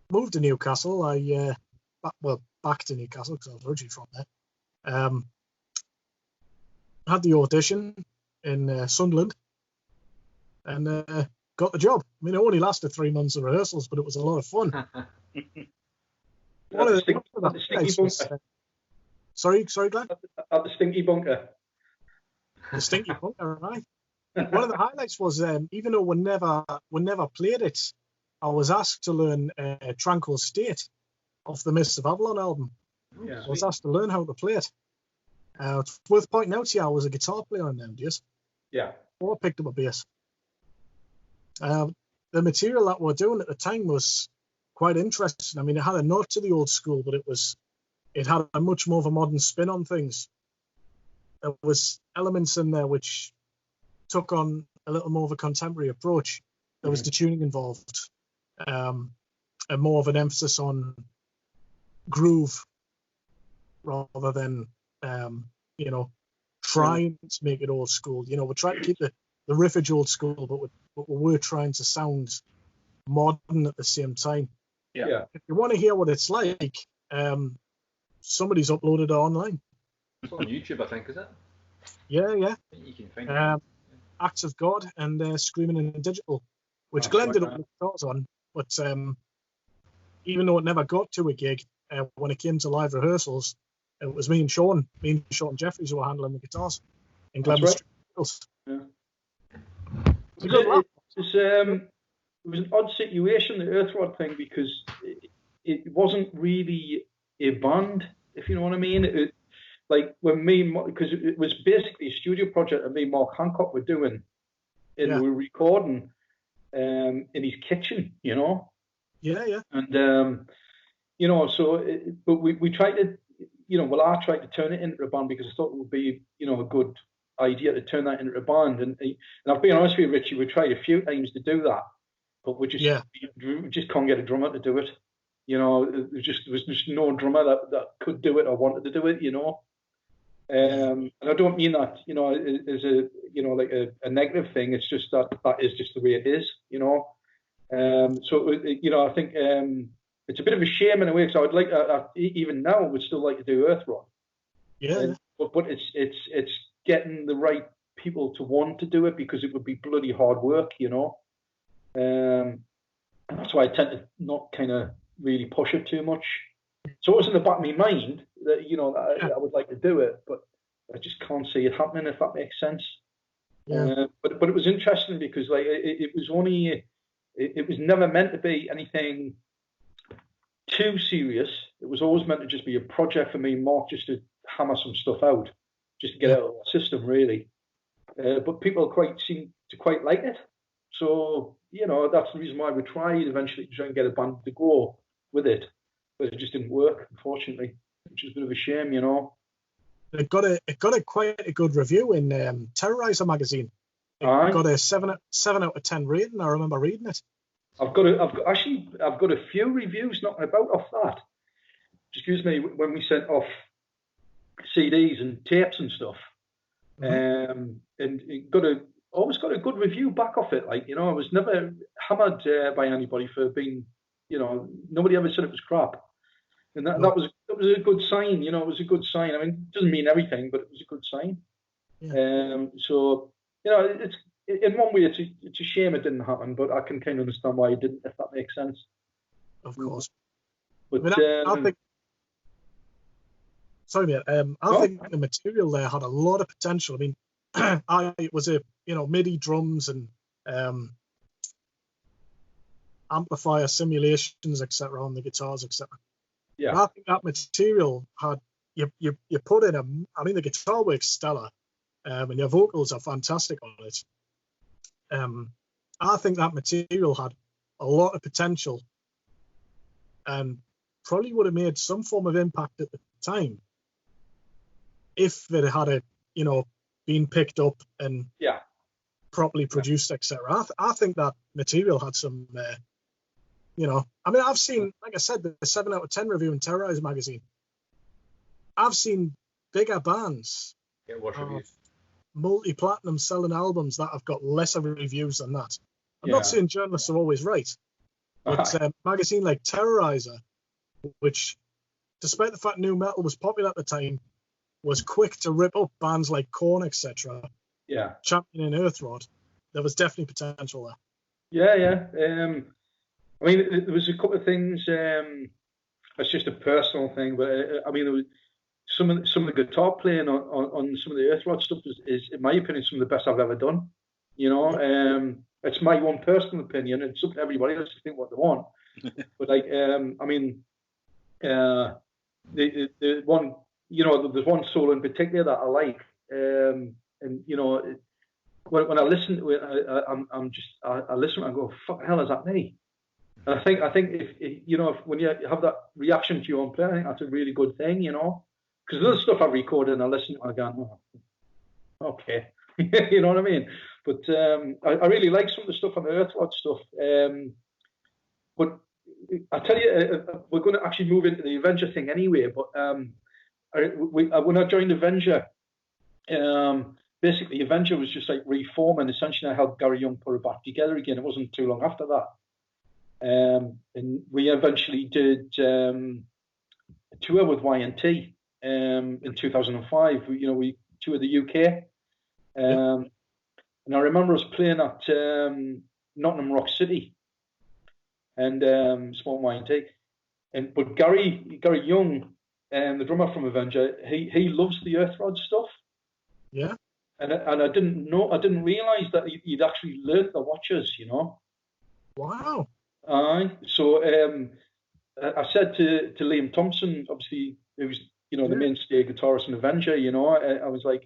moved to Newcastle. Back to Newcastle because I was originally from there. Had the audition in Sunderland and got the job. I mean, it only lasted 3 months of rehearsals, but it was a lot of fun. Sorry, Glenn? At the Stinky Bunker. The Stinky Bunker, right? One of the highlights was, even though we never played it, I was asked to learn Tranquil State off the Mists of Avalon album. Yeah. I was asked to learn how to play it. It's worth pointing out to you, I was a guitar player in them days. Yeah. Or I picked up a bass. The material that we're doing at the time was quite interesting. I mean, it had a nod to the old school, but it had a much more of a modern spin on things. There was elements in there which took on a little more of a contemporary approach. There was the tuning involved, and more of an emphasis on groove rather than trying to make it old school. You know, we're trying to keep the riffage old school, but we were trying to sound modern at the same time. Yeah. If you want to hear what it's like, somebody's uploaded it online. It's on YouTube, I think, is it? Yeah. I think you can find it. Acts of God and Screaming in Digital, which Glenn did up the guitars on, but even though it never got to a gig, when it came to live rehearsals, it was me and Sean Jeffries who were handling the guitars, and Glenn was yeah. It was an odd situation, the Earthrod thing, because it wasn't really a band, if you know what I mean. Because it was basically a studio project that me and Mark Hancock were doing, and we were recording in his kitchen, you know. Yeah. And but we tried to, I tried to turn it into a band because I thought it would be, a good idea to turn that into a band. And I've been honest with you, Richie, we tried a few times to do that, but we just can't get a drummer to do it. You know, there was just no drummer that could do it or wanted to do it. You know, and I don't mean that, as a negative thing. It's just that is just the way it is. You know, I think it's a bit of a shame in a way because I would like even now I would still like to do Earthrod. Yeah. But it's getting the right people to want to do it because it would be bloody hard work, you know. And that's why I tend to not kind of really push it too much. So it was in the back of my mind that, I would like to do it, but I just can't see it happening, if that makes sense. Yeah. But it was interesting because it was never meant to be anything too serious. It was always meant to just be a project for me and Mark just to hammer some stuff out, just to get out of the system, really. But people seem to quite like it. So, that's the reason why we tried eventually to try and get a band to go with it. But it just didn't work, unfortunately, which is a bit of a shame, It got a quite a good review in Terrorizer magazine. It got a 7 out of 10 rating. I remember reading it. I've got a few reviews knocking about off that. Excuse me, when we sent off CDs and tapes and stuff, and it always got a good review back off it. I was never hammered by anybody for being, nobody ever said it was crap, and that was a good sign. It was a good sign. I mean, it doesn't mean everything, but it was a good sign. Yeah. So it's in one way it's a shame it didn't happen, but I can kind of understand why it didn't, if that makes sense. Of course. But I think Sorry, mate. I think the material there had a lot of potential. I mean, it was MIDI drums and amplifier simulations, etc., on the guitars, etc. Yeah. And I think that material had you put in I mean, the guitar work's stellar, and your vocals are fantastic on it. I think that material had a lot of potential, and probably would have made some form of impact at the time if it had been picked up and properly produced, etc. I think that material had some, I mean, I've seen, like I said, the 7 out of 10 review in Terrorize magazine. I've seen bigger bands, multi-platinum selling albums that have got lesser reviews than that. I'm not saying journalists are always right, but a magazine like Terrorizer, which, despite the fact nu metal was popular at the time, was quick to rip up bands like Korn, etc. Yeah. Champion and Earthrod. There was definitely potential there. Yeah. I mean, there was a couple of things. It's just a personal thing, but I mean, there was some of the guitar playing on some of the Earthrod stuff is, in my opinion, some of the best I've ever done. It's my one personal opinion, and something everybody else can think what they want. But like, I mean, the one, there's one solo in particular that I like, and when I listen to it, I listen and I go, "Fuck the hell is that me?" And I think if when you have that reaction to your own play, I think that's a really good thing, because there's stuff I've recorded and I listen to it and I go, "Oh, okay," you know what I mean? But I really like some of the stuff on the Earthrod stuff. But I tell you, we're going to actually move into the Avenger thing anyway. But when I joined Avenger, basically Avenger was just like reforming. Essentially, I helped Gary Young put it back together again. It wasn't too long after that. And we eventually did a tour with Y&T in 2005. We toured the UK. And I remember us playing at Nottingham Rock City and small Y&T. But Gary Young, the drummer from Avenger, he loves the Earthrod stuff. Yeah. And I didn't realise that he'd actually learnt the watches, Wow. So I said to Liam Thompson, obviously, who was the mainstay guitarist in Avenger, I was like,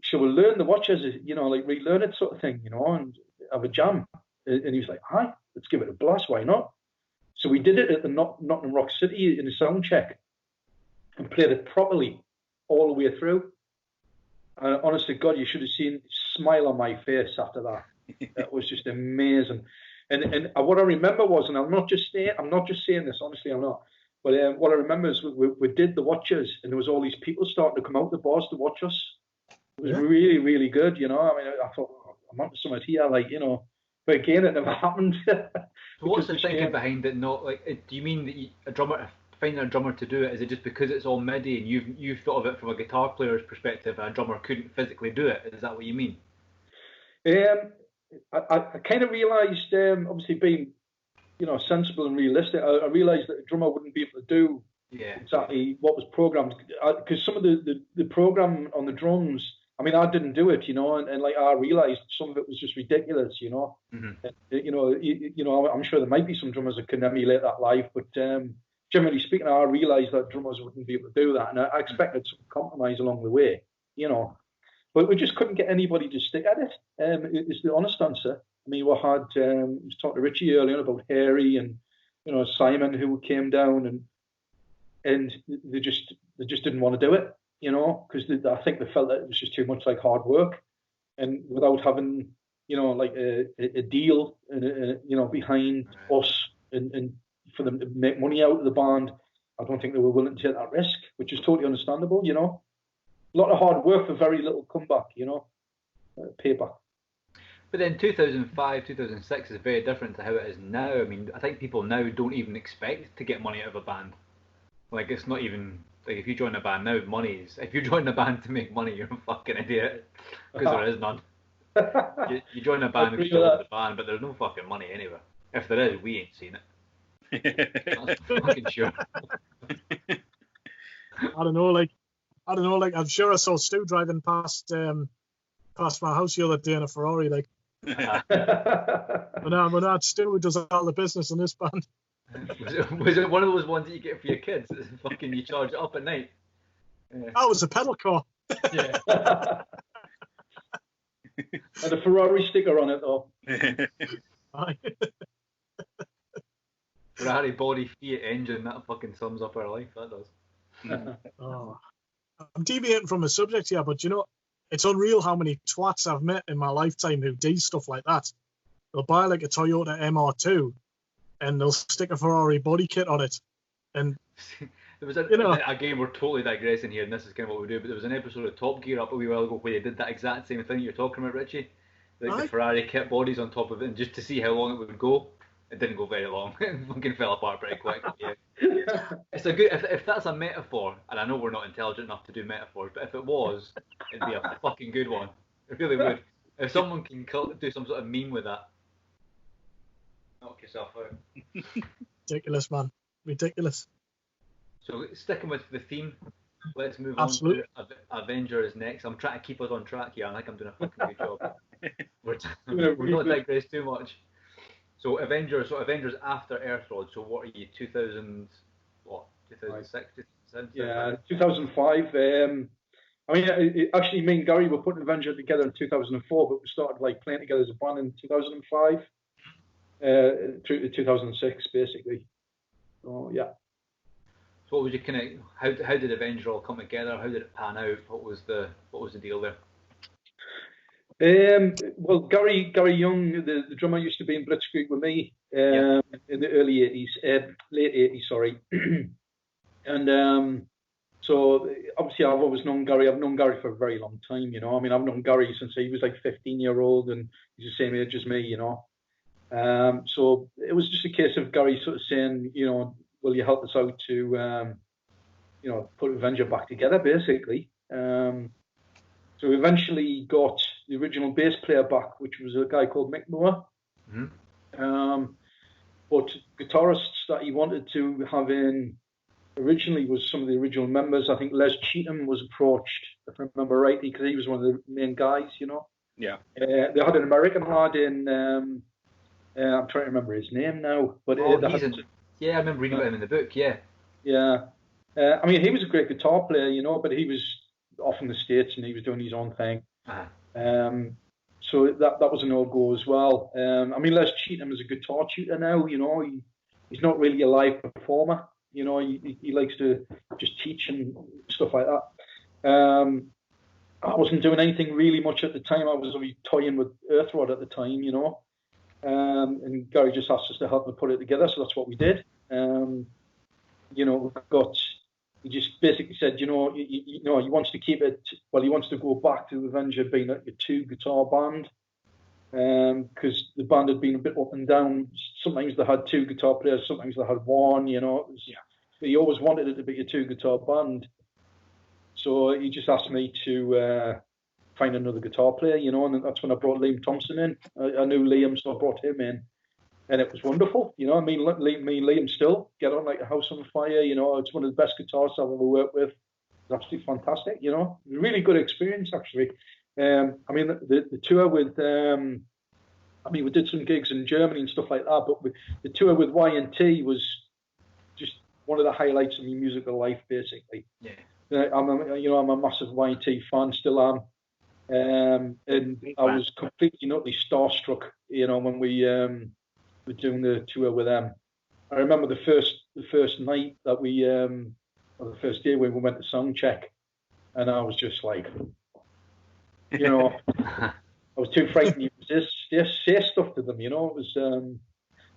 shall we learn the watches, like relearn it sort of thing, and have a jam. And he was like, "Hi, let's give it a blast. Why not?" So we did it at the Nottingham Rock City in a sound check and played it properly all the way through. And honest to God, you should have seen the smile on my face after that. That was just amazing. And what I remember was, and I'm not just saying this, honestly, I'm not. But what I remember is we did the watches, and there was all these people starting to come out the bars to watch us. It was really, really good, I mean, I thought, I'm onto something here, but again, it never happened. So what's the thinking behind it? Not like, do you mean that finding a drummer to do it? Is it just because it's all MIDI and you've thought of it from a guitar player's perspective, and a drummer couldn't physically do it? Is that what you mean? I kind of realised, obviously being, sensible and realistic, I realised that a drummer wouldn't be able to do exactly what was programmed, because some of the program on the drums, I mean, I didn't do it, and like I realised some of it was just ridiculous, Mm-hmm. I'm sure there might be some drummers that can emulate that live, but generally speaking, I realised that drummers wouldn't be able to do that, and I expected some compromise along the way, but we just couldn't get anybody to stick at it. It's the honest answer. I mean, we had I was talking to Richie earlier about Harry and Simon, who came down, and they just didn't want to do it, because I think they felt that it was just too much like hard work, and without having like a deal and behind us and for them to make money out of the band, I don't think they were willing to take that risk, which is totally understandable. A lot of hard work for very little comeback, payback. But then 2005, 2006 is very different to how it is now. I mean, I think people now don't even expect to get money out of a band. Like, it's not even, like, if you join a band now, if you join a band to make money, you're a fucking idiot, because there is none. You join a band because you love the band, but there's no fucking money anywhere. If there is, we ain't seen it. That's fucking sure. I don't know, like I'm sure I saw Stu driving past my house the other day in a Ferrari, like. But no, it's Stu who does all the business in this band. Was it one of those ones that you get for your kids? That fucking you charge it up at night. Yeah. That was a pedal car. Yeah. And a Ferrari sticker on it though. Aye. Ferrari body Fiat engine, that fucking sums up our life, that does. Oh. I'm deviating from the subject here, but you know, it's unreal how many twats I've met in my lifetime who do stuff like that. They'll buy like a Toyota MR2 and they'll stick a Ferrari body kit on it. And there was again, we're totally digressing here, and this is kind of what we do, but there was an episode of Top Gear up a wee while ago where they did that exact same thing you're talking about, Richie. Like the Ferrari kit bodies on top of it, and just to see how long it would go. It didn't go very long. It fucking fell apart pretty quick. Yeah. It's a good if that's a metaphor, and I know we're not intelligent enough to do metaphors, but if it was, it'd be a fucking good one. It really would. If someone can do some sort of meme with that, knock yourself out. Ridiculous, man. Ridiculous. So sticking with the theme, let's move Absolutely. on to Avenger is next. I'm trying to keep us on track here. I think I'm doing a fucking good job. We're not digress too much. So Avengers after Earthroad. So what are you, 2000, what, 2006, 2007? Yeah, 2005. I mean, actually, me and Gary were putting Avenger together in 2004, but we started like playing together as a band in 2005 through to 2006, basically. So yeah. So what was your kind of how did Avenger all come together? How did it pan out? What was the deal there? Well, Gary Young, the drummer, used to be in Blitzkrieg with me in the early 80s, late 80s, sorry. And so obviously I've always known Gary. I've known Gary for a very long time, you know. I mean, I've known Gary since he was like 15-year-old, and he's the same age as me, you know. So it was just a case of Gary sort of saying, you know, will you help us out to, you know, put Avenger back together, basically. So we eventually got the original bass player back, which was a guy called Mick Moore. Mm-hmm. But guitarists that he wanted to have in originally was some of the original members. I think Les Cheatham was approached, if I remember rightly, because he was one of the main guys, you know. Yeah. They had an American lad in, I'm trying to remember his name now. But yeah, I remember reading about him in the book, yeah. Yeah. I mean, he was a great guitar player, you know, but he was off in the States and he was doing his own thing. Uh-huh. So that was a no-go as well. I mean, Les Cheatham is a guitar tutor now, you know. He's not really a live performer, you know. He likes to just teach and stuff like that. I wasn't doing anything really much at the time. I was only toying with Earthrod at the time, you know. And Gary just asked us to help him put it together, so that's what we did. You know, he just basically said, you know, he wants to keep it, well, he wants to go back to Avenger being like a two-guitar band, because the band had been a bit up and down. Sometimes they had two guitar players, sometimes they had one, you know. But he always wanted it to be a two-guitar band. So he just asked me to find another guitar player, you know, and that's when I brought Liam Thompson in. I knew Liam, so I brought him in. And it was wonderful, you know. I mean, me and Liam still get on like a house on fire, you know. It's one of the best guitarists I've ever worked with. It's absolutely fantastic, you know. Really good experience, actually. I mean, the tour with, I mean, we did some gigs in Germany and stuff like that, but the tour with Y&T was just one of the highlights of my musical life, basically. Yeah. I'm a massive Y&T fan, still am. And I was completely utterly starstruck, you know, when we were doing the tour with them. I remember the first night that we, or the first day when we went to sound check, and I was just like, you know, I was too frightened to say stuff to them, you know. It was, I mean,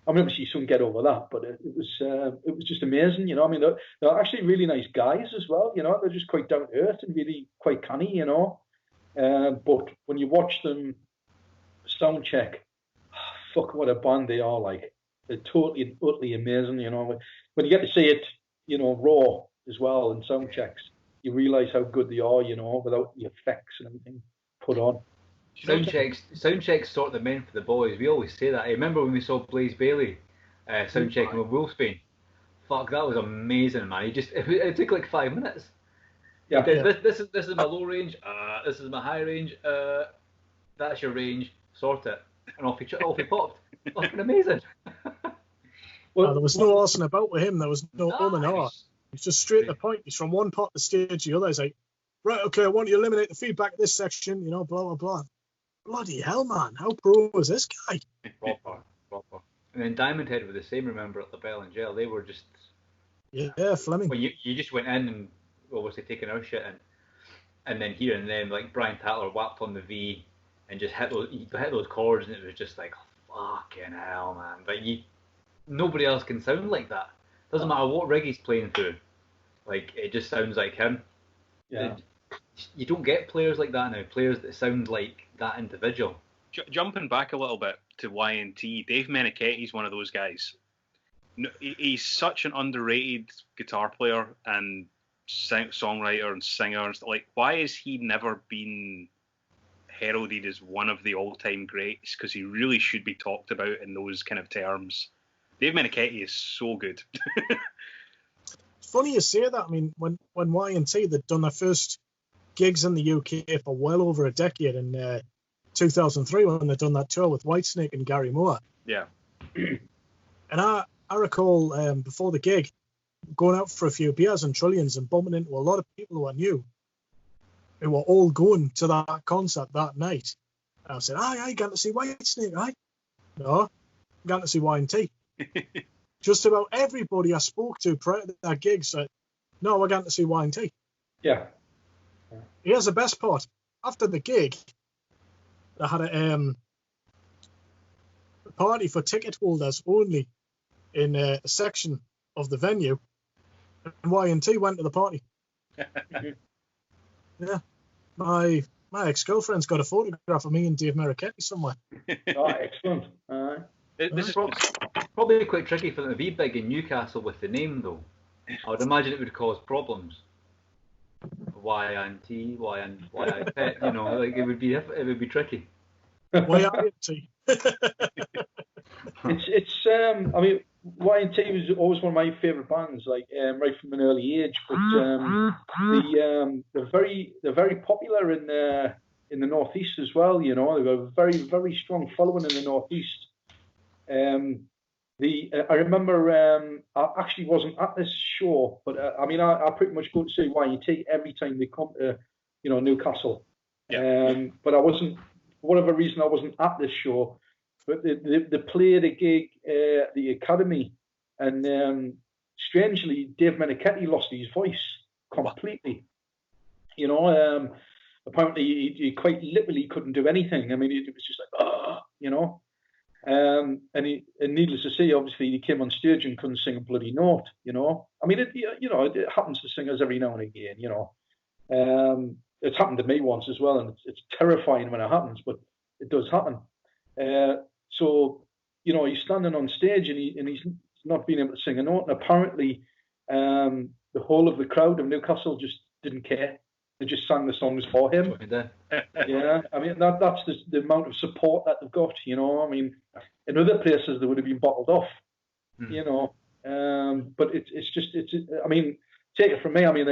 obviously you soon get over that, but it was just amazing, you know. I mean, they're actually really nice guys as well, you know. They're just quite down to earth and really quite canny, you know. But when you watch them sound check, fuck, what a band they are like. They're totally, utterly amazing, you know. When you get to see it, you know, raw as well in sound checks, you realise how good they are, you know, without the effects and everything put on. Sound checks sort of the men for the boys. We always say that. I remember when we saw Blaze Bailey sound checking with Wolfsbane. Fuck, that was amazing, man. It took like 5 minutes. Yeah. This is my low range. This is my high range. That's your range. Sort it. And off he popped. Fucking amazing. Well, there was no arsing about with him. There was no and ah. He's just straight to the point. He's from one part of the stage to the other. He's like, right, okay, I want you to eliminate the feedback in this section, blah, blah, blah. Bloody hell, man. How pro was this guy? Proper. And then Diamond Head were the same, remember, at the Bell and Jail. They were just... Yeah, Fleming. Well, you just went in and, obviously, taking our shit in. And then here and then, like, Brian Tatler whapped on the V and just hit those chords, and it was just like, fucking hell, man. But nobody else can sound like that. Doesn't matter what rig he's playing through. Like, it just sounds like him. Yeah. You don't get players like that now. Players that sound like that individual. Jumping back a little bit to Y&T, Dave Meniketti's one of those guys. He's such an underrated guitar player and songwriter and singer. Like, why has he never been heralded as one of the all-time greats? Because he really should be talked about in those kind of terms. Dave Meniketti is so good. It's funny you say that. I mean, when Y&T, they'd done their first gigs in the UK for well over a decade in 2003 when they'd done that tour with Whitesnake and Gary Moore. Yeah. And I recall before the gig going out for a few beers and trillions and bumping into a lot of people who I knew who were all going to that concert that night. And I said, I got to see Whitesnake, aye? No, I got to see Y&T. Just about everybody I spoke to prior to that gig said, no, we're going to see Y&T. Yeah. Here's the best part. After the gig, they had a party for ticket holders only in a section of the venue, and Y&T went to the party. Yeah. My ex-girlfriend's got a photograph of me and Dave Meniketti somewhere. Oh, excellent. This is probably quite tricky for them to be big in Newcastle with the name, though. I would imagine it would cause problems. Y&T, Y&T, like it would be tricky. Y&T. It's I mean, Y&T was always one of my favourite bands, like right from an early age. But they're very popular in the northeast as well. They've got a very, very strong following in the northeast. I remember I actually wasn't at this show, but I pretty much go to see Y&T every time they come to Newcastle. Yeah. But I wasn't, for whatever reason, I wasn't at this show. But they played a gig at the Academy, and strangely, Dave Meniketti lost his voice completely. Apparently he quite literally couldn't do anything. I mean, it was just like, and needless to say, obviously he came on stage and couldn't sing a bloody note. I mean, it happens to singers every now and again. It's happened to me once as well, and it's terrifying when it happens, but it does happen. So he's standing on stage and he's not being able to sing a note, and apparently the whole of the crowd of Newcastle just didn't care. They just sang the songs for him. Yeah, I mean that's the amount of support that they've got. I mean, in other places they would have been bottled off. But it's. I mean, take it from me. I mean,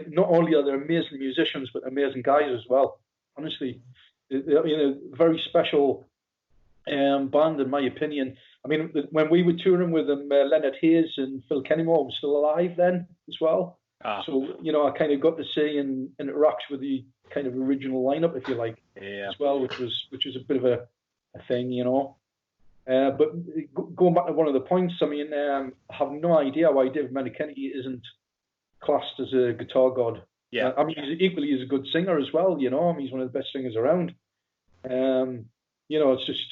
not only are they amazing musicians, but amazing guys as well. Honestly, a very special band in my opinion. I mean, when we were touring with them, Leonard Hayes and Phil Kennemore was still alive then as well. So, I kind of got to see and interact with the kind of original lineup, if you like, as well, which was a bit of a thing, But going back to one of the points, I mean, I have no idea why Dave Meniketti isn't classed as a guitar god. Yeah. I mean, he's a good singer as well, I mean, he's one of the best singers around. It's just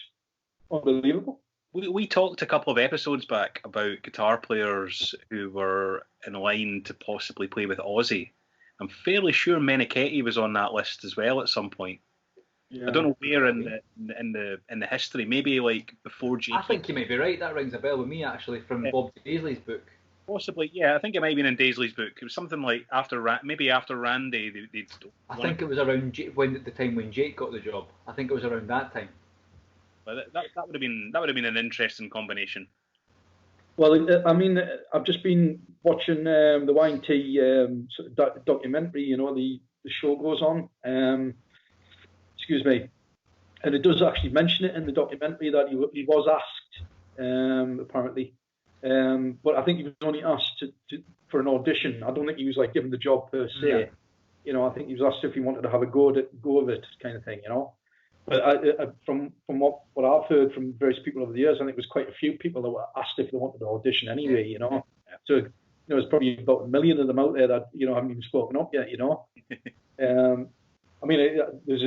unbelievable. We talked a couple of episodes back about guitar players who were in line to possibly play with Ozzy. I'm fairly sure Meniketti was on that list as well at some point. Yeah. I don't know where in the history. Maybe like before Jake. I think you might be right. That rings a bell with me actually from Bob Daisley's book. Possibly, yeah. I think it might have been in Daisley's book. It was something like after Randy. I think it was around the time when Jake got the job. I think it was around that time. But that would have been an interesting combination. Well, I mean, I've just been watching the Y&T sort of documentary. You know, the show goes on. Excuse me, and it does actually mention it in the documentary that he was asked, apparently, but I think he was only asked for an audition. I don't think he was like given the job per se. Yeah. You know, I think he was asked if he wanted to have a go of it, kind of thing. You know. But from what I've heard from various people over the years, I think it was quite a few people that were asked if they wanted to audition anyway, you know. So, you know, there's probably about 1 million of them out there that, you know, haven't even spoken up yet, you know. I mean, there's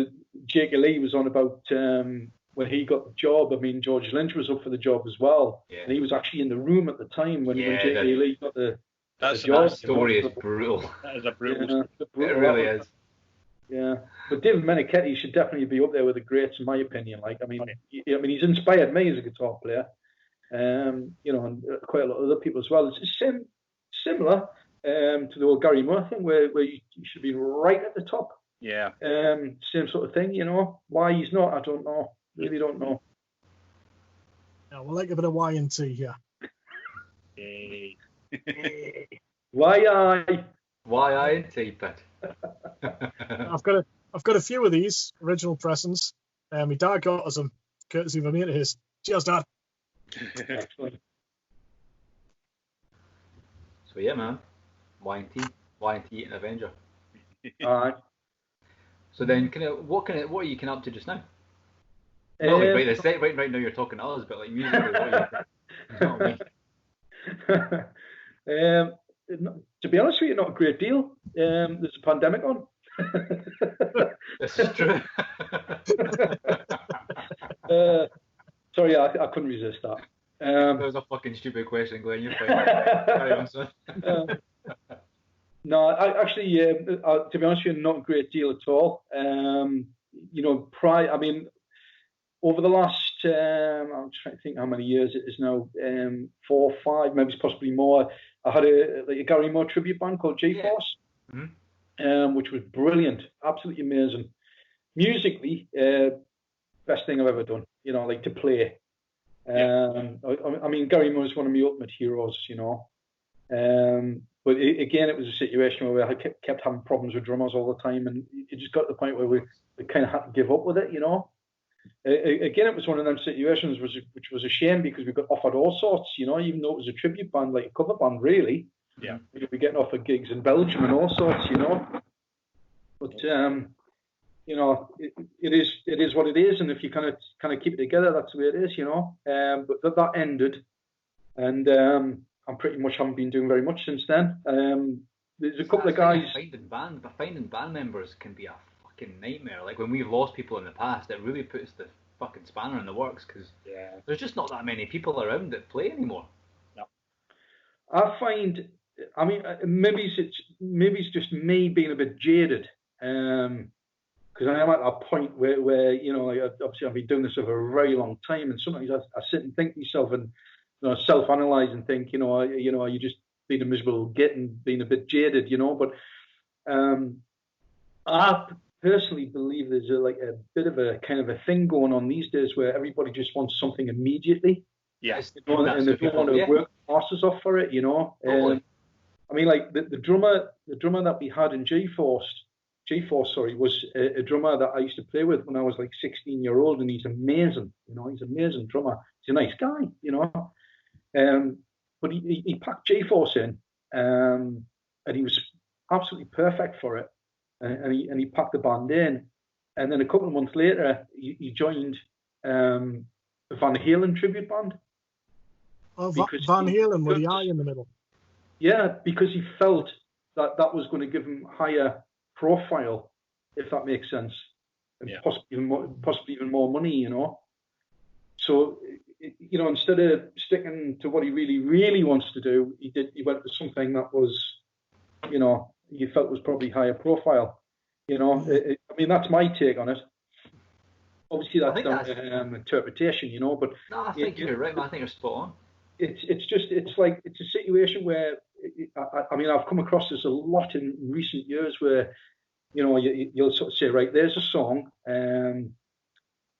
Jake Lee was on about when he got the job. I mean, George Lynch was up for the job as well. Yeah. And he was actually in the room at the time when Jake Lee got the job. That story is brutal. That is a brutal. It really is. Yeah, but David Meniketti should definitely be up there with the greats, in my opinion. Like, I mean, he's inspired me as a guitar player, you know, and quite a lot of other people as well. It's similar to the old Gary Moore thing, where you should be right at the top. Yeah. Same sort of thing, you know. Why he's not, I don't know. Really don't know. Yeah, we'll like a bit of Y&T here. Hey. Why I tape it? I've got a few of these original pressings. My dad got us them, courtesy of a mate of his. Cheers, Dad. Excellent. So yeah, man, Y&T and Avenger. All right. So then, what are you up to just now? Not like right now you're talking to us, but like musically, what are you? You know what I mean? To be honest with you, not a great deal. There's a pandemic on. This is true. Sorry, I couldn't resist that. That was a fucking stupid question, Glenn. You're fine. Carry on, son. No, to be honest with you, not a great deal at all. You know, over the last, I'm trying to think how many years it is now, 4 or 5, maybe possibly more. I had a Gary Moore tribute band called G-Force, which was brilliant, absolutely amazing. Musically, best thing I've ever done, you know, like to play. I mean, Gary Moore is one of my ultimate heroes, you know. But again, it was a situation where I kept having problems with drummers all the time, and it just got to the point where we kind of had to give up with it, you know. Again, it was one of them situations which was a shame because we got offered all sorts, you know, even though it was a tribute band, like a cover band, really. Yeah. We'd be getting offered gigs in Belgium and all sorts, you know. But you know, it is what it is, and if you kind of keep it together, that's the way it is, you know. But that ended, and I pretty much haven't been doing very much since then. There's a couple of guys. Finding band members can be a fucking nightmare. Like when we've lost people in the past, it really puts the fucking spanner in the works because there's just not that many people around that play anymore. No. I find, I mean, maybe it's just me being a bit jaded, because I am at that point where you know, like, obviously I've been doing this over a very long time, and sometimes I sit and think to myself and, you know, self-analyze and think, you know, are you just being a miserable git and being a bit jaded, you know? But I personally believe there's a bit of a kind of a thing going on these days where everybody just wants something immediately. Yes. You know, and they don't want to work asses off for it, you know. I mean, like the drummer that we had in G-Force, was a drummer that I used to play with when I was like 16-year-old, and he's amazing. You know, he's an amazing drummer. He's a nice guy, you know. But he packed G-Force in, and he was absolutely perfect for it. And he packed the band in, and then a couple of months later, he joined the Van Halen tribute band. Oh, Van Halen with the I in the middle. Yeah, because he felt that was going to give him higher profile, if that makes sense, and possibly even more money, you know. So, you know, instead of sticking to what he really, really wants to do, he went to something that was, you know, he felt was probably higher profile. You know, I mean, that's my take on it. Obviously, that's down interpretation, you know. But no, I think you're right, man. I think you're spot on. It's a situation where I mean, I've come across this a lot in recent years where, you know, you'll sort of say, right, there's a song,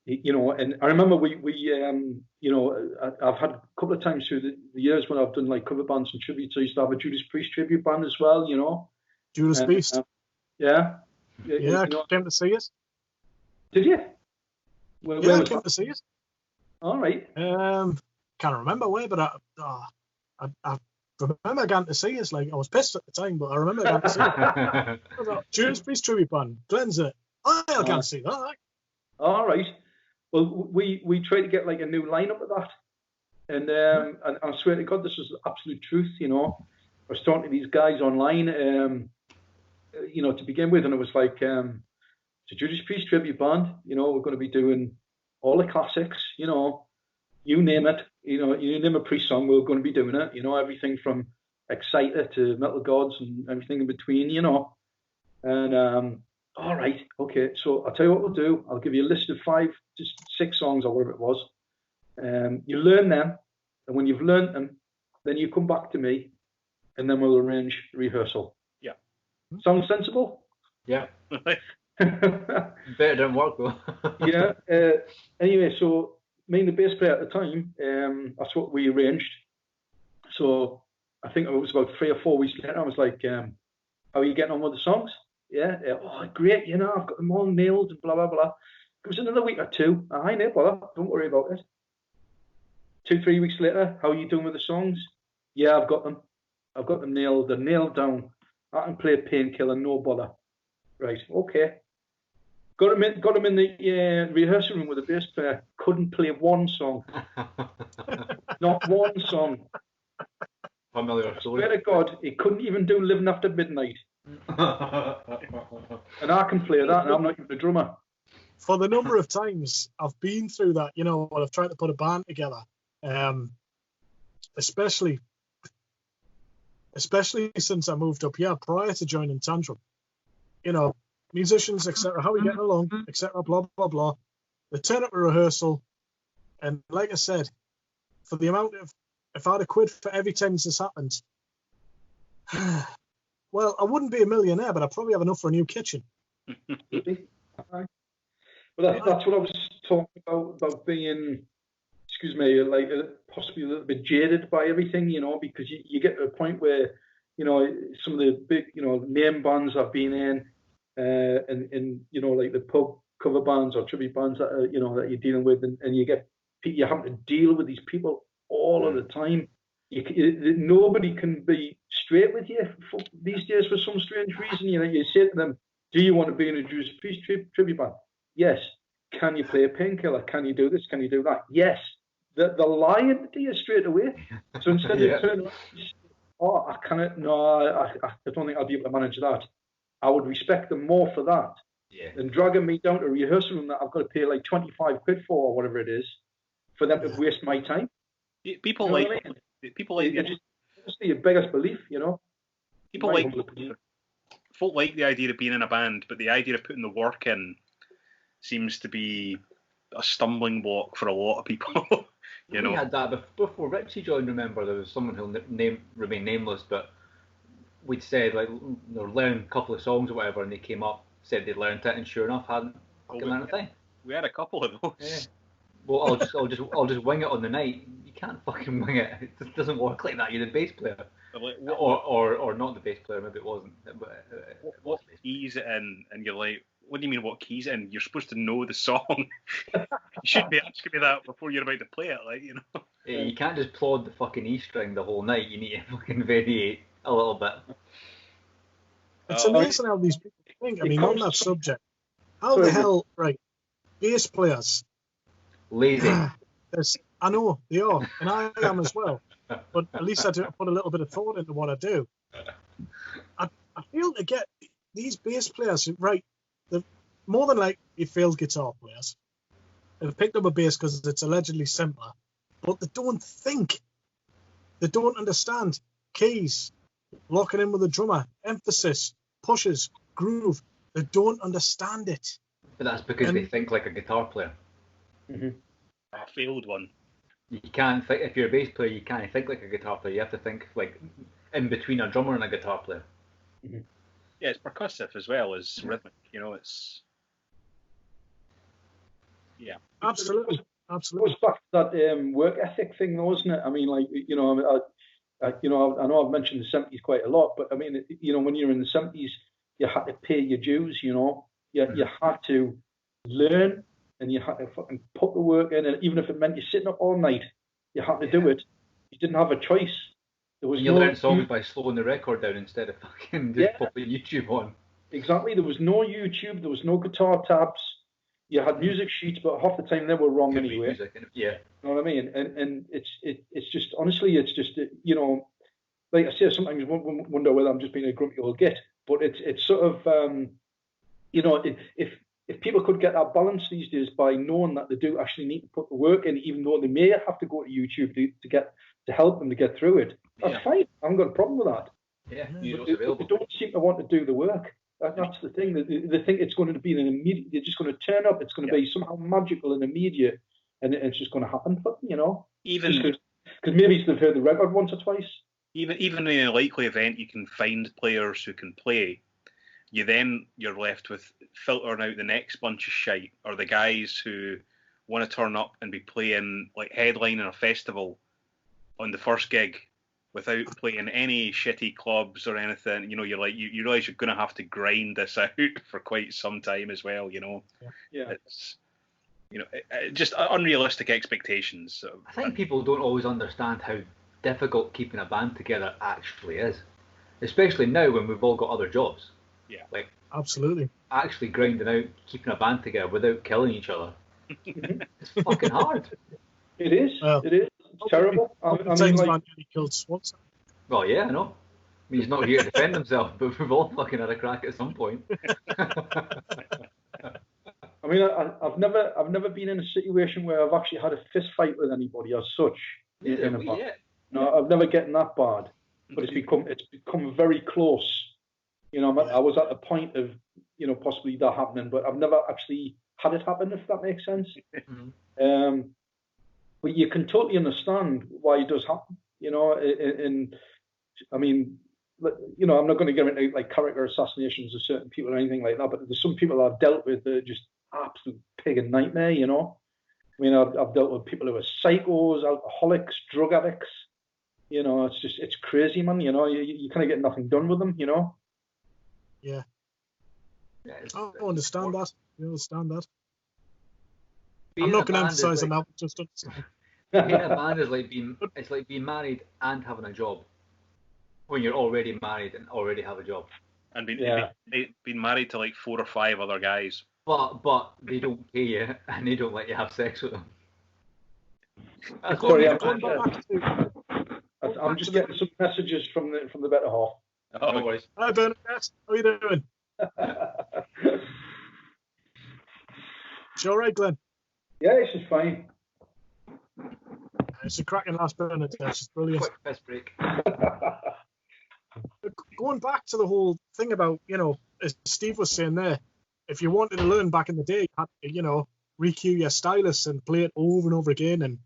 you know, and I remember we you know, I've had a couple of times through the years when I've done like cover bands and tributes. I used to have a Judas Priest tribute band as well, you know. Judas Priest. Yeah. Yeah, you know, came to see us. did you? Where Yeah, was came that? to see us. All right. Can't remember where, but I remember going to see us. Like, I was pissed at the time, but I remember going to see us. Judas Priest tribute band. Glenn's it. I'll go and see that. All right. Well, we tried to get like a new lineup of that, and I swear to God, this is absolute truth. You know, I was talking to these guys online, you know, to begin with, and it was like, it's a Judas Priest tribute band. You know, we're going to be doing all the classics. You know, you name it. You know, you name a Priest song, we're going to be doing it. You know, everything from Exciter to Metal Gods and everything in between. You know, and all right, okay. So I'll tell you what we'll do. I'll give you a list of 5 to 6 songs or whatever it was. You learn them, and when you've learned them, then you come back to me, and then we'll arrange rehearsal. Yeah. Sounds sensible? Yeah. Better than work though. Yeah. Anyway, so me and the bass player at the time, that's what we arranged. So I think it was about 3 or 4 weeks later. I was like, "How are you getting on with the songs?" Yeah. Oh, great. You know, I've got them all nailed and blah blah blah. It was another week or 2. I no bother. Don't worry about it. 2-3 weeks later, how are you doing with the songs? Yeah, I've got them. I've got them nailed. They're nailed down. I can play Painkiller, no bother. Right. Okay. Got him in the rehearsal room with the bass player. Couldn't play one song. Not one song. Familiar story. Swear to God, he couldn't even do Living After Midnight. And I can play that, and I'm not even a drummer. For the number of times I've been through that, you know, when I've tried to put a band together, especially since I moved up here prior to joining Tantrum, you know, musicians, etc., how are we getting along, etc., blah, blah, blah. They turn up a rehearsal, and like I said, for the amount of, if I'd have quid for every time this has happened, well, I wouldn't be a millionaire, but I'd probably have enough for a new kitchen. Well, that's what I was talking about being, excuse me, like possibly a little bit jaded by everything, you know, because you get to a point where, you know, some of the big, you know, name bands I've been in, and you know, like the pub cover bands or tribute bands that are, you know, that you're dealing with, and you have to deal with these people all of the time. Nobody can be straight with you these days for some strange reason. You know, you say to them, "Do you want to be in a Judas Priest tribute band?" Yes. Can you play a Painkiller? Can you do this? Can you do that? Yes. They're lying to you straight away. So instead of turning around, oh, I cannot. No, I don't think I'll be able to manage that. I would respect them more for that than dragging me down to a rehearsal room that I've got to pay like 25 quid for or whatever it is for them to waste my time. People you know like I mean? people like just your biggest belief, you know. Folk like the idea of being in a band, but the idea of putting the work in seems to be a stumbling block for a lot of people. You know, we had that before Richie joined. Remember, there was someone who'll remain nameless, but we'd said like learn a couple of songs or whatever, and they came up, said they'd learned it, and sure enough, hadn't fucking learned a thing. We had a couple of those. Yeah. Well, I'll just wing it on the night. You can't fucking wing it. It just doesn't work like that. You're the bass player, Like, or not the bass player. Maybe it wasn't. What keys it in, and you're like, what do you mean what keys it in? You're supposed to know the song. You shouldn't be asking me that before you're about to play it, like, you know. Yeah, you can't just plod the fucking E string the whole night. You need to fucking vary a little bit. It's amazing how these people think. I mean, on that subject, how the hell, right? Bass players. Lazy. I know they are, and I am as well. But at least I do put a little bit of thought into what I do. I feel to get these bass players right. They're more than likely failed guitar players. They've picked up a bass because it's allegedly simpler, but they don't think. They don't understand keys, locking in with a drummer, emphasis, pushes, groove. They don't understand it. But that's because they think like a guitar player. Mm-hmm. A failed one. You can't think, if you're a bass player, you can't think like a guitar player. You have to think like in between a drummer and a guitar player. Mm-hmm. Yeah, it's percussive as well as rhythmic. You know, Yeah, Absolutely. It goes back to that work ethic thing, though, isn't it? I mean, like, you know, I know I've mentioned the 70s quite a lot, but I mean, you know, when you're in the 70s, you had to pay your dues, you know. You had to learn, and you had to fucking put the work in, and even if it meant you sitting up all night, you had to do it. You didn't have a choice. There was you learn songs by slowing the record down instead of fucking just popping YouTube on. Exactly. There was no YouTube. There was no guitar tabs. You had music sheets, but half the time they were wrong anyway. Music, yeah. You know what I mean? And it's just, honestly, it's just, you know, like I say, sometimes wonder whether I'm just being a grumpy old git, but it's sort of, you know, if people could get that balance these days by knowing that they do actually need to put the work in, even though they may have to go to YouTube to help them to get through it, that's fine. I haven't got a problem with that. Yeah, they don't seem to want to do the work. That's the thing. They think it's going to be an immediate. They're just going to turn up. It's going to be somehow magical and immediate, and it's just going to happen. But you know, even because maybe they've heard the record once or twice. Even in a likely event, you can find players who can play. You're left with filtering out the next bunch of shite, or the guys who want to turn up and be playing, like, headlining a festival on the first gig without playing any shitty clubs or anything. You know, you're like, you realise you're going to have to grind this out for quite some time as well, you know. Yeah. It's, you know, just unrealistic expectations. I think people don't always understand how difficult keeping a band together actually is, especially now when we've all got other jobs. Yeah, like absolutely. Actually grinding out, keeping a band together without killing each other. It's fucking hard. It is. It is. It's terrible. I mean, like, killed Swanson. Well, yeah, I know. I mean, he's not here to defend himself, but we've all fucking had a crack at some point. I mean, I've never been in a situation where I've actually had a fist fight with anybody as such. No, I've never gotten that bad, but it's become very close. You know, I was at the point of, you know, possibly that happening, but I've never actually had it happen, if that makes sense. But you can totally understand why it does happen. You know, and I mean, you know, I'm not going to get into like character assassinations of certain people or anything like that, but there's some people I've dealt with that are just absolute pig and nightmare. You know, I mean, I've dealt with people who are psychos, alcoholics, drug addicts. You know, it's crazy, man. You know, you kind of get nothing done with them. You know. Yeah. I understand that. You understand that. I'm not going to emphasise them out. Just understand. Being a band is like being married and having a job. When you're already married and already have a job. And being married to like 4 or 5 other guys. But they don't pay you and they don't let you have sex with them. Sorry, I'm just getting some messages from the better half. Oh, no worries. Hi, Bernard. How are you doing? It's all right, Glenn? Yeah, it's just fine. It's a cracking last Bernard. It's brilliant. Quick piss break. Going back to the whole thing about, you know, as Steve was saying there, if you wanted to learn back in the day, you had to, you know, re-cue your stylus and play it over and over again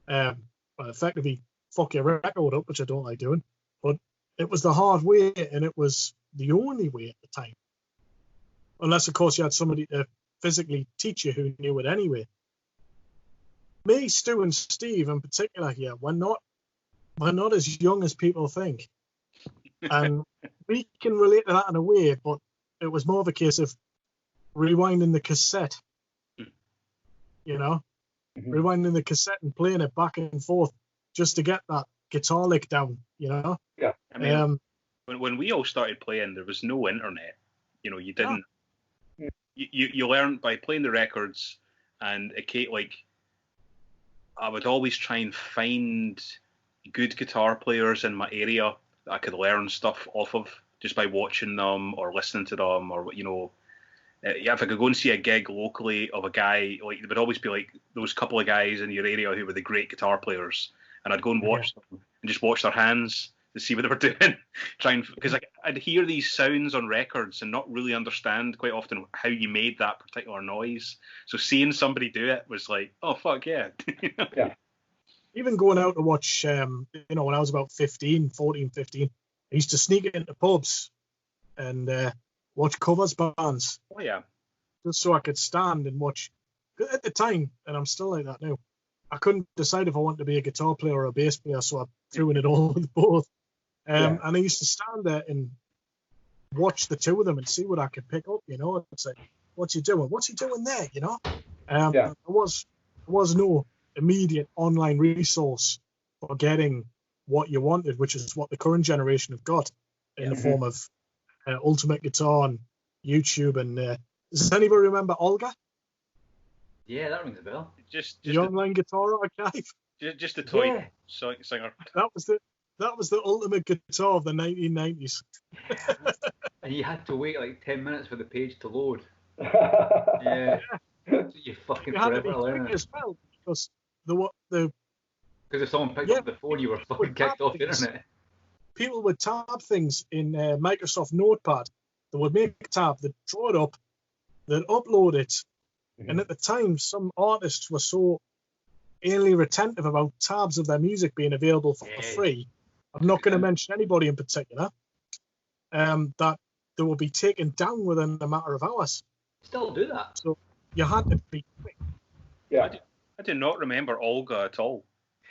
and effectively fuck your record up, which I don't like doing. But it was the hard way, and it was the only way at the time. Unless, of course, you had somebody to physically teach you who knew it anyway. Me, Stu, and Steve in particular here, we're not as young as people think. And we can relate to that in a way, but it was more of a case of rewinding the cassette. You know? Rewinding the cassette and playing it back and forth just to get that guitar lick down, you know? Yeah. I mean, when we all started playing, there was no internet. You know, you didn't. Yeah. You learned by playing the records, and I would always try and find good guitar players in my area that I could learn stuff off of just by watching them or listening to them, or, you know, if I could go and see a gig locally of a guy, like, there would always be like those couple of guys in your area who were the great guitar players, and I'd go and watch them and just watch their hands to see what they were doing, because I'd hear these sounds on records and not really understand quite often how you made that particular noise. So seeing somebody do it was like, oh fuck yeah. Yeah. Even going out to watch, you know, when I was about 15, I used to sneak into pubs and watch covers bands. Oh yeah. Just so I could stand and watch At the time, and I'm still like that now, I couldn't decide if I wanted to be a guitar player or a bass player, so I threw in it all with both. And I used to stand there and watch the two of them and see what I could pick up, you know. It's like, what's he doing? What's he doing there, you know? There was no immediate online resource for getting what you wanted, which is what the current generation have got in the form of Ultimate Guitar and YouTube. And does anybody remember Olga? Yeah, that rings a bell. Just the online guitar archive. Just the toy singer. That was the ultimate guitar of the 1990s. And you had to wait like 10 minutes for the page to load. Yeah. So you fucking You had to forever be learning quick as well, because because if someone picked up the phone, you were fucking kicked off the internet. People would tab things in Microsoft Notepad. They would make a tab, they'd draw it up, they'd upload it. And at the time, some artists were so anally retentive about tabs of their music being available for free. I'm not going to mention anybody in particular. That they will be taken down within a matter of hours. Still do that. So you had to be quick. Yeah. I do not remember Olga at all.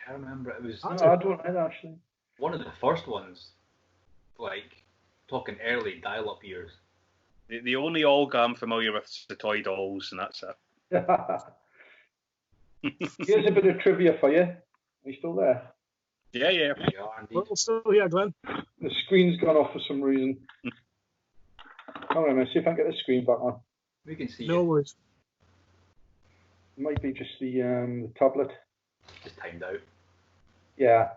I remember it was I don't either, actually. one of the first ones, like talking early dial-up years. The only Olga I'm familiar with is the toy dolls, and that's it. Here's a bit of trivia for you. Are you still there? Yeah. Yeah, indeed. We're still here, Glenn. The screen's gone off for some reason. Hold on a minute, see if I can get the screen back on. We can see No it. worries. It might be just the tablet. Just timed out. Yeah.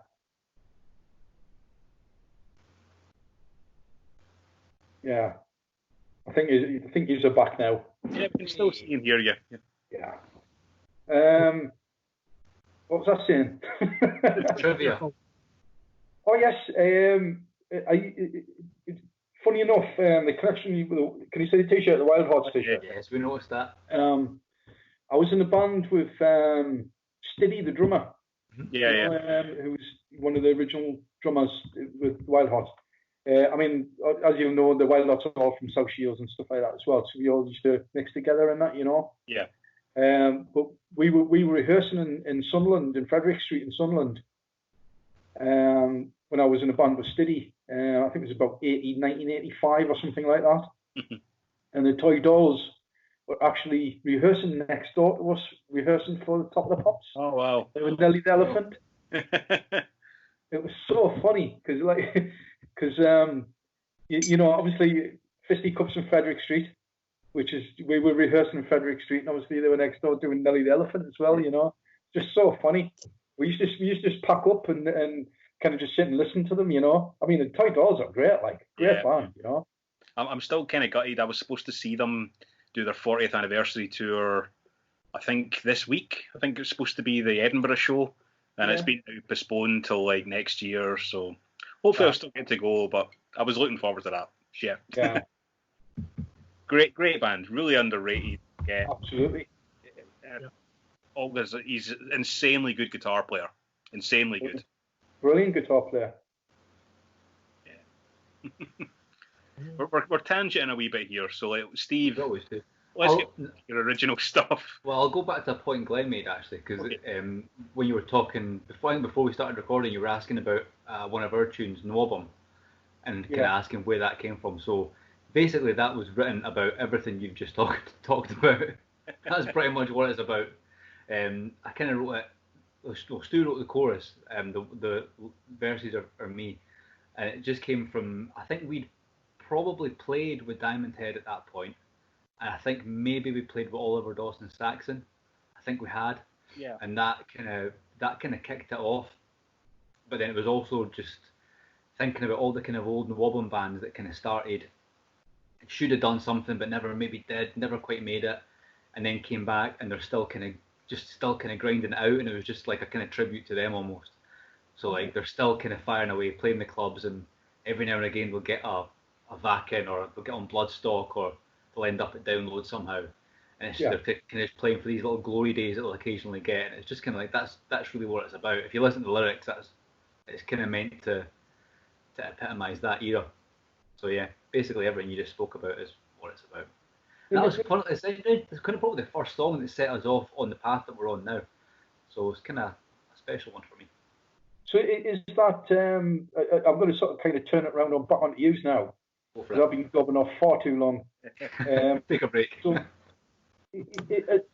Yeah. I think you're back now. Yeah, we can still see and hear you. Yeah. What was I saying? Trivia. Oh yes. Funny enough, the connection. Can you see the T-shirt, the Wild Hearts T-shirt? Yes, we noticed that. I was in a band with Steady, the drummer. Yeah. Who's one of the original drummers with Wild Hearts. I mean, as you know, the Wild Hearts are all from South Shields and stuff like that as well. So we all used to mix together and that, you know. Yeah. But we were rehearsing in Sunderland, in Frederick Street in Sunderland. When I was in a band with Steady, I think it was about 1985 or something like that. And the Toy Dolls were actually rehearsing next door to us, rehearsing for the Top of the Pops. Oh wow! They were Nelly the Elephant. It was so funny because you know, obviously Fisticuffs in Frederick Street, which is we were rehearsing in Frederick Street, and obviously they were next door doing Nelly the Elephant as well. You know, just so funny. We used to just pack up and kind of just sit and listen to them. You know, I mean the Toy Dolls are great, like great band. You know, I'm still kind of gutted. I was supposed to see them do their 40th anniversary tour, I think this week. I think it's supposed to be the Edinburgh show, and it's been postponed till like next year. So hopefully I'll still get to go, but I was looking forward to that. Yeah. Great band, really underrated. Yeah, absolutely. He's an insanely good guitar player. Insanely good. Brilliant guitar player. Yeah. We're tangenting a wee bit here, so like, Steve, always do. Let's get your original stuff. Well, I'll go back to a point Glenn made actually, because when you were talking before we started recording, you were asking about one of our tunes, NWOBHM, and kind of asking where that came from. So basically, that was written about everything you've just talked about. That's pretty much what it's about. I kind of wrote it. Well, Stu wrote the chorus. The verses are me, and it just came from. I think we'd probably played with Diamond Head at that point, and I think maybe we played with Oliver Dawson Saxon. I think we had. Yeah. And that kind of kicked it off. But then it was also just thinking about all the kind of old NWOBHM bands that kind of started, should have done something but never maybe did, never quite made it, and then came back and they're still kind of grinding it out, and it was just like a kind of tribute to them almost. So like they're still kind of firing away, playing the clubs, and every now and again they'll get a vac in, or they'll get on Bloodstock, or they'll end up at Download somehow. And it's they're kind of playing for these little glory days that they'll occasionally get, and it's just kind of like that's really what it's about. If you listen to the lyrics, it's kind of meant to epitomise that era. So yeah, basically everything you just spoke about is what it's about. That was fun. It's kind of probably the first song that set us off on the path that we're on now. So it's kind of a special one for me. So is that? I'm going to sort of kind of turn it around back onto you now, because I've been gobbing off far too long. Take a break. So,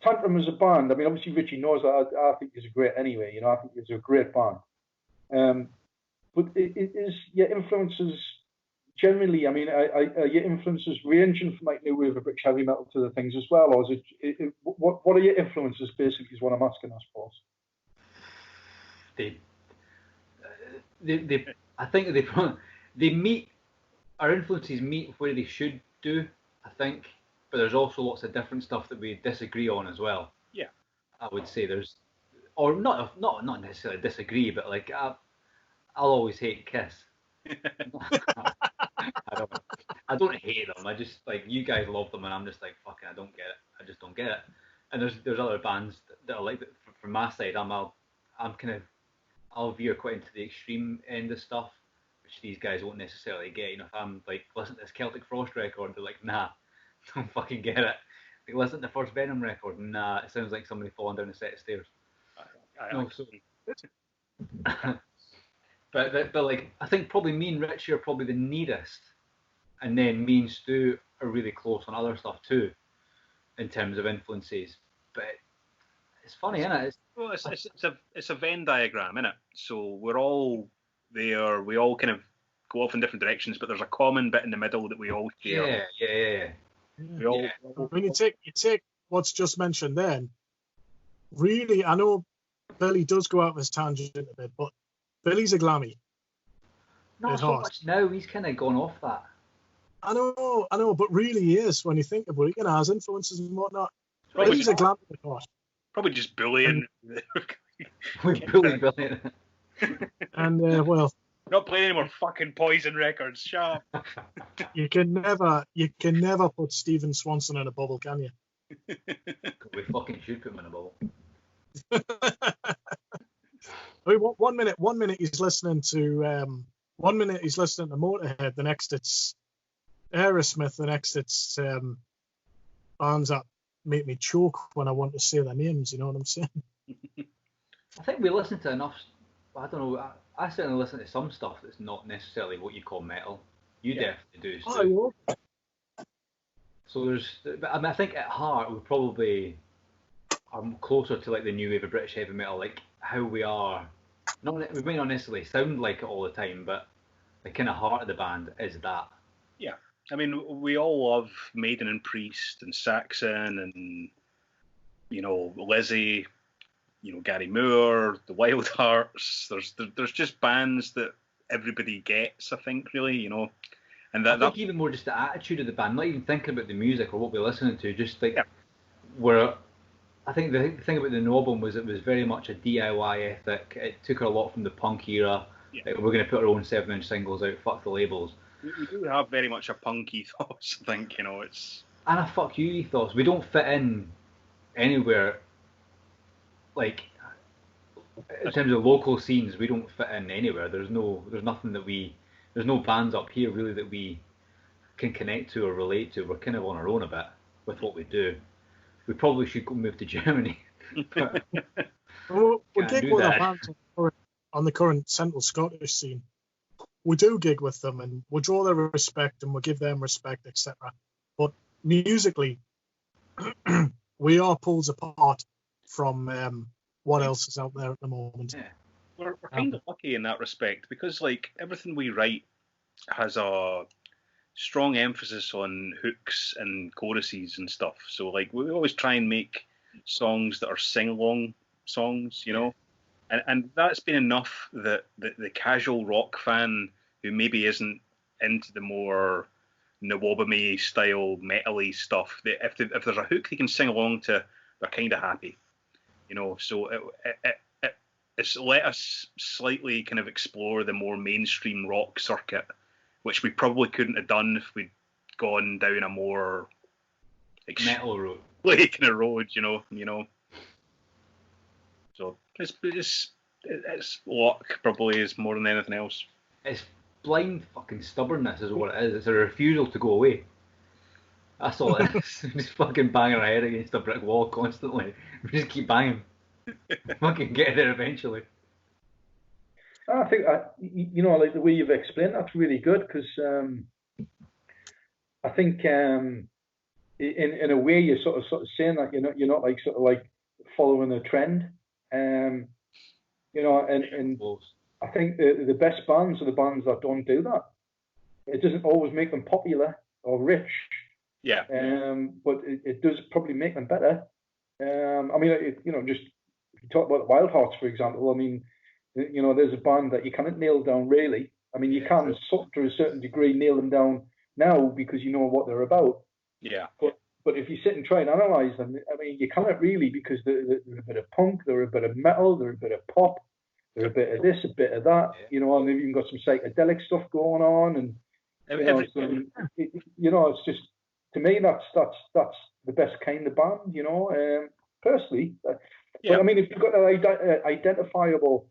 Tantrum as a band. I mean, obviously Richie knows that. I think it's a great anyway. You know, I think it's a great band. But is your influences generally? I mean, are your influences ranging from like new wave of British heavy metal to the things as well, or is it what are your influences? Basically, is what I'm asking, I suppose. I think they meet. Our influences meet where they should do. I think, but there's also lots of different stuff that we disagree on as well. Yeah, I would say there's, or not necessarily disagree, but like I'll always hate Kiss. I don't hate them. I just like, you guys love them, and I'm just like, fucking, I don't get it. I just don't get it. And there's other bands that are like that. From my side, I'll veer quite into the extreme end of stuff, which these guys won't necessarily get. You know, if I'm like, listen to this Celtic Frost record, they're like, nah, don't fucking get it. Like, listen to the first Venom record, nah, it sounds like somebody falling down a set of stairs. But like, I think probably me and Richie are probably the nearest, and then me and Stu are really close on other stuff too, in terms of influences. But it's funny, isn't it? Well, it's a Venn diagram, isn't it? So we're all there. We all kind of go off in different directions, but there's a common bit in the middle that we all share. Yeah. We all. When you take what's just mentioned, then really, I know Billy does go out of his tangent a bit, but Billy's a glammy. Not so much now. He's kind of gone off that. I know, but really he is when you think about it. You know, his influences and whatnot. Probably Billy's a glammy at heart. Probably just bullying. We bully Billy. And well, not playing any more fucking Poison records. Shut up. You can never put Stephen Swanson in a bubble, can you? We fucking should put him in a bubble. I mean, one minute he's listening to Motorhead, the next it's Aerosmith, the next it's bands that make me choke when I want to say their names. You know what I'm saying? I think we listen to enough. I don't know. I certainly listen to some stuff that's not necessarily what you call metal. You definitely do. So. I will. So I mean, I think at heart we probably are closer to like the new wave of British heavy metal, like how we are. We may not necessarily sound like it all the time, but the kind of heart of the band is that. Yeah, I mean, we all love Maiden and Priest and Saxon and, you know, Lizzie, you know, Gary Moore, the Wild Hearts. There's just bands that everybody gets, I think, really, you know. And I think even more just the attitude of the band, not even thinking about the music or what we're listening to, just like I think the thing about the NWOBHM was it was very much a DIY ethic. It took a lot from the punk era. Yeah. Like, we're going to put our own 7-inch singles out, fuck the labels. We do have very much a punk ethos, I think, you know, it's... And a fuck you ethos. We don't fit in anywhere, like, in terms of local scenes, we don't fit in anywhere. There's no bands up here really that we can connect to or relate to. We're kind of on our own a bit with what we do. We probably should go move to Germany. We'll gig with our bands on the current Central Scottish scene. We do gig with them and we'll draw their respect and we'll give them respect, etc. But musically, we are poles apart from what else is out there at the moment. Yeah. We're kind of lucky in that respect because, like, everything we write has a strong emphasis on hooks and choruses and stuff. So, like, we always try and make songs that are sing-along songs, you know? And that's been enough that the casual rock fan who maybe isn't into the more NWOBHM style metal-y stuff, if there's a hook they can sing along to, they're kind of happy, you know? So it's let us slightly kind of explore the more mainstream rock circuit, which we probably couldn't have done if we'd gone down a more metal road, kind of road, you know. So it's luck probably is more than anything else. It's blind fucking stubbornness is what it is. It's a refusal to go away. That's all it is. Just fucking banging our head against a brick wall constantly. We just keep banging. Fucking get there eventually. I think, like the way you've explained, that's really good because I think in a way you're sort of saying that you're not like sort of like following a trend, and I think the best bands are the bands that don't do that. It doesn't always make them popular or rich. Yeah. But it does probably make them better. I mean, just if you talk about the Wild Hearts, for example. I mean, there's a band that you can't nail down really. I mean, you can to a certain degree nail them down now because you know what they're about. Yeah. But if you sit and try and analyze them, I mean, you can't really because they're a bit of punk, they're a bit of metal, they're a bit of pop, they're a bit of this, a bit of that. And they've even got some psychedelic stuff going on, and it's just, to me, that's the best kind of band, personally. But I mean, if you've got an identifiable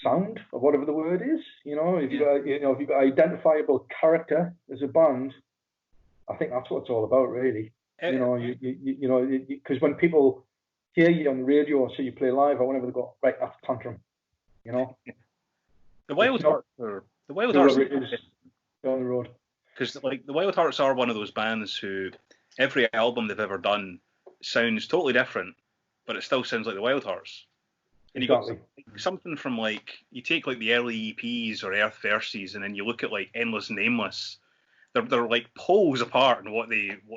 sound or whatever the word is, if you've got identifiable character as a band, I think that's what it's all about, really. Because when people hear you on the radio or see you play live or whenever they go, right, that's Tantrum, The Wild Hearts are down the road. Because like the Wild Hearts are one of those bands who every album they've ever done sounds totally different, but it still sounds like the Wild Hearts. And exactly. You got something from like, you take like the early EPs or Earth Verses, and then you look at like Endless Nameless. They're like poles apart in what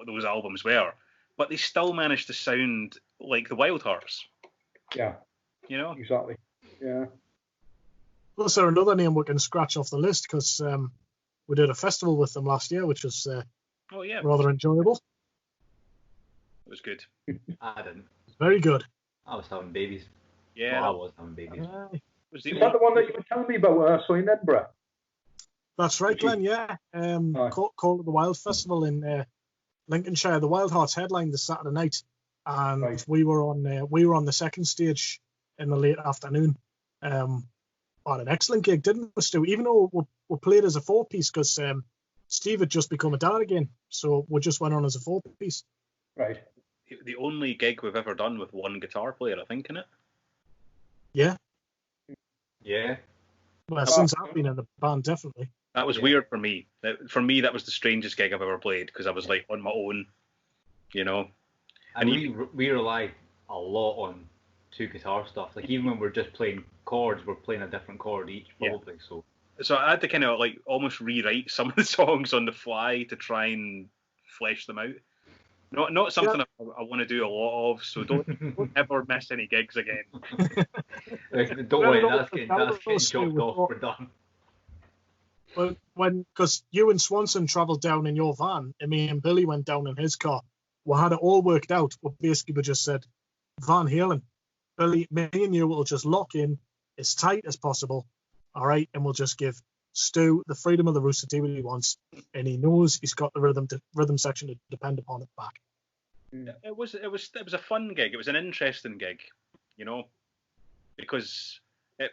those albums were, but they still managed to sound like the Wild Hearts. Yeah. Exactly. Yeah. Was there another name we can scratch off the list because we did a festival with them last year, which was rather enjoyable. It was good. I didn't. Very good. I was having babies. Yeah. Well, I was having babies. Is that the one that you were telling me about when I saw in Edinburgh? That's right, Glenn. Yeah. Call it the Wild Festival in Lincolnshire. The Wild Hearts headlined this Saturday night, and we were on the second stage in the late afternoon. Had an excellent gig, didn't we, Stu? Even though we played as a four-piece because Steve had just become a dad again, so we just went on as a four-piece. Right. The only gig we've ever done with one guitar player, I think, in it. Yeah. Yeah. Well, since I've been in the band, definitely. That was weird for me. For me, that was the strangest gig I've ever played because I was like on my own, And we rely a lot on two guitar stuff. Like even when we're just playing chords, we're playing a different chord each, probably. Yeah. So I had to kind of like almost rewrite some of the songs on the fly to try and flesh them out. Not something I want to do a lot of. So don't ever miss any gigs again. Don't worry, that's getting chopped off. We're done. Well, because you and Swanson travelled down in your van, and me and Billy went down in his car, we had it all worked out. We just said, Van Halen, Billy, me and you will just lock in as tight as possible, all right, and we'll just give Stu the freedom of the roost to do what he wants, and he knows he's got the rhythm section to depend upon at the back. It was a fun gig. It was an interesting gig, because it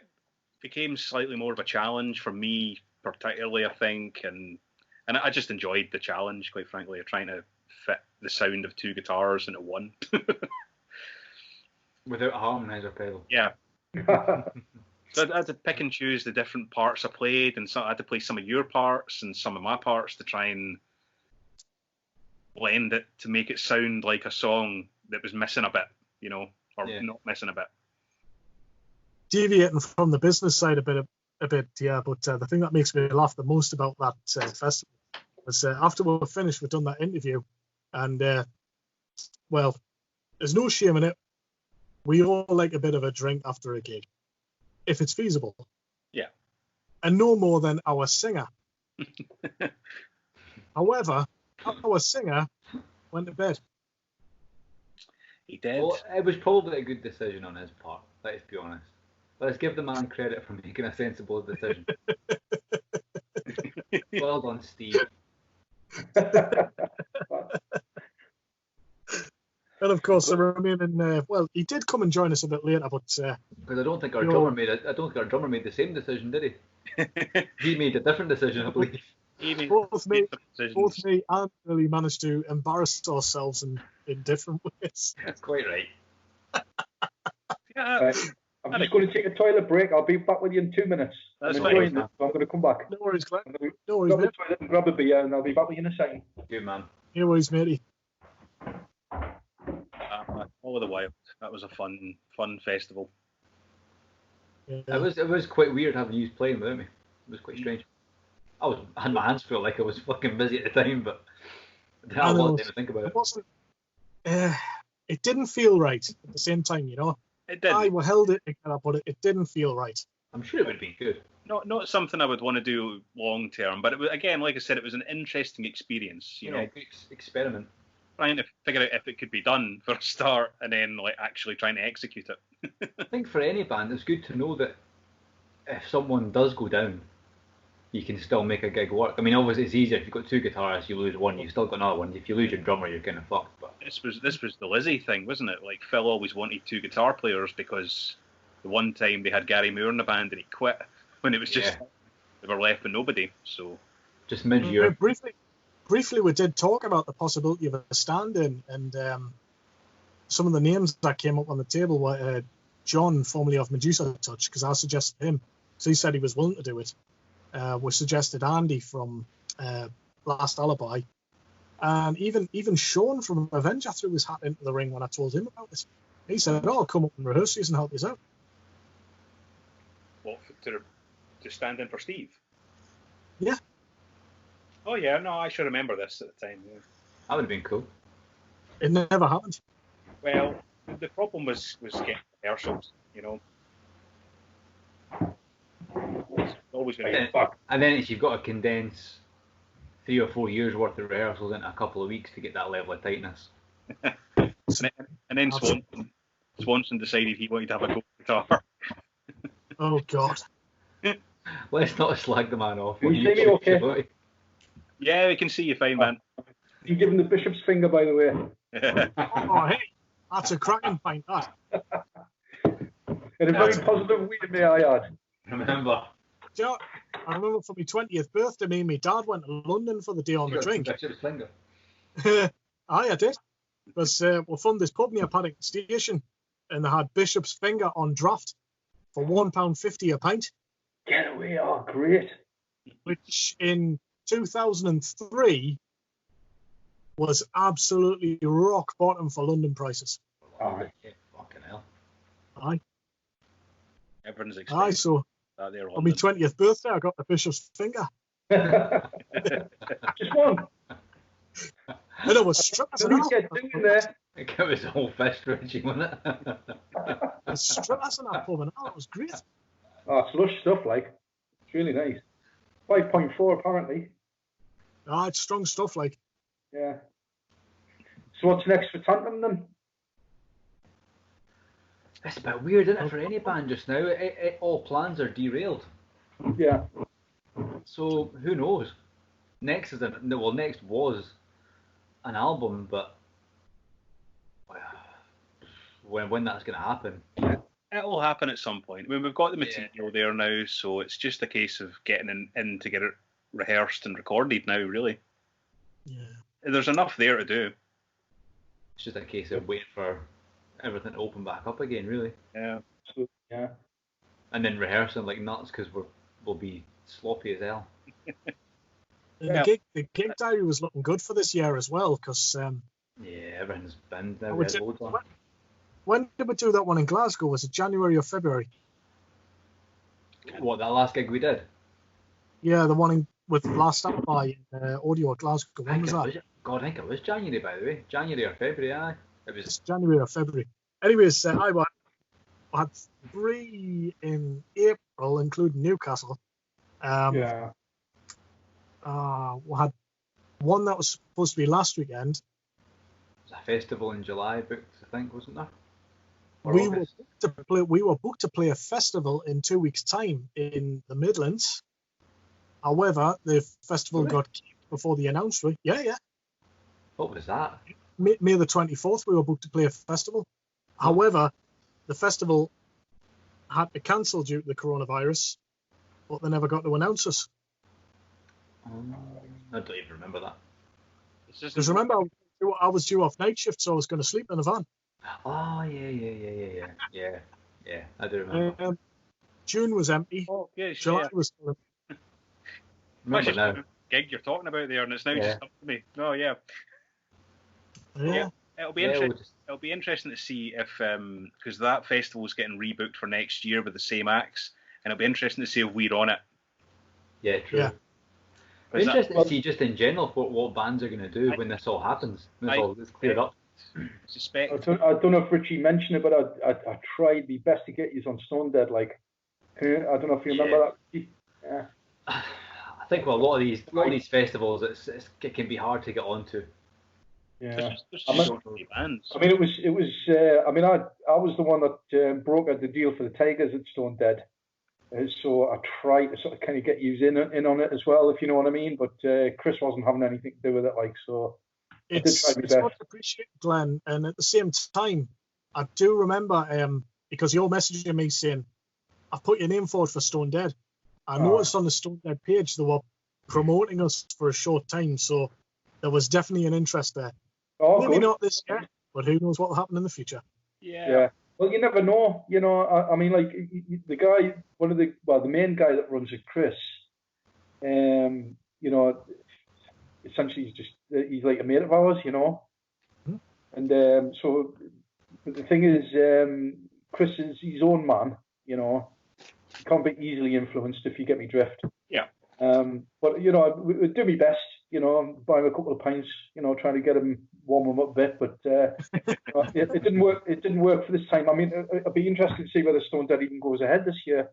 became slightly more of a challenge for me, particularly, I think, and I just enjoyed the challenge, quite frankly, of trying to fit the sound of two guitars into one. Without a harmonizer pedal. Yeah. So I had to pick and choose the different parts I played, and so I had to play some of your parts and some of my parts to try and blend it to make it sound like a song that was missing a bit, not missing a bit. Deviating from the business side a bit, but the thing that makes me laugh the most about that festival was after we were finished, we'd done that interview, and there's no shame in it. We all like a bit of a drink after a gig, if it's feasible. Yeah. And no more than our singer. However, our singer went to bed. He did. Well, it was probably a good decision on his part, let's be honest. Let's give the man credit for making a sensible decision. Well done, Steve. And of course, the remaining, he did come and join us a bit later, but because I don't think our drummer made the same decision, did he? He made a different decision, I believe. both me and Billy managed to embarrass ourselves in different ways. That's quite right. Yeah, I'm just going to take a toilet break. I'll be back with you in 2 minutes. That's I'm fine. enjoying this, so I'm going to come back. No worries, Glenn. I'm going to No worries, grab the mate. toilet and grab a beer, and I'll be back with you in a second. Good man. No worries, matey. All of the Wild. That was a fun festival. Yeah. It was quite weird having you playing without me. It was quite strange. I had my hands full, like I was fucking busy at the time, but I had a lot of time to think about it. It wasn't. It didn't feel right at the same time, you know. It did. I held it together, but it didn't feel right. I'm sure it would be good. Not something I would want to do long term, but it was, again, like I said, it was an interesting experience. You know, good experiment. trying to figure out if it could be done for a start, and then like actually trying to execute it. I think for any band, it's good to know that if someone does go down, you can still make a gig work. I mean, obviously it's easier if you've got two guitarists, you lose one, you've still got another one. If you lose your drummer, you're kind of fucked. But This was the Lizzie thing, wasn't it? Like Phil always wanted two guitar players because the one time they had Gary Moore in the band and he quit when it was just they were left with nobody. So just mid-year. Briefly, we did talk about the possibility of a stand-in, and some of the names that came up on the table were John, formerly of Medusa Touch, because I suggested him. So he said he was willing to do it. We suggested Andy from Last Alibi, and even Sean from Avenger threw his hat into the ring when I told him about it. He said, "Oh, I'll come up and rehearse these and help you out." what to stand in for Steve? Yeah. Oh yeah, no, I should remember this at the time. Yeah. That would have been cool. It never happened. Well, the problem was getting rehearsals. You know, it's always going to get fucked. And then you've got to condense 3 or 4 years worth of rehearsals into a couple of weeks to get that level of tightness. And then Swanson decided he wanted to have a go guitar. Oh God. Let's not slag the man off. Can you see me okay? Yeah, we can see you fine, man. You give him the bishop's finger, by the way. Oh, hey, that's a cracking pint, that. In a very positive way, may I add. Remember. Do you know, I remember for my 20th birthday, me and my dad went to London for the day on the drink. Bishop's finger. I did. Because we found this pub near Paddington Station, and they had Bishop's Finger on draft for £1.50 a pint. Get away, oh, great. Which in 2003 was absolutely rock bottom for London prices. Oh, yeah, fucking hell. Aye. Everyone's Aye, excited. so That there on my 20th birthday, I got the Bishop's Finger. Just one. And it was stripped as an What are you doing there? It was a whole fist stretching, wasn't it? stripped as an apple, and it was great. Oh, it's lush stuff, like. It's really nice. 5.4, apparently. Ah, it's strong stuff, like. Yeah. So what's next for Tantrum, then? It's a bit weird, isn't it, for any band just now? All plans are derailed. Yeah. So who knows? Next was an album, but when that's going to happen? It'll happen at some point. I mean, we've got the material there now, so it's just a case of getting in to get it rehearsed and recorded now, really. Yeah. There's enough there to do. It's just a case of waiting for everything to open back up again, really. Yeah. Yeah. And then rehearsing like nuts because we'll be sloppy as hell. The gig diary was looking good for this year as well, because everything's been there. Loads on. when did we do that one in Glasgow? Was it January or February? What, that last gig we did? Yeah, the one with Last Alibi in Audio at Glasgow. When was that? I think it was January, by the way. January or February, aye. It's January or February. Anyways, I had 3 in April, including Newcastle. We had one that was supposed to be last weekend. It was a festival in July booked, I think, wasn't there? We were booked to play a festival in 2 weeks' time in the Midlands. However, the festival got kicked before the announcement. Yeah. What was that? May the 24th, we were booked to play a festival. However, the festival had to cancel due to the coronavirus, but they never got to announce us. I don't even remember that. Because remember, I was due off night shift, so I was going to sleep in the van. Oh, yeah. I do remember. June was empty. Oh, yes, July was full. Remember now. Gig you're talking about there, and it's now just up to me. Oh, yeah. Yeah. It'll be interesting. It'll be interesting to see if, because that festival's getting rebooked for next year with the same acts, and it'll be interesting to see if we're on it. Yeah, true. Yeah. It's interesting to see just in general what bands are going to do when this all happens. When it's cleared up. Suspect. I don't know if Richie mentioned it, but I tried my best to get you on Stone Dead. Like, I don't know if you remember that. Yeah. I think with a lot of these festivals, it can be hard to get onto. Yeah. There's just so many bands. I mean, it was. I mean, I was the one that brokered the deal for the Tygers at Stone Dead. So I tried to sort of kind of get you in on it as well, if you know what I mean. But Chris wasn't having anything to do with it, like, so. It's much appreciated, Glenn. And at the same time, I do remember because you're messaging me saying, "I've put your name forward for Stone Dead." I noticed on the Stone Dead page they were promoting us for a short time, so there was definitely an interest there. Oh, maybe good. not this year, but who knows what will happen in the future. Yeah. Well, you never know. You know, I mean, like the guy, the main guy that runs it, Chris. You know, essentially he's like a mate of ours, you know. Mm-hmm. And so, but the thing is, Chris is his own man, you know. He can't be easily influenced, if you get me drift. Yeah. But you know, I do my best, you know, buy him a couple of pints, you know, trying to get him warm him up a bit. But it didn't work. It didn't work for this time. I mean, it'd be interesting to see whether Stone Dead even goes ahead this year.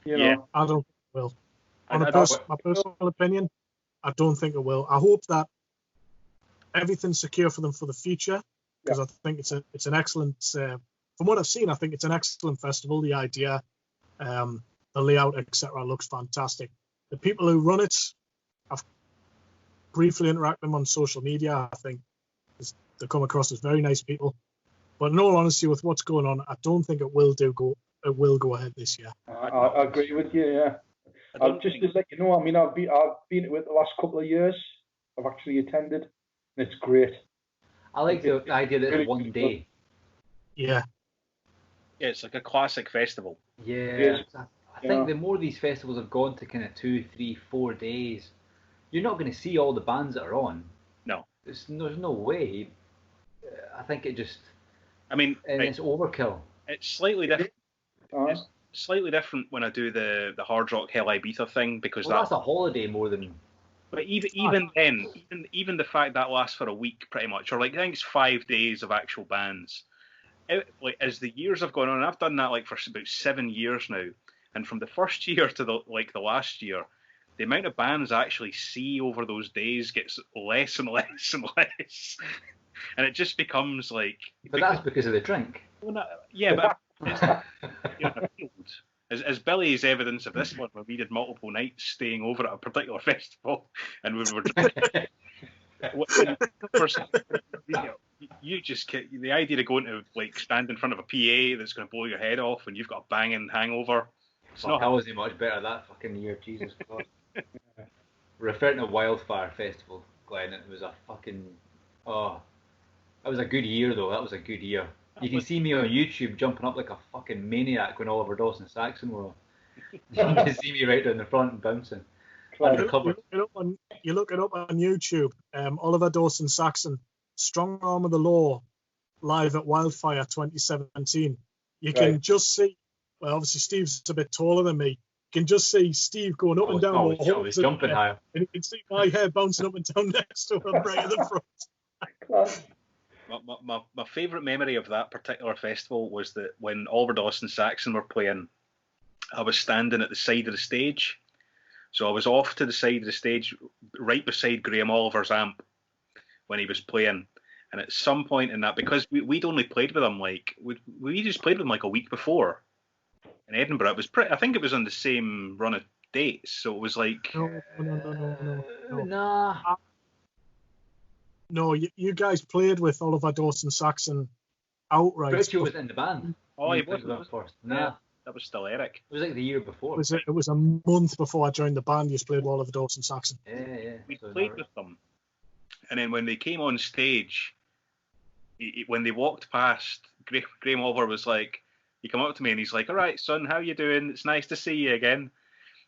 You know, I don't think it will. My personal opinion, I don't think it will. I hope that everything's secure for them for the future, because I think it's an excellent. From what I've seen, I think it's an excellent festival. The idea, the layout, etc., looks fantastic. The people who run it, I've briefly interacted with them on social media. I think they come across as very nice people. But in all honesty, with what's going on, I don't think it will go ahead this year. I agree with you. Yeah. Just to let you know, I mean, I've been to it the last couple of years. I've actually attended, and it's great. I like the idea that it's one day. Yeah. Yeah, it's like a classic festival. Yeah. I think the more these festivals have gone to kind of 2, 3, 4 days, you're not going to see all the bands that are on. No. There's no way. I think it just. I mean, it's overkill. It's slightly different. It's slightly different when I do the Hard Rock Hell Ibiza thing, because that's a holiday more than. But even then, even the fact that lasts for a week pretty much, or like I think it's 5 days of actual bands. Like as the years have gone on, and I've done that like for about 7 years now, and from the first year to the last year, the amount of bands I actually see over those days gets less and less and less. And it just becomes like. But that's because of the drink. Well, but it's, as Billy's evidence of this one, where we did multiple nights staying over at a particular festival, and we were. You just the idea of going to like stand in front of a PA that's going to blow your head off when you've got a banging hangover. How was it much better that fucking year? Jesus God. Referring to Wildfire Festival, Glenn, it was a fucking. Oh, that was a good year though. That was a good year. You can see me on YouTube jumping up like a fucking maniac when Oliver Dawson Saxon were on. You can see me right down the front and bouncing. You look it up on YouTube. Oliver Dawson Saxon, Strong Arm of the Law, live at Wildfire 2017. You can just see. Well, obviously Steve's a bit taller than me. You can just see Steve going up and down. I was jumping higher. And you can see my hair bouncing up and down next to him right at the front. My favourite memory of that particular festival was that when Oliver Dawson Saxon were playing, I was standing at the side of the stage. So I was off to the side of the stage, right beside Graham Oliver's amp when he was playing. And at some point in that, because we'd only played with him we just played with him like a week before in Edinburgh. It was I think it was on the same run of dates. So it was like No, you guys played with Oliver Dawson Saxon outright. Richie was in the band. Oh, he wasn't first. Nah. That was still Eric. It was like the year before. It was a month before I joined the band. You played Wall of Dawson Saxon. Yeah. We played with them, and then when they came on stage, when they walked past, Graham Oliver was like, he came up to me and he's like, "All right, son, how you doing? It's nice to see you again."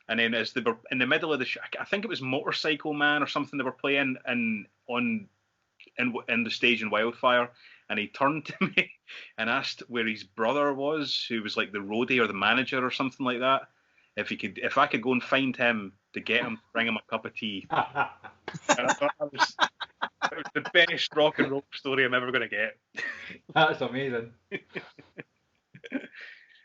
And then as they were in the middle of the show, I think it was Motorcycle Man or something they were playing in the stage in Wildfire, and he turned to me and asked where his brother was, who was like the roadie or the manager or something like that. If I could go and find him to get him, bring him a cup of tea. And I thought that was the best rock and roll story I'm ever going to get. That's amazing.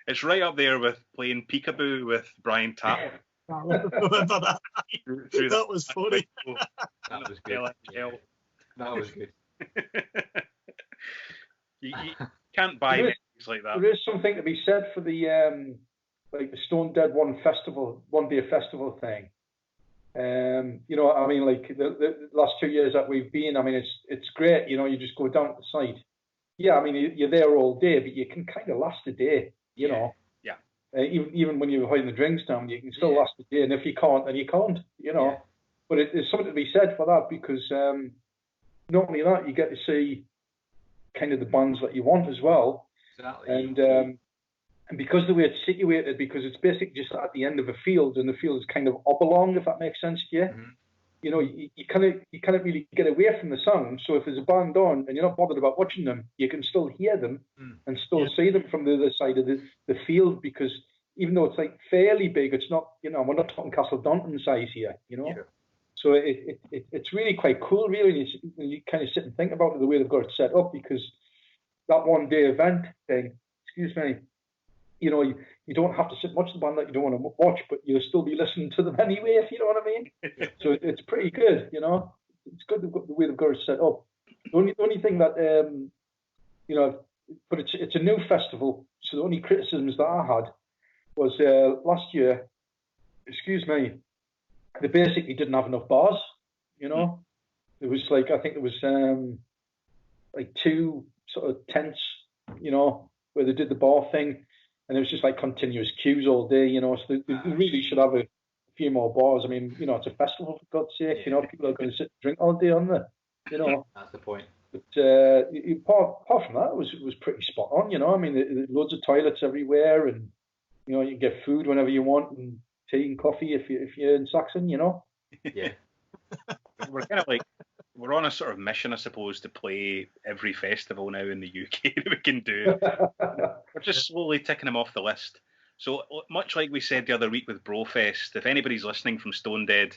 It's right up there with playing Peekaboo with Brian Tattle. I remember that. That was funny. That was good. That was good. You can't buy things like that. There is something to be said for the like the Stone Dead one day festival thing. You know, I mean, like the last 2 years that we've been, I mean, it's great. You know, you just go down to the site. Yeah, I mean, you're there all day, but you can kind of last a day. You know. Yeah. Even when you're hiding the drinks down, you can still last a day, and if you can't, then you can't. You know. Yeah. But there's something to be said for that, because not only that, you get to see kind of the bands that you want as well. Exactly. And because the way it's situated, because it's basically just at the end of a field, and the field is kind of oblong, if that makes sense to you. Mm-hmm. You know, you can't really get away from the sound. So if there's a band on and you're not bothered about watching them, you can still hear them and still see them from the other side of the field, because even though it's like fairly big, it's not, you know, we're not talking Castle Donington size here, you know. Yeah. So it's really quite cool, really. You kind of sit and think about it, the way they've got it set up, because that one day event thing, you know, you don't have to sit and watch the band that you don't want to watch, but you'll still be listening to them anyway, if you know what I mean. So it's pretty good, you know. It's good the way they've got it set up. The only thing that, you know, but it's a new festival, so the only criticisms that I had was last year, they basically didn't have enough bars, you know. There was like, I think there was like 2 sort of tents, you know, where they did the bar thing. And it was just like continuous queues all day, you know. So they really should have a few more bars. I mean, you know, it's a festival, for God's sake. Yeah. You know, people are going to sit and drink all day on there, you know. That's the point. But apart from that, it was pretty spot on, you know. I mean, there's loads of toilets everywhere, and, you know, you can get food whenever you want, and tea and coffee if you're in Saxon, you know. Yeah. We're kind of like, we're on a sort of mission, I suppose, to play every festival now in the UK that we can do. We're just slowly ticking them off the list. So much like we said the other week with Brofest, if anybody's listening from Stone Dead,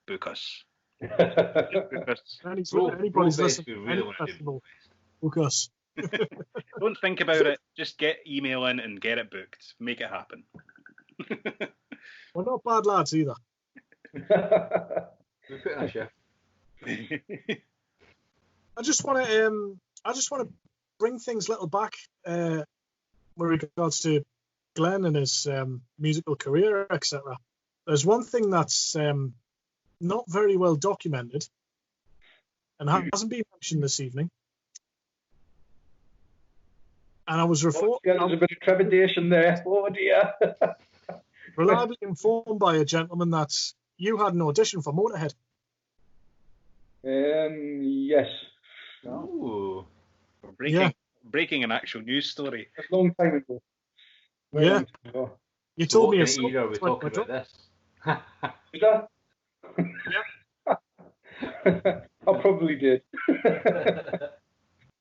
book us. Book us. Anybody's listening, any festival, book us. Don't think about it. Just get email in and get it booked. Make it happen. We're not bad lads either. We're putting a shift. I just want to bring things a little back with regards to Glenn and his musical career, etc. There's one thing that's not very well documented and hasn't been mentioned this evening. And I was there's a bit of trepidation there. Oh dear. Reliably informed by a gentleman that you had an audition for Motorhead. Yes. Oh, breaking an actual news story. A long time ago. Long time ago. You told me a year we're talking about this. Did I? Yeah. I probably did.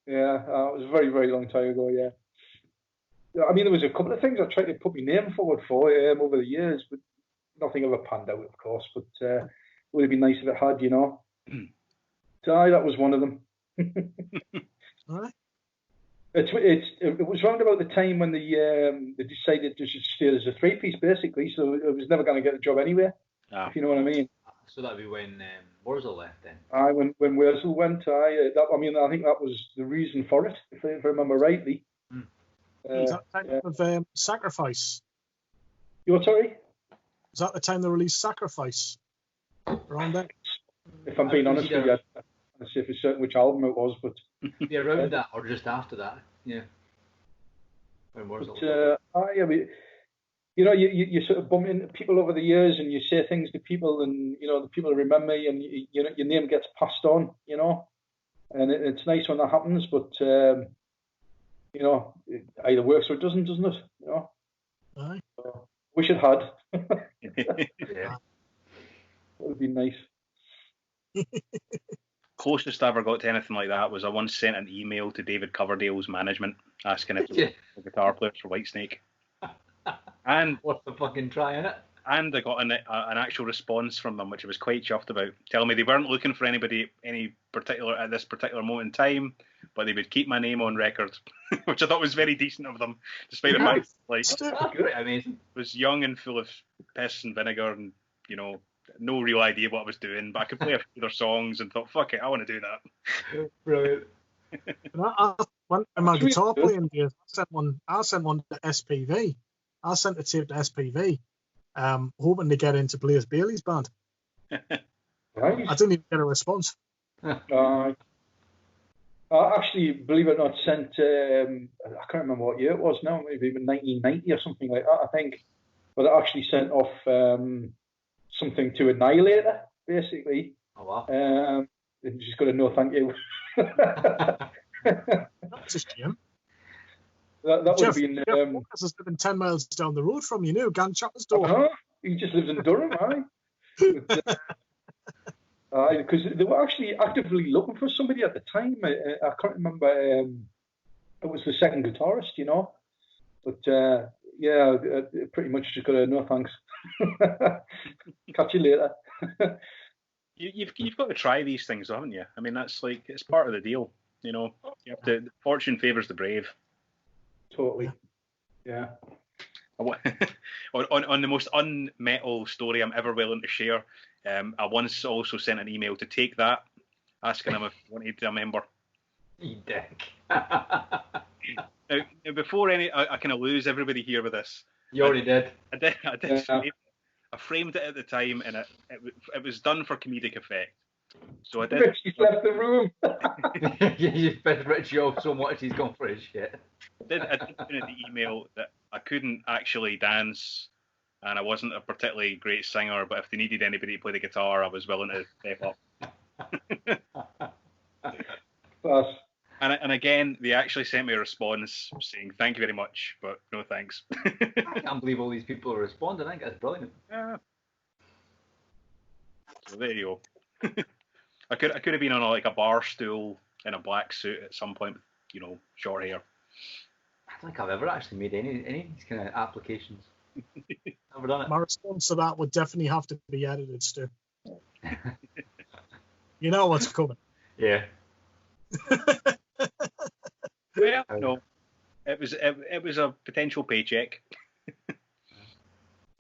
Yeah, it was a very, very long time ago, yeah. I mean, there was a couple of things I tried to put my name forward for over the years, but nothing ever panned out, of course. But it would have been nice if it had, you know. So that was one of them. All right. It was round about the time when they decided to just stay as a 3-piece, basically. So it was never going to get a job anywhere, if you know what I mean. So that'd be when Wurzel left then. When Wurzel went, I think that was the reason for it, if I remember rightly. Was that the time of Sacrifice? You're sorry? Was that the time they released Sacrifice? Around that? If I'm being honest with you, I can't say for certain which album it was, but yeah, around that or just after that, yeah. When Wurzel. you know, you sort of bump into people over the years, and you say things to people, and you know, the people remember you, and you know, your name gets passed on, you know, and it's nice when that happens. But you know, it either works or it doesn't it? You know. Aye. So, wish it had. Yeah. That would be nice. Closest I ever got to anything like that was I once sent an email to David Coverdale's management asking if he was a guitar player for Whitesnake. And What's the fucking try in it? And I got an actual response from them, which I was quite chuffed about, telling me they weren't looking for anybody at this particular moment in time, but they would keep my name on record, which I thought was very decent of them, despite the fact like Amazing. I was young and full of piss and vinegar, and you know, no real idea what I was doing, but I could play a few of their songs and thought, fuck it, I want to do that. Brilliant. When my guitar playing days, I sent one to SPV. I sent a tape to SPV, hoping to get into Blaze Bailey's band. Right. I didn't even get a response. I actually, believe it or not, sent, I can't remember what year it was now, maybe even 1990 or something like that, I think. But I actually sent off something to Annihilator, basically. Oh, wow. And just got a no thank you. That's a shame. That would Jeff, have been. Jeff Walker's is living 10 miles down the road from you, Gan Chapman's door. He just lives in Durham, because they were actually actively looking for somebody at the time. I can't remember. It was the second guitarist, you know. But yeah, pretty much just got a no thanks. Catch you later. You've got to try these things, haven't you? I mean, that's like, it's part of the deal, you know. You have to. Fortune favors the brave. Totally. Yeah. On the most unmetal story I'm ever willing to share, I once also sent an email to Take That, asking him if he wanted to be a member. You dick. Now, before I kind of lose everybody here with this. You already did. I did. I framed it at the time, and it was done for comedic effect. So I did. Richie's left the room. You've pissed Richie off so much he's gone for his shit. I did put in the email that I couldn't actually dance, and I wasn't a particularly great singer, but if they needed anybody to play the guitar, I was willing to step up. Class. And again, they actually sent me a response saying, thank you very much, but no thanks. I can't believe all these people are responding. I think that's brilliant. Yeah. So there you go. I could have been on a bar stool in a black suit at some point, you know, short hair. I don't think I've ever actually made any of these kind of applications. Never done it. My response to that would definitely have to be edited, Stu. You know what's coming. Yeah. Well, no, it was a potential paycheck.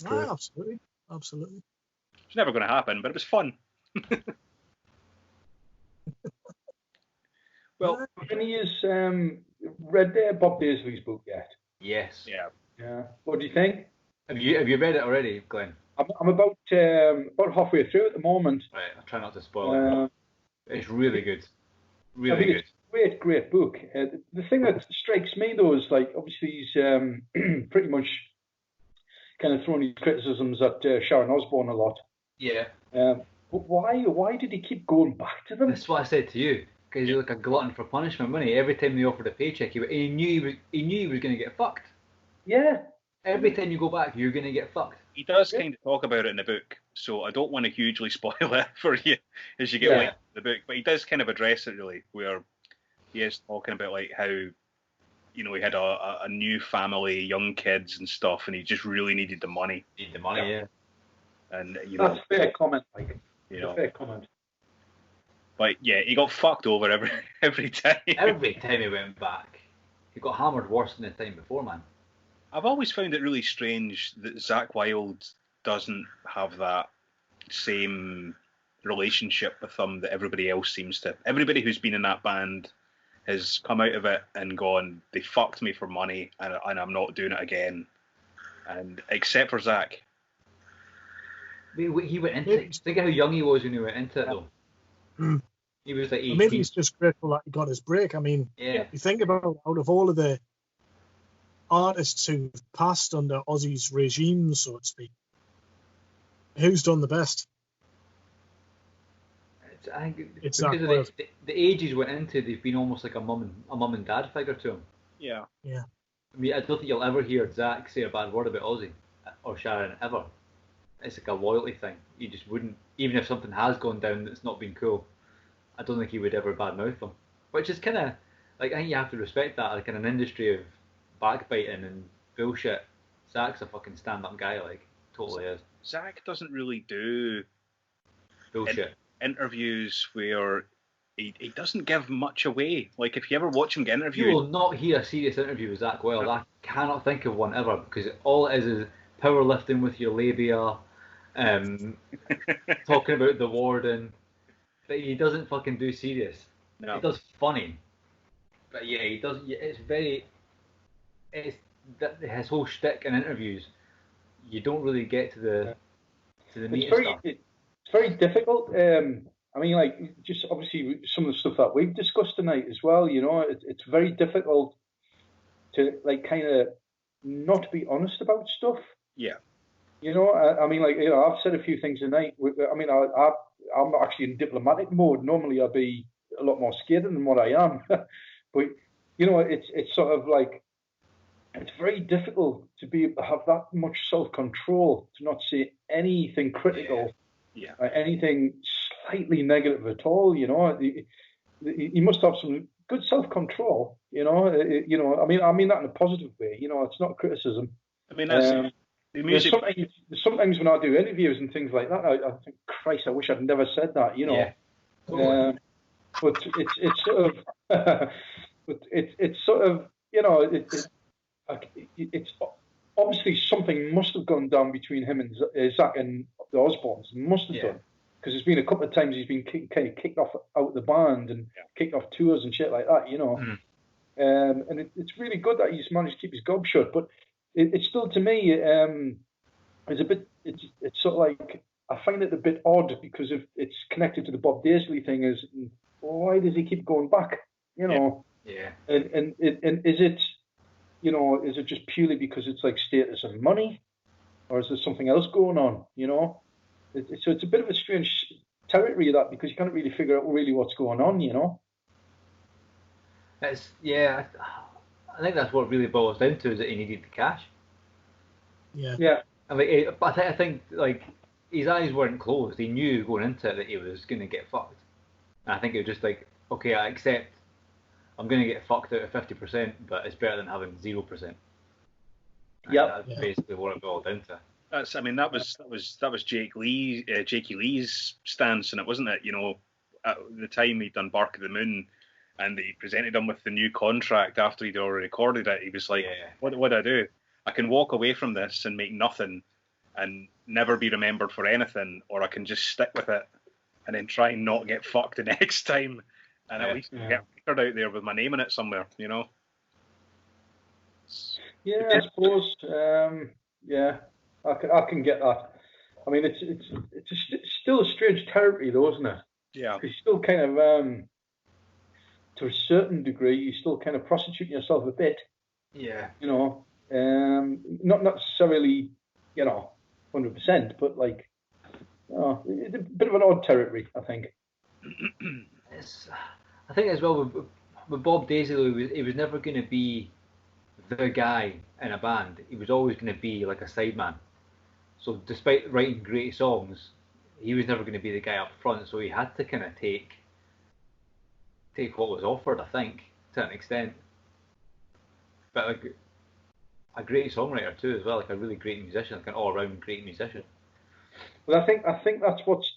Absolutely. It's never going to happen, but it was fun. Well, have any of you read Bob Daisley's book yet? Yes. Yeah. What do you think? Have you read it already, Glenn? I'm about halfway through at the moment. Right. I'll try not to spoil it. It's really good. Really good. It's a great book. The thing that strikes me though is, like, obviously he's pretty much kind of throwing his criticisms at Sharon Osbourne a lot. Yeah. But why did he keep going back to them? That's what I said to you. Because he's like a glutton for punishment, wasn't he? Every time they offered a paycheck, he knew he was going to get fucked. Yeah. Every time you go back, you're going to get fucked. He does kind of talk about it in the book, so I don't want to hugely spoil it for you as you get away from the book. But he does kind of address it, really, where he is talking about like how, you know, he had a new family, young kids and stuff, and he just really needed the money. Yeah. And you know, that's a fair comment, like. You know, fair comment. But yeah, he got fucked over every time. Every time he went back, he got hammered worse than the time before, man. I've always found it really strange that Zakk Wylde doesn't have that same relationship with him that everybody else seems to. Everybody who's been in that band has come out of it and gone, they fucked me for money and I'm not doing it again. And except for Zakk. He went into it. Think of how young he was when he went into it, though. He was like 18. Maybe he's just grateful that he got his break. I mean, you think about out of all of the artists who've passed under Ozzy's regime, so to speak, who's done the best? I think It's because that of the ages went into, they've been almost like a mum and dad figure to him. Yeah. Yeah. I mean, I don't think you'll ever hear Zach say a bad word about Ozzy or Sharon ever. It's like a loyalty thing. You just wouldn't, even if something has gone down that's not been cool, I don't think he would ever badmouth them. Which is kind of, like, I think you have to respect that, like, in an industry of backbiting and bullshit. Zach's a fucking stand-up guy, like, totally is. Zach doesn't really do Bullshit. interviews where he doesn't give much away. Like, if you ever watch him get You interviewed, will not hear a serious interview with Zach Wild. I cannot think of one ever, because all it is powerlifting with your labia, talking about the warden. But he doesn't fucking do serious. No. He does funny. But yeah, he does. It's very. It's his whole shtick in interviews. You don't really get to the meat of stuff. It's very difficult. I mean, like, just obviously some of the stuff that we've discussed tonight as well. You know, it's very difficult to, like, kind of not be honest about stuff. yeah. You know, I mean, like, you know, I've said a few things tonight. I mean, I'm actually in diplomatic mode. Normally, I'd be a lot more scathing than what I am. But, you know, it's sort of like, it's very difficult to have that much self-control, to not say anything critical, or anything slightly negative at all. You know, you must have some good self-control. You know, I mean that in a positive way. You know, it's not criticism. I mean, that's the music. Sometimes when I do interviews and things like that, I think, Christ, I wish I'd never said that. You know, Yeah. Totally. but it's sort of, but it's sort of, you know, it's obviously something must have gone down between him and Zach and the Osbournes. Must have done, because there's been a couple of times he's been kind of kicked off out of the band and kicked off tours and shit like that. You know, and it's really good that he's managed to keep his gob shut, but. It's still, to me, it's a bit. It's sort of like, I find it a bit odd because it's connected to the Bob Daisley thing. Is why does he keep going back? You know. Yeah. And is it, you know, is it just purely because it's like status and money, or is there something else going on? You know, so it's a bit of a strange territory, that, because you can't really figure out really what's going on. You know. I think that's what it really boils down to, is that he needed the cash. Yeah. Yeah. And like, I think like his eyes weren't closed. He knew going into it that he was going to get fucked. And I think it was just like, okay, I accept. I'm going to get fucked out of 50%, but it's better than having 0%. Yeah. That's basically what it boiled down to. That's. I mean, that was Jakey Lee's stance, and it wasn't it. You know, at the time he'd done Bark of the Moon. And he presented him with the new contract after he'd already recorded it. He was like, what do I do? I can walk away from this and make nothing and never be remembered for anything, or I can just stick with it and then try and not get fucked the next time and at least get a record out there with my name in it somewhere, you know? Yeah, I suppose. I can get that. I mean, it's still a strange territory, though, isn't it? Yeah. Because still kind of... to a certain degree, you still kind of prostitute yourself a bit. Yeah. You know, not necessarily, you know, 100%, but like, it's a bit of an odd territory, I think. I think as well with Bob Daisley, he was never going to be the guy in a band. He was always going to be like a sideman. So despite writing great songs, he was never going to be the guy up front. So he had to kind of take what was offered, I think, to an extent. But like a great songwriter too, as well, like a really great musician, like an all-round great musician. Well, I think that's what's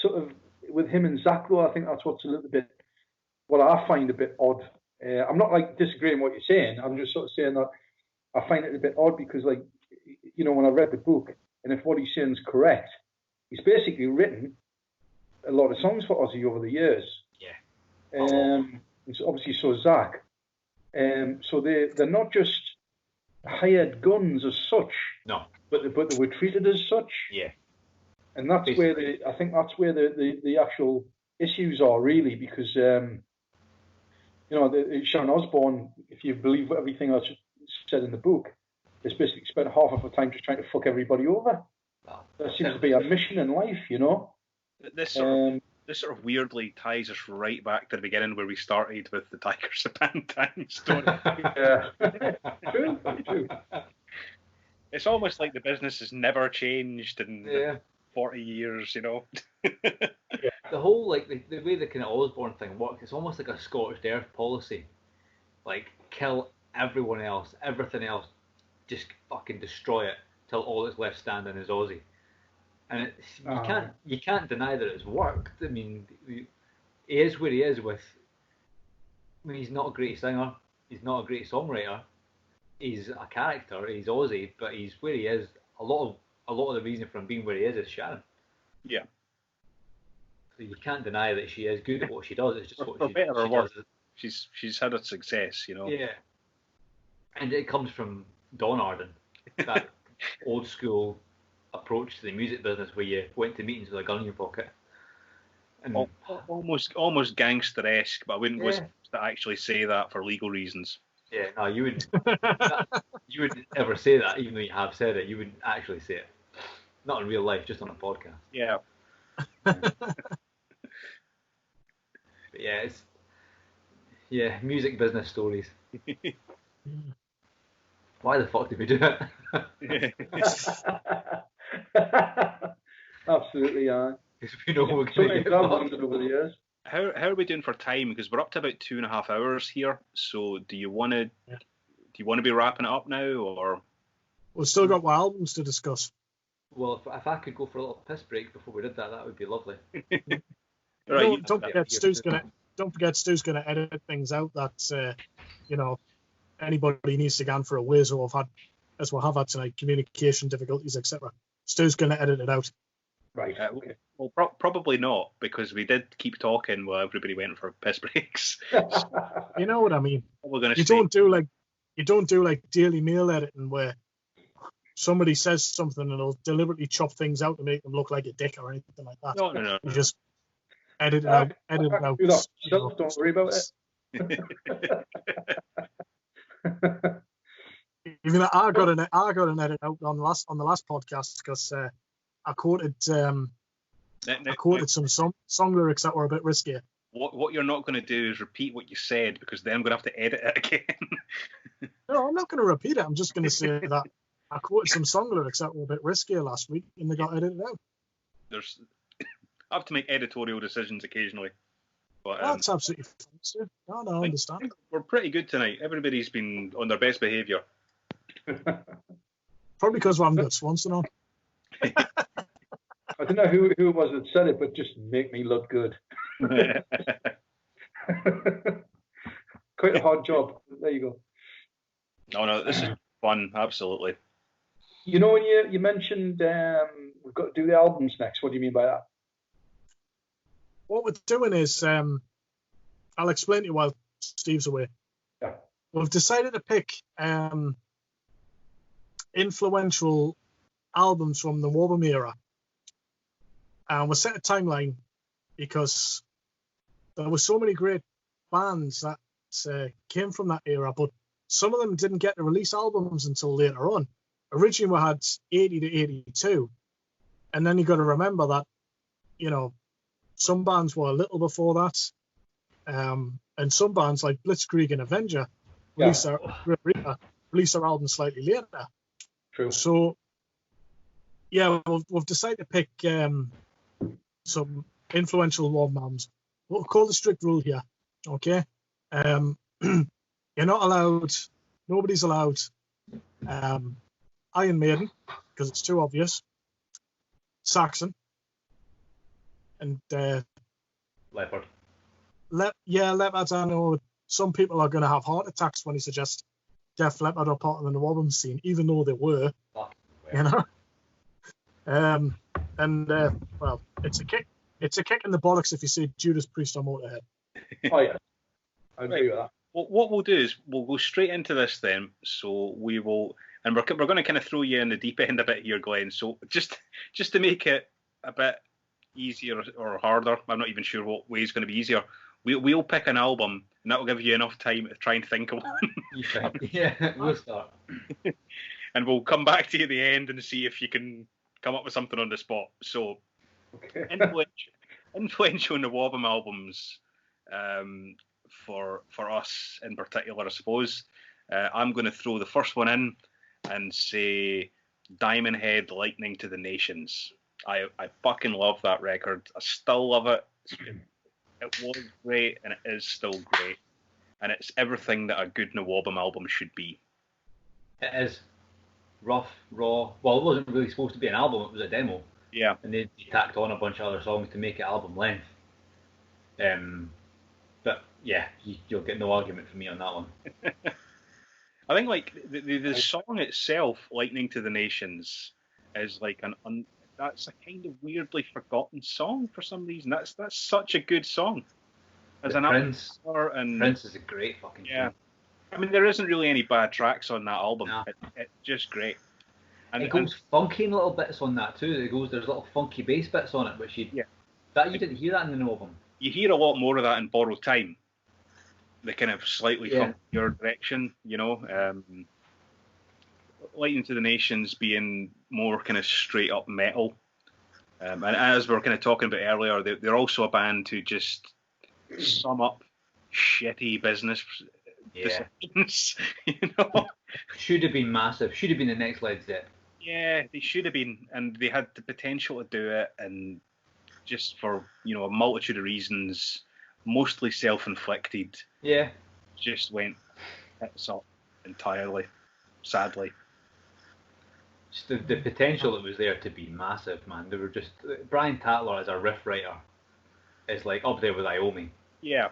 sort of with him and Zach, though. I think that's what's a little bit, what I find a bit odd. I'm not like disagreeing what you're saying. I'm just sort of saying that I find it a bit odd because, like, you know, when I read the book, and if what he's saying is correct, he's basically written a lot of songs for Ozzy over the years. And so obviously so Zach. So they're not just hired guns as such. No. But they were treated as such. Yeah. And that's basically where I think that's where the actual issues are, really, because you know, Sharon Osbourne, if you believe everything that's said in the book, is basically spent half of her time just trying to fuck everybody over. That seems to be a mission in life, you know. This sort of weirdly ties us right back to the beginning where we started with the Tigers of Pan Tang story. Yeah, true, very true. It's almost like the business has never changed in 40 years, you know. The whole the way the kind of Osborne thing works, it's almost like a scorched earth policy. Like, kill everyone else, everything else, just fucking destroy it till all that's left standing is Ozzy. And you can't deny that it's worked. I mean, he is where he is with. I mean, he's not a great singer. He's not a great songwriter. He's a character. He's Ozzy, but he's where he is. A lot of the reason for him being where he is Sharon. Yeah. So you can't deny that she is good at what she does. It's just what for she better or worse. does. She's had a success, you know. Yeah. And it comes from Don Arden, that old school approach to the music business where you went to meetings with a gun in your pocket. And almost gangster-esque, but I wouldn't go to actually say that for legal reasons. Yeah, no, you wouldn't. You wouldn't ever say that, even though you have said it. You wouldn't actually say it. Not in real life, just on a podcast. Yeah. But yeah, music business stories. Why the fuck did we do it? Absolutely, yeah. Because we know we're going to get over the years. How are we doing for time? Because we're up to about 2.5 hours here. So do you want to be wrapping it up now, or we've still got more albums to discuss? Well, if I could go for a little piss break before we did that, that would be lovely. Right, don't forget Stu's gonna edit things out that anybody needs to go for a whiz or as we'll have had tonight, communication difficulties, etc. Stu's gonna edit it out. Right. Okay. Well, probably not, because we did keep talking while everybody went for piss breaks. You know what I mean? You don't do like Daily Mail editing where somebody says something and it'll deliberately chop things out to make them look like a dick or anything like that. No. You just edit it out. Don't worry about it. Even I got an edit out on the last podcast because I quoted some song lyrics that were a bit riskier. What you're not going to do is repeat what you said, because then I'm going to have to edit it again. No, I'm not going to repeat it. I'm just going to say that I quoted some song lyrics that were a bit riskier last week, and they got edited out. I have to make editorial decisions occasionally. But, that's absolutely fine, sir. No, I understand. We're pretty good tonight. Everybody's been on their best behaviour. Probably because we haven't got Swanson on. I don't know who it was that said it, but just make me look good. Quite a hard job. There you go. No, this is fun, absolutely. You know, when you mentioned we've got to do the albums next, what do you mean by that? What we're doing is, I'll explain to you while Steve's away. Yeah. We've decided to pick influential albums from the NWOBHM era. And we set a timeline because there were so many great bands that came from that era, but some of them didn't get to release albums until later on. Originally, we had 80 to 82. And then you got to remember that, some bands were a little before that. And some bands like Blitzkrieg and Avenger released their album slightly later. True. So, we've decided to pick some influential NWOBHM albums. We'll call the strict rule here, okay? You're not allowed, nobody's allowed Iron Maiden, because it's too obvious, Saxon, and Leopard. Leopard. I know some people are going to have heart attacks when you suggest Def Leppard are part of the NWOBHM scene, even though they were, well, it's a kick in the bollocks if you see Judas Priest on Motorhead. Oh yeah, I agree with that. Well, what we'll do is we'll go straight into this then. So we will, and we're going to kind of throw you in the deep end a bit here, Glenn. So just to make it a bit easier or harder, I'm not even sure what way is going to be easier. we'll pick an album, and that'll give you enough time to try and think of one. You think? Yeah, we'll start. And we'll come back to you at the end and see if you can come up with something on the spot. So, Okay. influential NWOBHM albums for us in particular, I suppose. I'm going to throw the first one in and say Diamond Head, Lightning to the Nations. I fucking love that record. I still love it. It was great, and it is still great. And it's everything that a good NWOBHM album should be. It is rough, raw. Well, it wasn't really supposed to be an album, it was a demo. Yeah. And they tacked on a bunch of other songs to make it album length. But yeah, you'll get no argument from me on that one. I think like the song itself, "Lightning to the Nations," is like that's a kind of weirdly forgotten song for some reason. That's such a good song. As an Prince is a great fucking yeah. tune. I mean, there isn't really any bad tracks on that album. No. It's just great. And It goes funky in little bits on that too. There's little funky bass bits on it, which you didn't hear that in the album. You hear a lot more of that in Borrowed Time. The kind of slightly funkier direction, you know. Lightning to the Nations being more kind of straight up metal. And as we were kind of talking about earlier, they're also a band who just sum up shitty business decisions, you know. Should have been massive. Should have been the next Led Zepp. Yeah, they should have been, and they had the potential to do it, and just for, you know, a multitude of reasons, mostly self-inflicted, just went tits up entirely, sadly. Just the potential that was there to be massive, man. They were just Brian Tatler as a riff writer is like up there with Iommi. Yeah,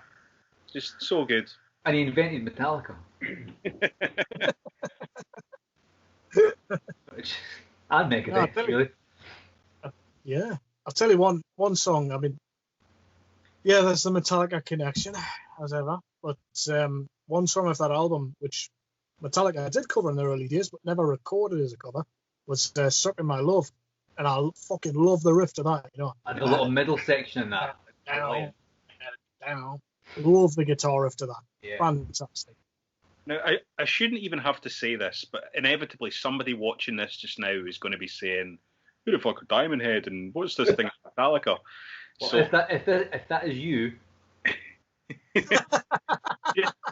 just so good. And he invented Metallica. And Megadeth, really. Yeah, I'll tell you one song. I mean, yeah, there's the Metallica connection, as ever. But one song off that album, which Metallica did cover in the early days, but never recorded as a cover, was "Sucking My Love," and I fucking love the riff to that. You know, and the little middle section in that. Down. Love the guitar riff to that. Yeah. Fantastic. Now, I shouldn't even have to say this, but inevitably somebody watching this just now is going to be saying, "Who the fuck are Diamond Head and what's this thing Metallica?" Well, so if that is you,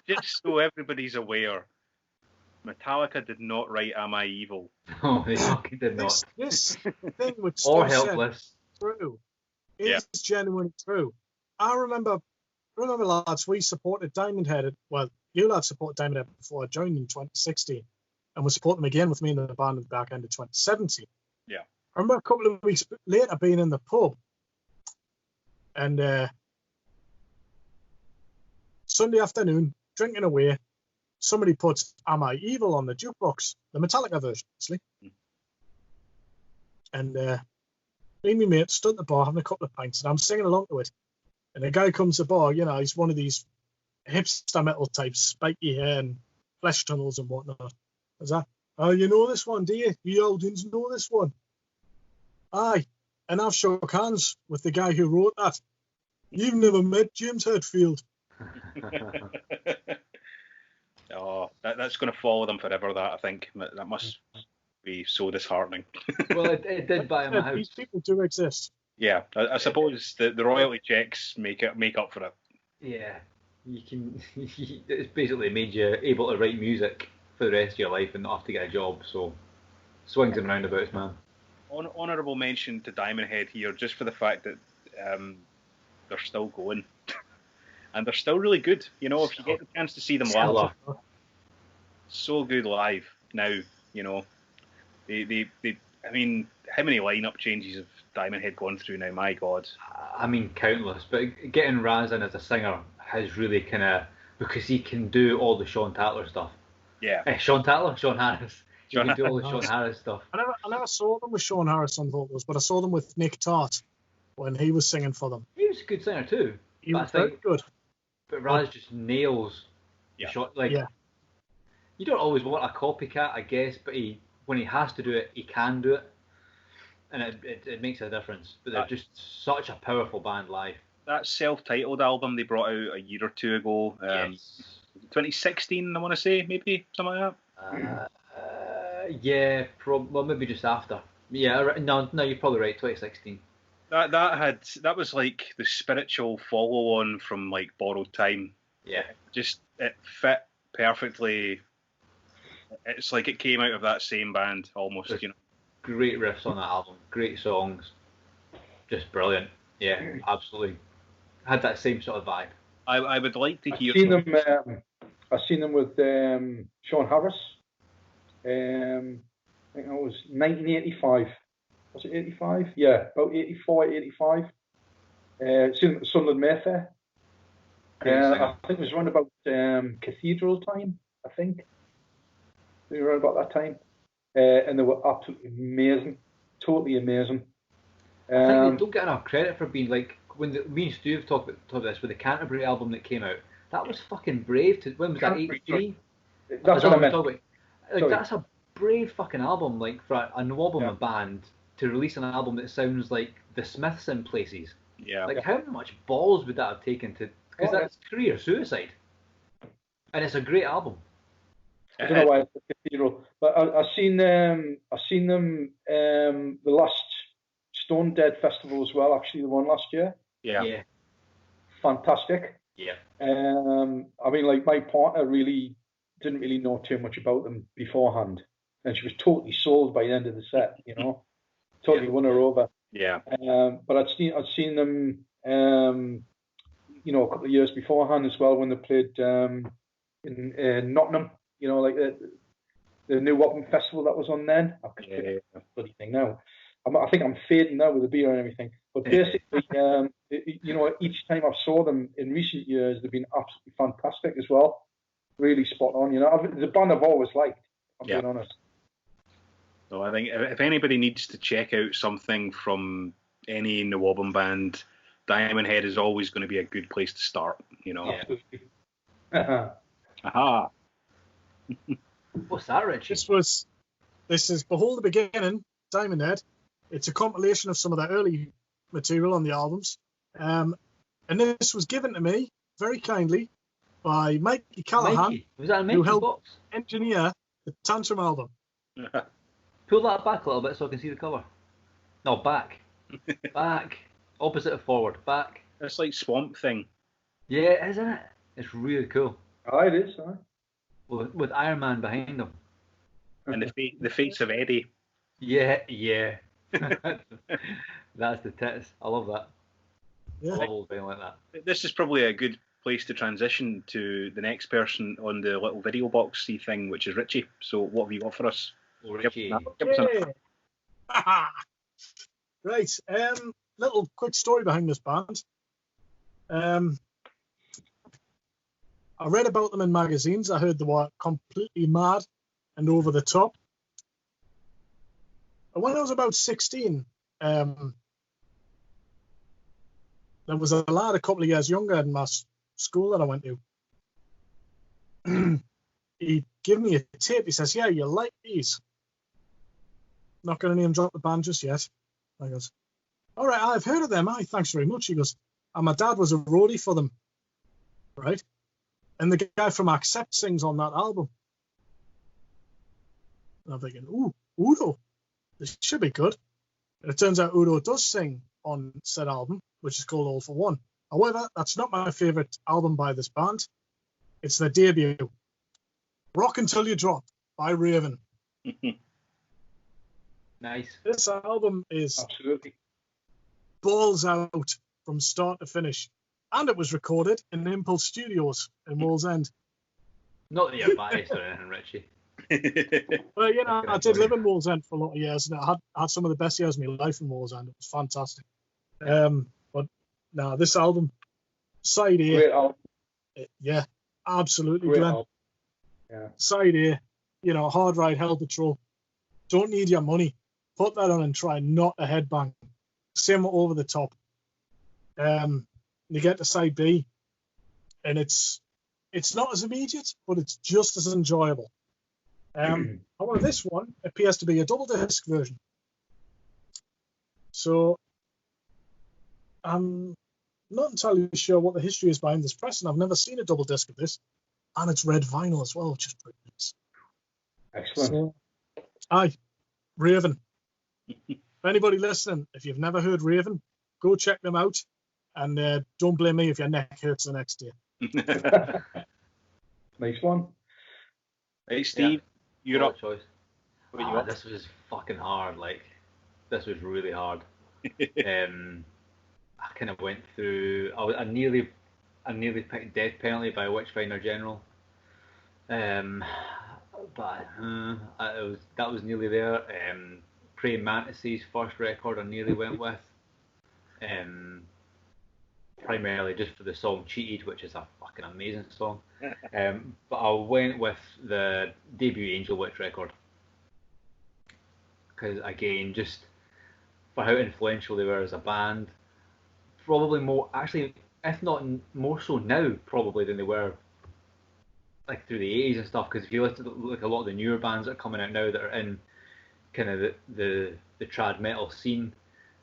just so everybody's aware, Metallica did not write "Am I Evil?" No, they fucking did not. This thing which Or Steve Helpless. said true. It's genuinely true. I remember, lads, we supported Diamond Head. Well, you lads supported Diamond Head before I joined in 2016, and we support them again with me in the band at the back end of 2017. Yeah. I remember a couple of weeks later being in the pub, and Sunday afternoon, drinking away, somebody puts "Am I Evil" on the jukebox, the Metallica version, obviously. And me and my mate stood at the bar having a couple of pints, and I'm singing along to it. And a guy comes to the bar, you know, he's one of these hipster metal types, spiky hair and flesh tunnels and whatnot. Is that, "Oh, you know this one, do you? You Aldins know this one." Aye. And I've shook hands with the guy who wrote that. "You've never met James Hetfield." Oh, that's going to follow them forever, that, I think. That must be so disheartening. Well, it did buy him a house. These people do exist. Yeah, I suppose the royalty checks make up for it. Yeah, you can. It's basically made you able to write music for the rest of your life and not have to get a job. So, swings and roundabouts, man. Honourable mention to Diamond Head here, just for the fact that they're still going, and they're still really good. You know, if you get the chance to see them live, so good live now. You know, they I mean, how many lineup changes have Diamond Head gone through now? My God. I mean, countless. But getting Raz in as a singer has really kind of, because he can do all the Sean Tatler stuff. Yeah. Sean Harris. He can do all the Sean Harris stuff. I never saw them with Sean Harris on vocals, but I saw them with Nick Tart when he was singing for them. He was a good singer too. He was very good. But Raz just nails the shot. Like, you don't always want a copycat, I guess, but when he has to do it, he can do it. And it makes a difference. But they're just such a powerful band live. that self-titled album they brought out a year or two ago. Yes. 2016, I want to say, maybe something like that. Yeah, well, maybe just after. Yeah, no, you're probably right. 2016. That was like the spiritual follow-on from like Borrowed Time. Yeah. Just it fit perfectly. It's like it came out of that same band almost. There's You know. Great riffs on that album. Great songs. Just brilliant. Yeah, absolutely. Had that same sort of vibe. I would like to hear. I've seen them with Sean Harris. I think that was 1985. Was it 85? Yeah, about 84, 85. Seen them at the Sunderland Mayfair. I think it was around about Cathedral time, I think. They were around about that time. And they were absolutely amazing. Totally amazing. I think they don't get enough credit for being like, when me and Stu have talked about this with the Canterbury album that came out. That was fucking brave. When was that, 83? That's what I meant. Like, that's a brave fucking album, like, for a NWOBHM band to release an album that sounds like the Smiths in places. Yeah. Like, how much balls would that have taken to... Because that's career suicide. And it's a great album. I don't know why it's the Cathedral, but I've seen them the last Stone Dead Festival as well, actually, the one last year. Yeah. Fantastic. Yeah. I mean, like, my partner really didn't really know too much about them beforehand, and she was totally sold by the end of the set, you know. Totally won her over. Yeah. But I'd seen them, you know, a couple of years beforehand as well when they played in Nottingham, you know, like the NWOBHM festival that was on then. I can't think of the bloody thing now. I think I'm fading now with the beer and everything. But basically, you know, each time I've saw them in recent years, they've been absolutely fantastic as well. Really spot on, you know. The band I've always liked, I'm being honest. So I think if anybody needs to check out something from any NWOBHM band, Diamond Head is always going to be a good place to start, you know. Absolutely. Aha. What's that, Richie? This is Behold the Beginning, Diamond Head. It's a compilation of some of the early material on the albums. And this was given to me very kindly by Mikey Callahan, Mikey. Was that a Mikey who helped box? engineer the Tantrum album. Pull that back a little bit so I can see the cover. No, back. Back. Opposite of forward. Back. It's like Swamp Thing. Yeah, isn't it? It's really cool. Oh, it is, huh? With Iron Man behind him. And the face of Eddie. Yeah. That's the tits. I love that. Yeah. I love old thing like that. This is probably a good place to transition to the next person on the little video boxy thing, which is Richie. So what have you got for us? Oh, Richie. Give us Right. Little quick story behind this band. I read about them in magazines. I heard they were completely mad and over the top. And when I was about 16, there was a lad a couple of years younger in my school that I went to. He gave me a tape. He says, "Yeah, you like these." Not going to name drop the band just yet. I goes, "All right, I've heard of them. Aye, thanks very much." He goes, "And my dad was a roadie for them." Right? And the guy from Accept sings on that album. And I'm thinking, ooh, Udo, this should be good. And it turns out Udo does sing on said album, which is called All for One. However, that's not my favourite album by this band. It's their debut, Rock Until You Drop by Raven. Nice. This album is Absolutely balls out from start to finish. And it was recorded in Impulse Studios in Wall's End. Not that you're biased or anything, Richie. Well, you know, I did live in Wall's End for a lot of years, and I had some of the best years of my life in Wall's End. It was fantastic. But now this album, side A, great album. Yeah, absolutely, Great Glenn. album. Yeah. Side A, you know, Hard Ride, Hell Patrol. Don't need your money. Put that on and try not a headbang. Same over the top. You get to side B, and it's not as immediate, but it's just as enjoyable. However, this one appears to be a double disc version. So I'm not entirely sure what the history is behind this press, and I've never seen a double disc of this. And it's red vinyl as well, which is pretty nice. Excellent. So, aye, Raven. For anybody listening, if you've never heard Raven, go check them out, and don't blame me if your neck hurts the next day. Nice one. Hey, Steve, you're up. Choice. What you got? This was fucking hard. Like, this was really hard. I kind of went through. I nearly picked Death Penalty by Witchfinder General. But that was nearly there. Praying Mantis's first record I nearly went with. Primarily just for the song Cheated, which is a fucking amazing song. But I went with the debut Angel Witch record. Because again, just for how influential they were as a band, probably more, actually, if not more so now, probably than they were like through the 80s and stuff. Because if you listen to like a lot of the newer bands that are coming out now that are in kind of the trad metal scene,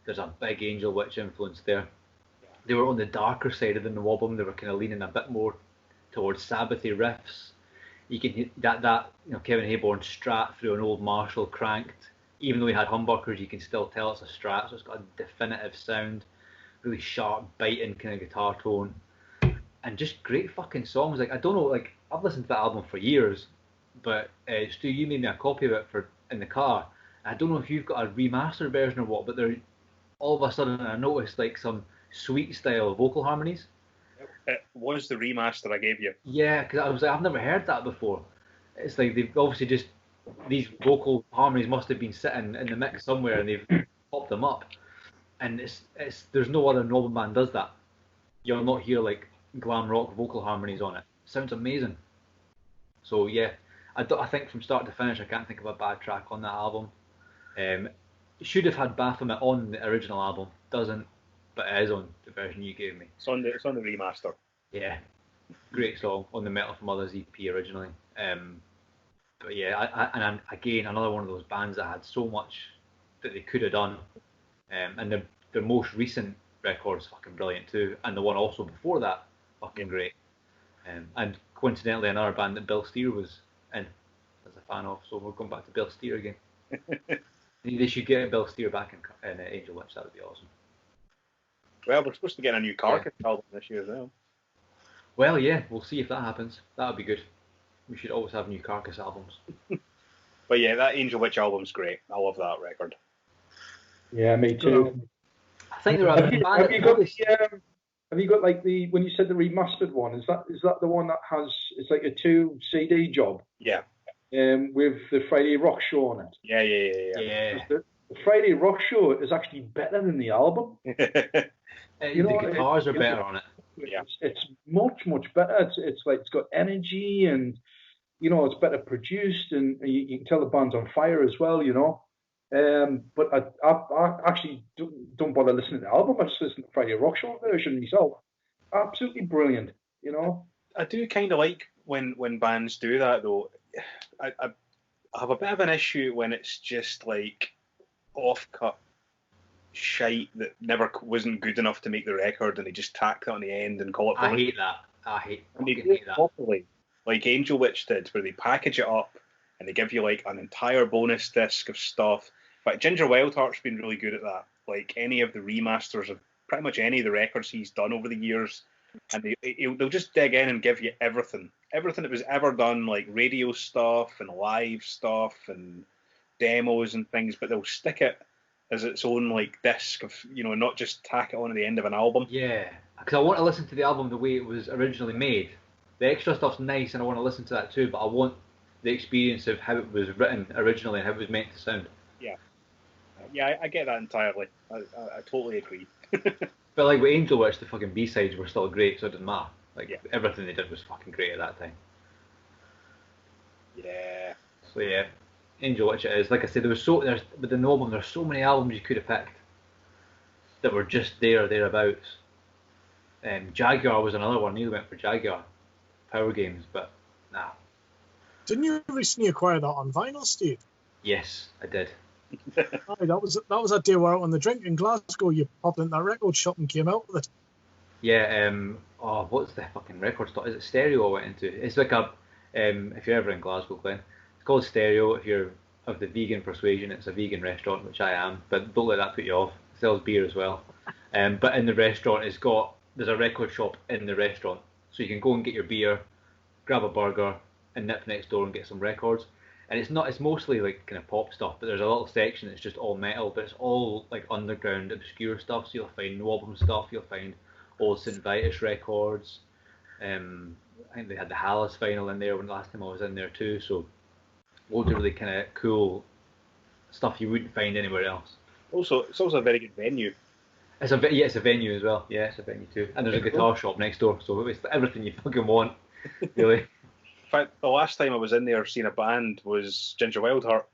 there's a big Angel Witch influence there. They were on the darker side of the NWOBHM. They were kind of leaning a bit more towards Sabbathy riffs. You can hear that Kevin Hayborn Strat through an old Marshall cranked. Even though he had humbuckers, you can still tell it's a Strat, so it's got a definitive sound, really sharp, biting kind of guitar tone, and just great fucking songs. Like, I don't know, like, I've listened to that album for years, but Stu, you made me a copy of it in the car. I don't know if you've got a remastered version or what, but there, all of a sudden I noticed like some sweet style vocal harmonies. It was the remaster I gave you. Yeah, because I was like, I've never heard that before. It's like they've obviously just, these vocal harmonies must have been sitting in the mix somewhere and they've popped them up. And it's there's no other NWOBHM band does that. You'll not hear like glam rock vocal harmonies on it. Sounds amazing. So yeah, I think from start to finish I can't think of a bad track on that album. Should have had Baphomet on the original album, doesn't, but it is on the version you gave me. It's on the remaster. Yeah, great song on the Metal from Others EP originally. But yeah, and again, another one of those bands that had so much that they could have done. And their most recent record's fucking brilliant too, and the one also before that, fucking great. And coincidentally, another band that Bill Steer was in as a fan of, so we're going back to Bill Steer again. They should get Bill Steer back in Angel Witch, that would be awesome. Well, we're supposed to get a new Carcass album this year as well. Well, yeah, we'll see if that happens. That would be good. We should always have new Carcass albums. But yeah, that Angel Witch album's great. I love that record. Yeah, me too. I think there are. Have you got like the, when you said the remastered one? Is that the one that has, it's like a 2 CD job? Yeah. With the Friday Rock Show on it. Yeah. The Friday Rock Show is actually better than the album. The guitars are better on it. Yeah. It's much better. It's like it's got energy and it's better produced and you can tell the band's on fire as well. But I actually don't bother listening to the album. I just listen to the Friday Rock Show version myself. Absolutely brilliant. I do kind of like when bands do that though. I have a bit of an issue when it's just like off-cut shite that never wasn't good enough to make the record and they just tack that on the end and call it. I hate that. I hate that. Properly, like Angel Witch did, where they package it up and they give you like an entire bonus disc of stuff. But Ginger Wildheart's been really good at that. Like any of the remasters of pretty much any of the records he's done over the years, and they'll just dig in and give you everything that was ever done, like radio stuff and live stuff and demos and things, but they'll stick it as its own like disc of, not just tack it on at the end of an album. Yeah, because I want to listen to the album the way it was originally made. The extra stuff's nice and I want to listen to that too, but I want the experience of how it was written originally and how it was meant to sound. Yeah, I get that entirely. I totally agree. But like with Angel Witch, the fucking B-sides were still great, so it didn't matter. Everything they did was fucking great at that time. Yeah. So yeah, Angel Witch it is. Like I said, with the NWOBHM, there's so many albums you could have picked that were just there or thereabouts. Jaguar was another one. I nearly went for Jaguar, Power Games, but nah. Didn't you recently acquire that on vinyl, Steve? Yes, I did. Aye, that was that day we were out on the drink in Glasgow. You popped into that record shop and came out with it. Yeah. What's the fucking record store? Is it Stereo I went into? It's like a. If you're ever in Glasgow, Glenn, it's called Stereo. If you're of the vegan persuasion, it's a vegan restaurant, which I am. But don't let that put you off. It sells beer as well. But in the restaurant, there's a record shop in the restaurant, so you can go and get your beer, grab a burger, and nip next door and get some records. And it's mostly like kind of pop stuff, but there's a little section that's just all metal, but it's all like underground, obscure stuff. So you'll find NWOBHM stuff, you'll find old St. Vitus records. I think they had the Hallis vinyl in there when last time I was in there too. So loads of really kind of cool stuff you wouldn't find anywhere else. Also, it's also a very good venue. It's a venue as well. Yeah, it's a venue too. And there's a guitar shop next door, so it's everything you fucking want, really. In fact, the last time I was in there seeing a band was Ginger Wildheart.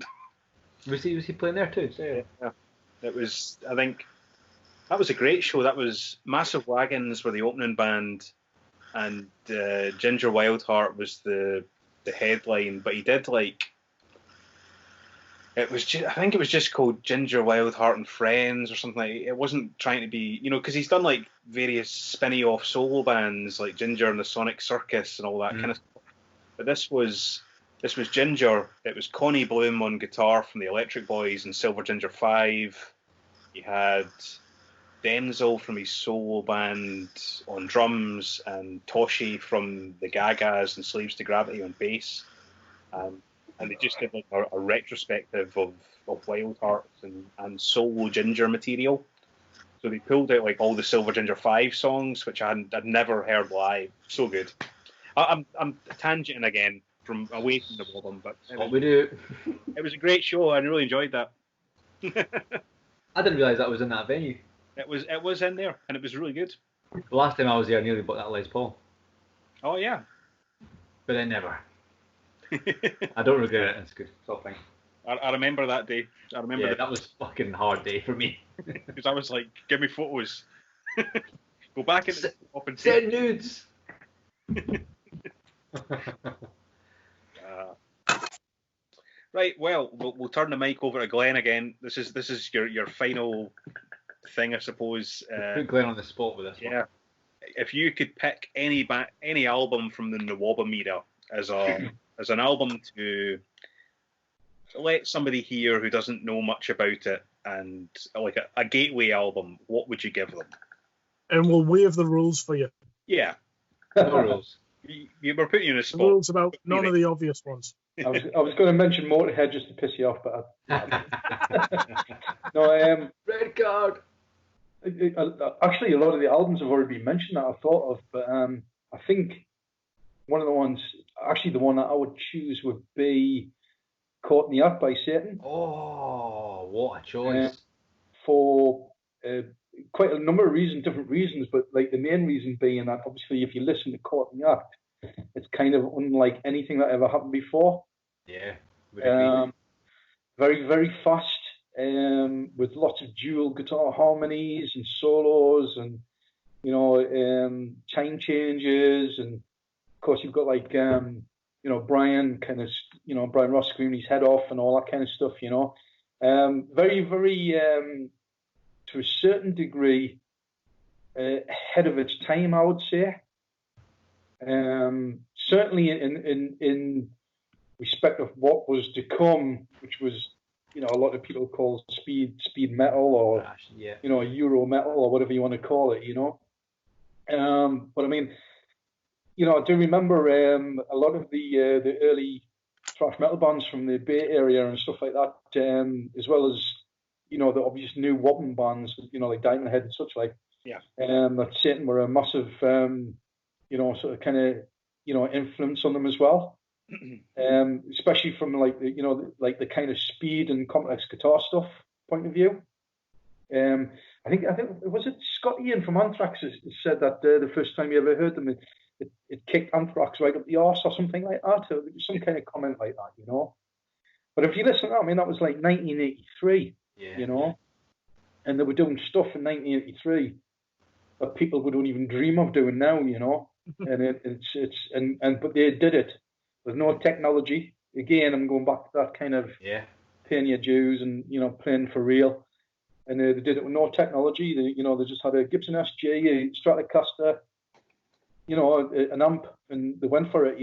Was he playing there too? Yeah. It was, I think, that was a great show. That was Massive Wagons were the opening band, and Ginger Wildheart was the headline. But he did like, I think it was just called Ginger Wildheart and Friends or something like. It wasn't trying to be, because he's done like various spinny off solo bands like Ginger and the Sonic Circus and all that kind of stuff. But this was Ginger. It was Connie Bloom on guitar from the Electric Boys and Silver Ginger 5. He had Denzel from his solo band on drums and Toshi from the Gagas and Slaves to Gravity on bass. And they just did like a retrospective of Wildhearts and solo Ginger material. So they pulled out like all the Silver Ginger 5 songs, which I'd never heard live. So good. I'm tangenting again from away from the NWOBHM, but what we do. It was a great show. I really enjoyed that. I didn't realise that was in that venue. It was in there, and it was really good. The last time I was there, I nearly bought that Les Paul. Oh yeah, but I never. I don't regret it. It's good. It's all fine. I remember that day. I remember. Yeah, that was a fucking hard day for me. Because I was like, give me photos. Go back and send nudes. Right. Well, we'll turn the mic over to Glenn again. This is your final thing, I suppose. Put Glenn on the spot with this. Yeah. One. If you could pick any album from the NWOBHM era as an album to let somebody hear who doesn't know much about it, and like a gateway album, what would you give them? And we'll waive the rules for you. Yeah. No rules. You were putting you in a spot. Rules about none of the obvious ones. I was going to mention Motorhead just to piss you off, but no. Red card. Actually, a lot of the albums have already been mentioned that I thought of, but I think one of the ones, actually the one that I would choose would be "Caught in the Act" by Satan. Oh, what a choice! For quite a number of reasons, different reasons, but like the main reason being that obviously if you listen to "Caught in the Act," it's kind of unlike anything that ever happened before. Yeah. Very, very fast, with lots of dual guitar harmonies and solos, and time changes, and of course you've got like Brian Ross screaming his head off and all that kind of stuff. Very, very to a certain degree ahead of its time, I would say. Certainly in respect of what was to come, which was, a lot of people call speed metal or Euro metal or whatever you want to call it, But I mean, I do remember a lot of the early thrash metal bands from the Bay Area and stuff like that, as well as the obvious new NWOBHM bands, like Diamond Head and such like. Yeah. That Satan were a massive, sort of kind of, influence on them as well. Especially from like the kind of speed and complex guitar stuff point of view. I think was it Scott Ian from Anthrax said that the first time you ever heard them, it kicked Anthrax right up the arse or something like that. Or some kind of comment like that, But if you listen to that, I mean, that was like 1983, and they were doing stuff in 1983 that people wouldn't even dream of doing now, and but they did it. There's no technology. Again, I'm going back to that kind of paying your dues and playing for real. and they did it with no technology. They just had a Gibson SG, a Stratocaster, an amp, and they went for it,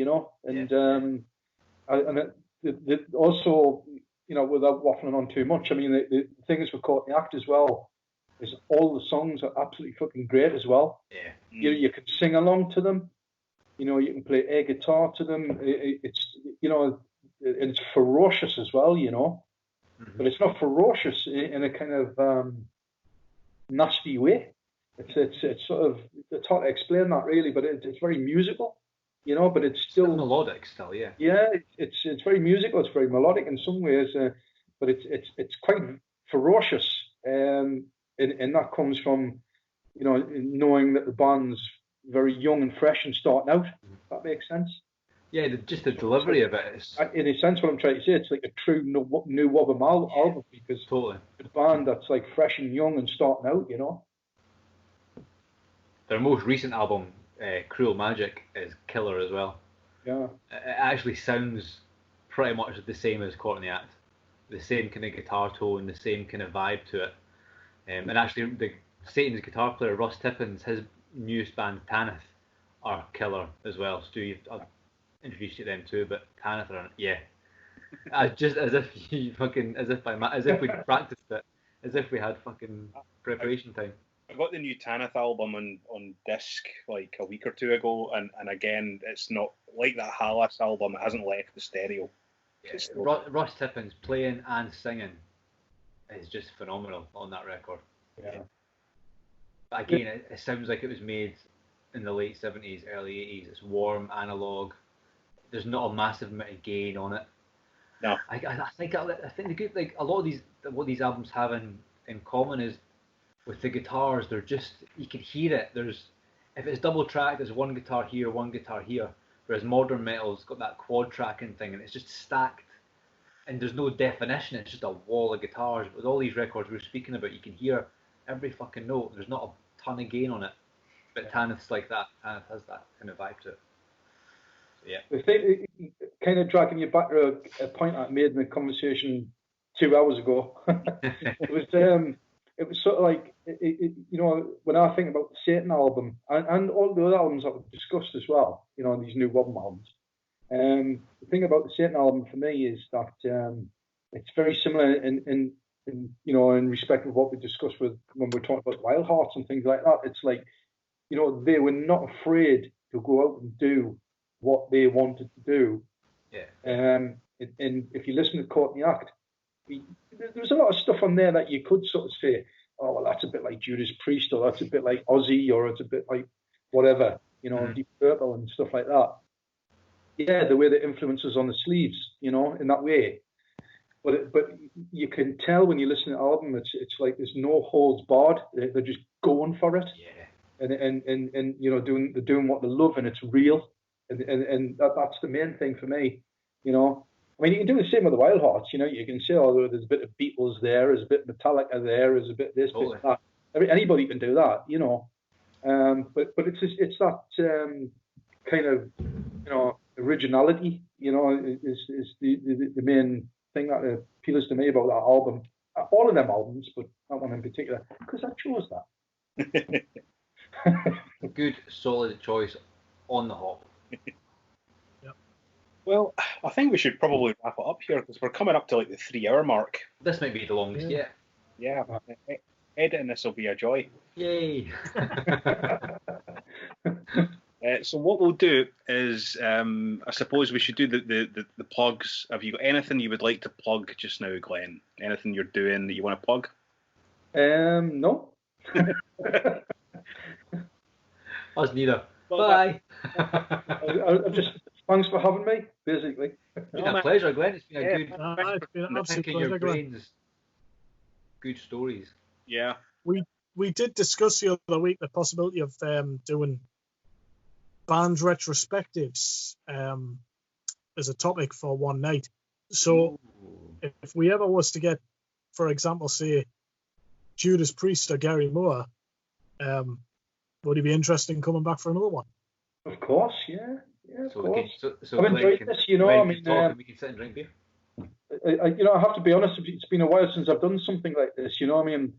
also, without waffling on too much, I mean, the thing is with Caught in the Act as well, is all the songs are absolutely fucking great as well. Yeah. You can sing along to them. You can play air guitar to them. It's ferocious as well, But it's not ferocious in a kind of nasty way. It's sort of, it's hard to explain that really, but it's very musical, but it's still melodic still, yeah. Yeah, it's very musical, it's very melodic in some ways, but it's quite ferocious. And that comes from, knowing that the band's very young and fresh and starting out. If that makes sense. Yeah, just the delivery of it is... In a sense, what I'm trying to say, it's like a true NWOBHM album, because totally. The band that's like fresh and young and starting out, Their most recent album, Cruel Magic, is killer as well. Yeah. It actually sounds pretty much the same as Caught in the Act. The same kind of guitar tone, the same kind of vibe to it. And actually, Satan's guitar player, Ross Tippins, his newest band, Tanith, are killer as well. Stu, I'll introduce you to them too, but Tanith are, yeah. Just as if we practiced it, as if we had fucking preparation time. I got the new Tanith album on disc like a week or two ago, and again, it's not like that Halas album. It hasn't left the stereo. Yeah, Ross Tippins playing and singing is just phenomenal on that record. Yeah. But again, it sounds like it was made in the late 70s, early 80s. It's warm, analog. There's not a massive amount of gain on it. No. I think the good, like a lot of what these albums have in common is with the guitars, they're just, you can hear it. If it's double tracked, there's one guitar here, whereas modern metal's got that quad tracking thing, and it's just stacked, and there's no definition. It's just a wall of guitars. But with all these records we're speaking about, you can hear every fucking note. There's not a ton of gain on it, but Tanith's like that. Tanith has that kind of vibe to it. So, yeah. The thing, kind of dragging you back to a point I made in the conversation 2 hours ago. It was sort of like, when I think about the Satan album and all the other albums that we've discussed as well, these NWOBHM albums. The thing about the Satan album for me is that it's very similar in respect of what we discussed when we're talking about Wild Hearts and things like that. It's like, they were not afraid to go out and do what they wanted to do. Yeah. And if you listen to Caught in the Act, there's a lot of stuff on there that you could sort of say, oh, well, that's a bit like Judas Priest, or that's a bit like Ozzy, or it's a bit like whatever, Deep Purple and stuff like that. Yeah, the way the influences on the sleeves, in that way. But you can tell when you listen to the album, it's like there's no holds barred. They're just going for it. Yeah. And they're doing what they love, and it's real. And that's the main thing for me, I mean, you can do the same with the Wild Hearts, you can say, oh, there's a bit of Beatles there, there's a bit of Metallica there's a bit this, bit that. Anybody can do that, but it's that kind of, originality, is the main thing that appeals to me about that album. All of them albums, but that one in particular, because I chose that. Good, solid choice on the hop. Well, I think we should probably wrap it up here, because we're coming up to like the 3 hour mark. This might be the longest yet. Yeah. Editing this will be a joy. Yay! So what we'll do is, I suppose we should do the plugs. Have you got anything you would like to plug just now, Glenn? Anything you're doing that you want to plug? No. Us neither. Bye. I just. Thanks for having me, basically. It's been a pleasure, Glenn. It's been a good... It's been an absolute pleasure, your brains. Good stories. Yeah. We did discuss the other week the possibility of doing band retrospectives as a topic for one night. So if we ever was to get, for example, say, Judas Priest or Gary Moore, would he be interested in coming back for another one? Of course, yeah. Yeah, of course. I've enjoyed this, I mean, we can sit and drink beer. I have to be honest, it's been a while since I've done something like this, I mean,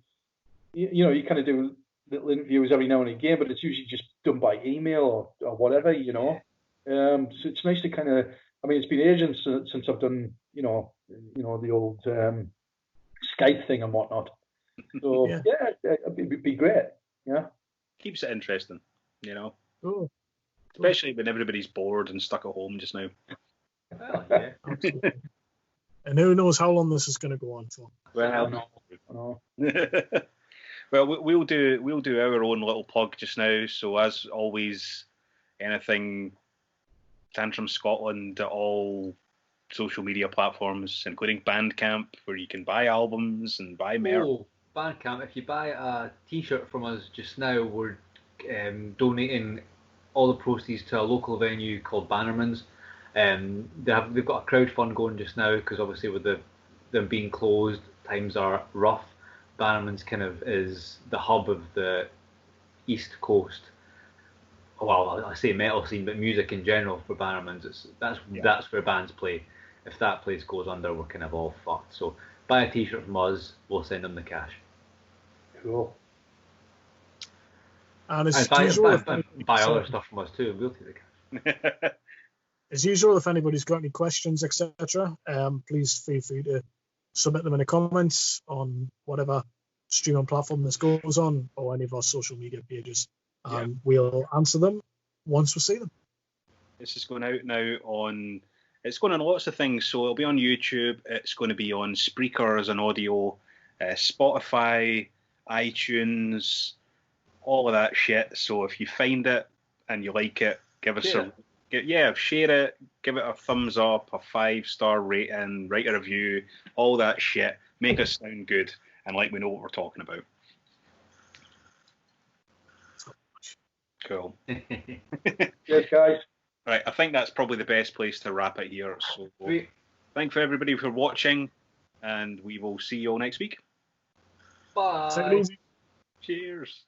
you kind of do little interviews every now and again, but it's usually just done by email or whatever, So it's nice to kind of, I mean, it's been ages since I've done, the old Skype thing and whatnot. So it'd be great. Yeah. Keeps it interesting, Oh, especially when everybody's bored and stuck at home just now. Well, yeah. absolutely. And who knows how long this is going to go on for? Well, I know. well, we'll do our own little plug just now. So as always, anything Tantrum Scotland, all social media platforms, including Bandcamp, where you can buy albums and buy merch. Oh, Bandcamp, if you buy a t-shirt from us just now, we're donating all the proceeds to a local venue called Bannerman's. They've got a crowdfund going just now because obviously with them being closed, times are rough. Bannerman's kind of is the hub of the East Coast. Well, I say metal scene, but music in general for Bannerman's. That's where bands play. If that place goes under, we're kind of all fucked. So buy a t-shirt from us, we'll send them the cash. Cool. And And buy other stuff from us too. We'll take the cash. as usual, if anybody's got any questions, etc., please feel free to submit them in the comments on whatever streaming platform this goes on or any of our social media pages. And we'll answer them once we see them. This is going out now on. It's going on lots of things. So it'll be on YouTube. It's going to be on Spreaker as an audio, Spotify, iTunes, all of that shit. So if you find it and you like it, give us share it, give it a thumbs up, a 5-star rating, write a review, all that shit. Make us sound good and like we know what we're talking about. Cool. Yes, guys. Right, I think that's probably the best place to wrap it here. So thank for everybody for watching, and we will see you all next week. Bye. Take it easy. Cheers.